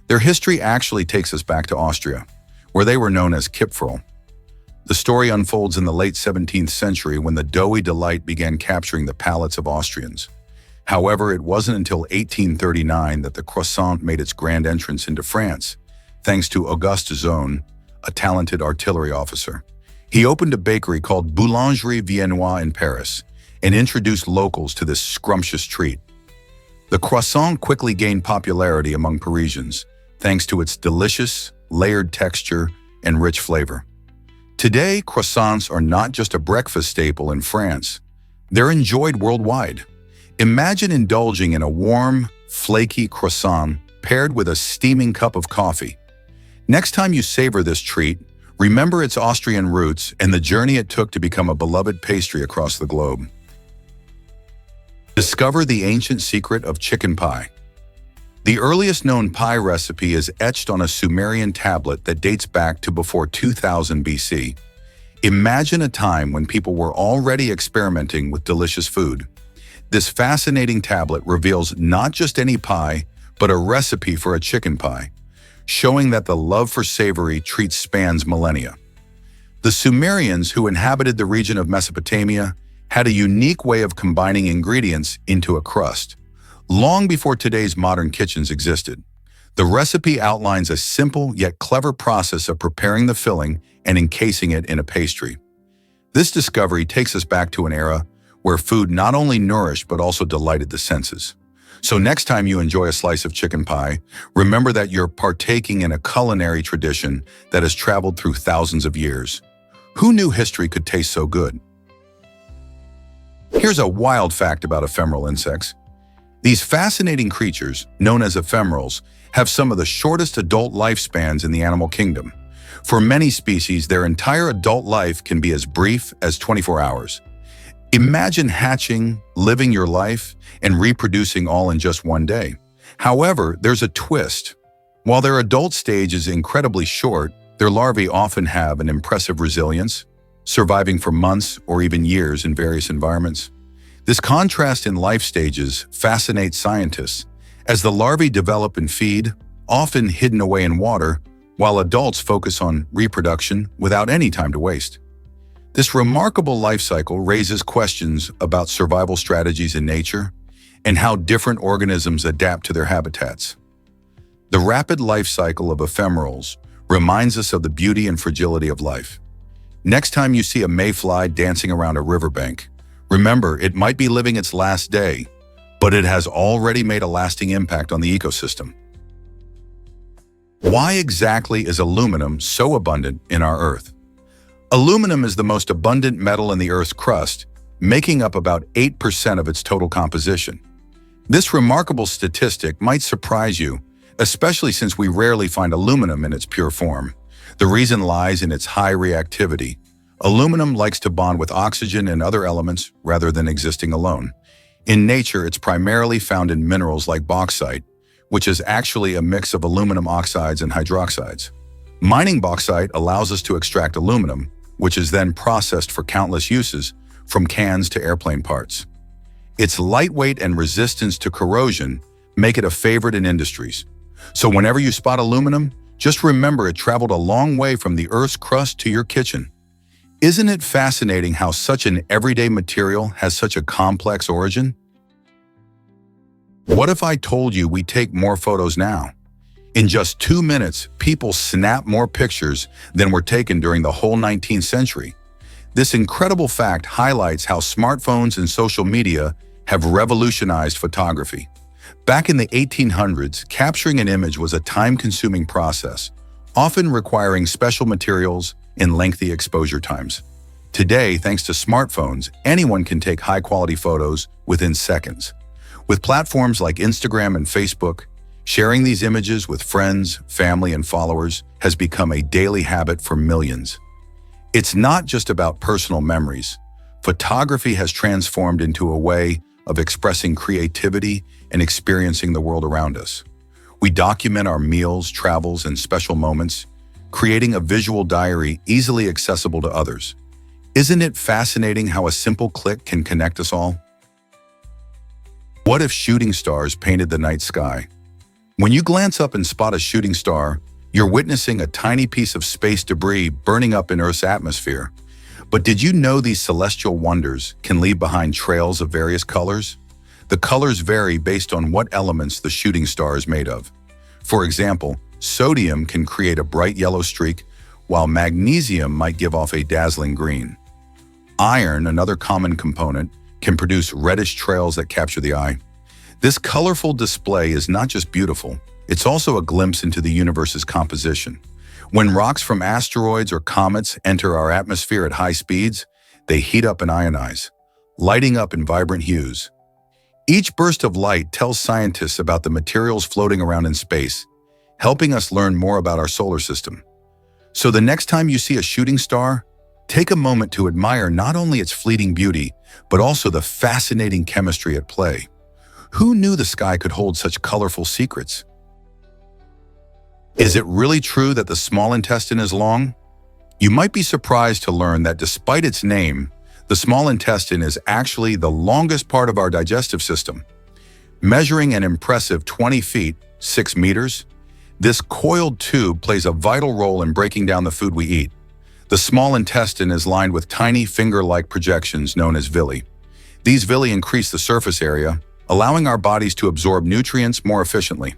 Speaker 1: their history actually takes us back to Austria, where they were known as Kipferl. The story unfolds in the late 17th century when the doughy delight began capturing the palates of Austrians. However, it wasn't until 1839 that the croissant made its grand entrance into France, thanks to Auguste Zone, a talented artillery officer. He opened a bakery called Boulangerie Viennoise in Paris and introduced locals to this scrumptious treat. The croissant quickly gained popularity among Parisians, thanks to its delicious, layered texture and rich flavor. Today, croissants are not just a breakfast staple in France, they're enjoyed worldwide. Imagine indulging in a warm, flaky croissant paired with a steaming cup of coffee. Next time you savor this treat, remember its Austrian roots and the journey it took to become a beloved pastry across the globe. Discover the ancient secret of chicken pie. The earliest known pie recipe is etched on a Sumerian tablet that dates back to before 2000 BC. Imagine a time when people were already experimenting with delicious food. This fascinating tablet reveals not just any pie, but a recipe for a chicken pie, showing that the love for savory treats spans millennia. The Sumerians, who inhabited the region of Mesopotamia, had a unique way of combining ingredients into a crust. Long before today's modern kitchens existed, the recipe outlines a simple yet clever process of preparing the filling and encasing it in a pastry. This discovery takes us back to an era where food not only nourished but also delighted the senses. So next time you enjoy a slice of chicken pie, remember that you're partaking in a culinary tradition that has traveled through thousands of years. Who knew history could taste so good? Here's a wild fact about ephemeral insects. These fascinating creatures, known as ephemerals, have some of the shortest adult lifespans in the animal kingdom. For many species, their entire adult life can be as brief as 24 hours. Imagine hatching, living your life, and reproducing all in just one day. However, there's a twist. While their adult stage is incredibly short, their larvae often have an impressive resilience, surviving for months or even years in various environments. This contrast in life stages fascinates scientists, as the larvae develop and feed, often hidden away in water, while adults focus on reproduction without any time to waste. This remarkable life cycle raises questions about survival strategies in nature and how different organisms adapt to their habitats. The rapid life cycle of ephemerals reminds us of the beauty and fragility of life. Next time you see a mayfly dancing around a riverbank, remember it might be living its last day, but it has already made a lasting impact on the ecosystem. Why exactly is aluminum so abundant in our Earth? Aluminum is the most abundant metal in the Earth's crust, making up about 8% of its total composition. This remarkable statistic might surprise you, especially since we rarely find aluminum in its pure form. The reason lies in its high reactivity. Aluminum likes to bond with oxygen and other elements rather than existing alone. In nature, it's primarily found in minerals like bauxite, which is actually a mix of aluminum oxides and hydroxides. Mining bauxite allows us to extract aluminum, which is then processed for countless uses, from cans to airplane parts. Its lightweight and resistance to corrosion make it a favorite in industries. So whenever you spot aluminum, just remember it traveled a long way from the Earth's crust to your kitchen. Isn't it fascinating how such an everyday material has such a complex origin? What if I told you we take more photos now? In just 2 minutes, people snap more pictures than were taken during the whole 19th century. This incredible fact highlights how smartphones and social media have revolutionized photography. Back in the 1800s, capturing an image was a time-consuming process, often requiring special materials and lengthy exposure times. Today, thanks to smartphones, anyone can take high-quality photos within seconds. With platforms like Instagram and Facebook, sharing these images with friends, family, and followers has become a daily habit for millions. It's not just about personal memories. Photography has transformed into a way of expressing creativity and experiencing the world around us. We document our meals, travels, and special moments, creating a visual diary easily accessible to others. Isn't it fascinating how a simple click can connect us all? What if shooting stars painted the night sky? When you glance up and spot a shooting star, you're witnessing a tiny piece of space debris burning up in Earth's atmosphere. But did you know these celestial wonders can leave behind trails of various colors? The colors vary based on what elements the shooting star is made of. For example, sodium can create a bright yellow streak, while magnesium might give off a dazzling green. Iron, another common component, can produce reddish trails that capture the eye. This colorful display is not just beautiful, it's also a glimpse into the universe's composition. When rocks from asteroids or comets enter our atmosphere at high speeds, they heat up and ionize, lighting up in vibrant hues. Each burst of light tells scientists about the materials floating around in space, helping us learn more about our solar system. So the next time you see a shooting star, take a moment to admire not only its fleeting beauty, but also the fascinating chemistry at play. Who knew the sky could hold such colorful secrets? Is it really true that the small intestine is long? You might be surprised to learn that despite its name, the small intestine is actually the longest part of our digestive system. Measuring an impressive 20 feet, 6 meters, this coiled tube plays a vital role in breaking down the food we eat. The small intestine is lined with tiny finger-like projections known as villi. These villi increase the surface area, allowing our bodies to absorb nutrients more efficiently.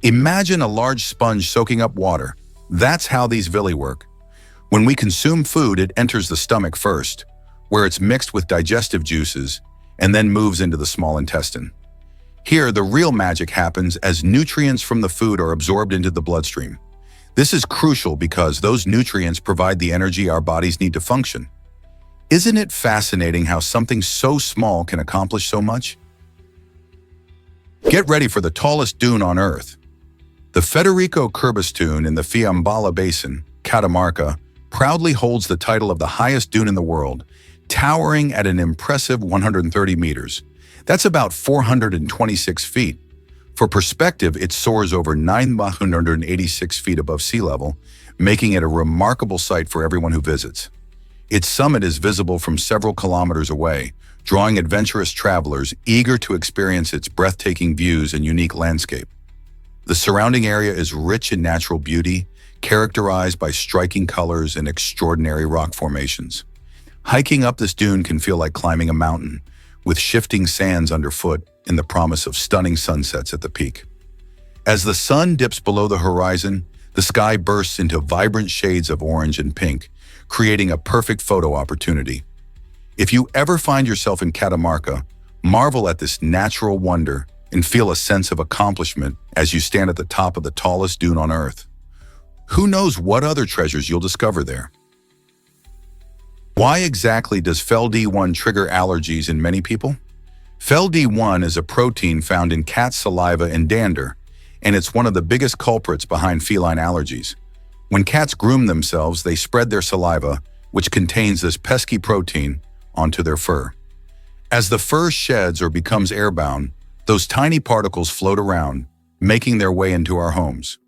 Speaker 1: Imagine a large sponge soaking up water. That's how these villi work. When we consume food, it enters the stomach first, where it's mixed with digestive juices, and then moves into the small intestine. Here, the real magic happens as nutrients from the food are absorbed into the bloodstream. This is crucial because those nutrients provide the energy our bodies need to function. Isn't it fascinating how something so small can accomplish so much? Get ready for the tallest dune on Earth. The Federico Curbis Dune in the Fiamballa Basin, Catamarca, proudly holds the title of the highest dune in the world, towering at an impressive 130 meters. That's about 426 feet. For perspective, it soars over 986 feet above sea level, making it a remarkable sight for everyone who visits. Its summit is visible from several kilometers away, drawing adventurous travelers eager to experience its breathtaking views and unique landscape. The surrounding area is rich in natural beauty, characterized by striking colors and extraordinary rock formations. Hiking up this dune can feel like climbing a mountain, with shifting sands underfoot and the promise of stunning sunsets at the peak. As the sun dips below the horizon, the sky bursts into vibrant shades of orange and pink, creating a perfect photo opportunity. If you ever find yourself in Catamarca, marvel at this natural wonder and feel a sense of accomplishment as you stand at the top of the tallest dune on Earth. Who knows what other treasures you'll discover there? Why exactly does FeLD1 trigger allergies in many people? FeLD1 is a protein found in cat saliva and dander, and it's one of the biggest culprits behind feline allergies. When cats groom themselves, they spread their saliva, which contains this pesky protein, onto their fur. As the fur sheds or becomes airbound, those tiny particles float around, making their way into our homes.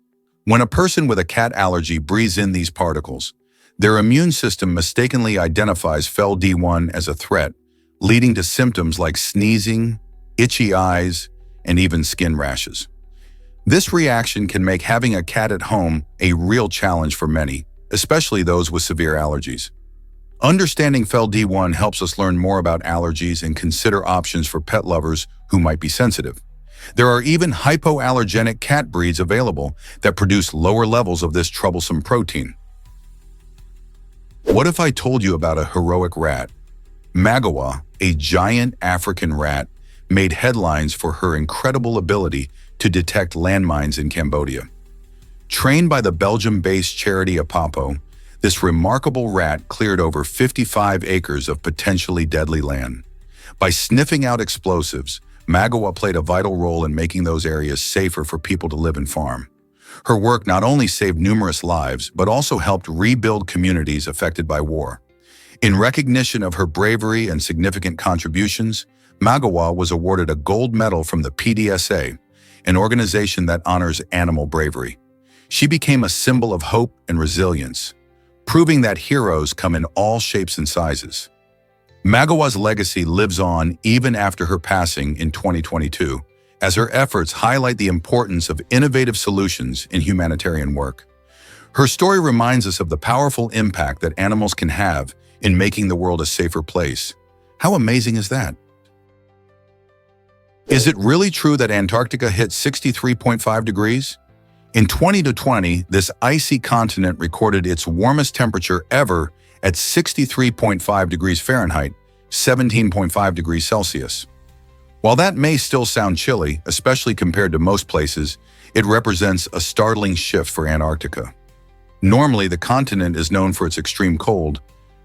Speaker 1: When a person with a cat allergy breathes in these particles, their immune system mistakenly identifies FeLD1 as a threat, leading to symptoms like sneezing, itchy eyes, and even skin rashes. This reaction can make having a cat at home a real challenge for many, especially those with severe allergies. Understanding FeLD1 helps us learn more about allergies and consider options for pet lovers who might be sensitive. There are even hypoallergenic cat breeds available that produce lower levels of this troublesome protein. What if I told you about a heroic rat? Magawa, a giant African rat, made headlines for her incredible ability to detect landmines in Cambodia. Trained by the Belgium-based charity Apapo, this remarkable rat cleared over 55 acres of potentially deadly land. By sniffing out explosives, Magawa played a vital role in making those areas safer for people to live and farm. Her work not only saved numerous lives, but also helped rebuild communities affected by war. In recognition of her bravery and significant contributions, Magawa was awarded a gold medal from the PDSA, an organization that honors animal bravery. She became a symbol of hope and resilience, proving that heroes come in all shapes and sizes. Magawa's legacy lives on even after her passing in 2022, as her efforts highlight the importance of innovative solutions in humanitarian work. Her story reminds us of the powerful impact that animals can have in making the world a safer place. How amazing is that? Is it really true that Antarctica hit 63.5 degrees? In 2020, this icy continent recorded its warmest temperature ever at 63.5 degrees Fahrenheit, 17.5 degrees Celsius. While that may still sound chilly, especially compared to most places, it represents a startling shift for Antarctica. Normally, the continent is known for its extreme cold,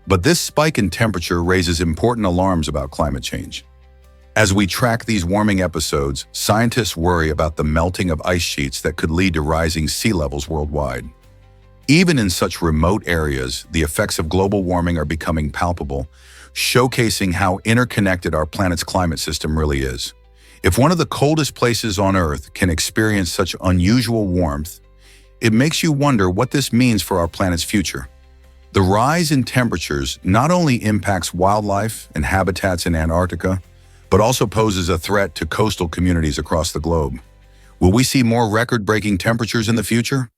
Speaker 1: but this spike in temperature raises important alarms about climate change. As we track these warming episodes, scientists worry about the melting of ice sheets that could lead to rising sea levels worldwide. Even in such remote areas, the effects of global warming are becoming palpable, showcasing how interconnected our planet's climate system really is. If one of the coldest places on Earth can experience such unusual warmth, it makes you wonder what this means for our planet's future. The rise in temperatures not only impacts wildlife and habitats in Antarctica, but also poses a threat to coastal communities across the globe. Will we see more record-breaking temperatures in the future?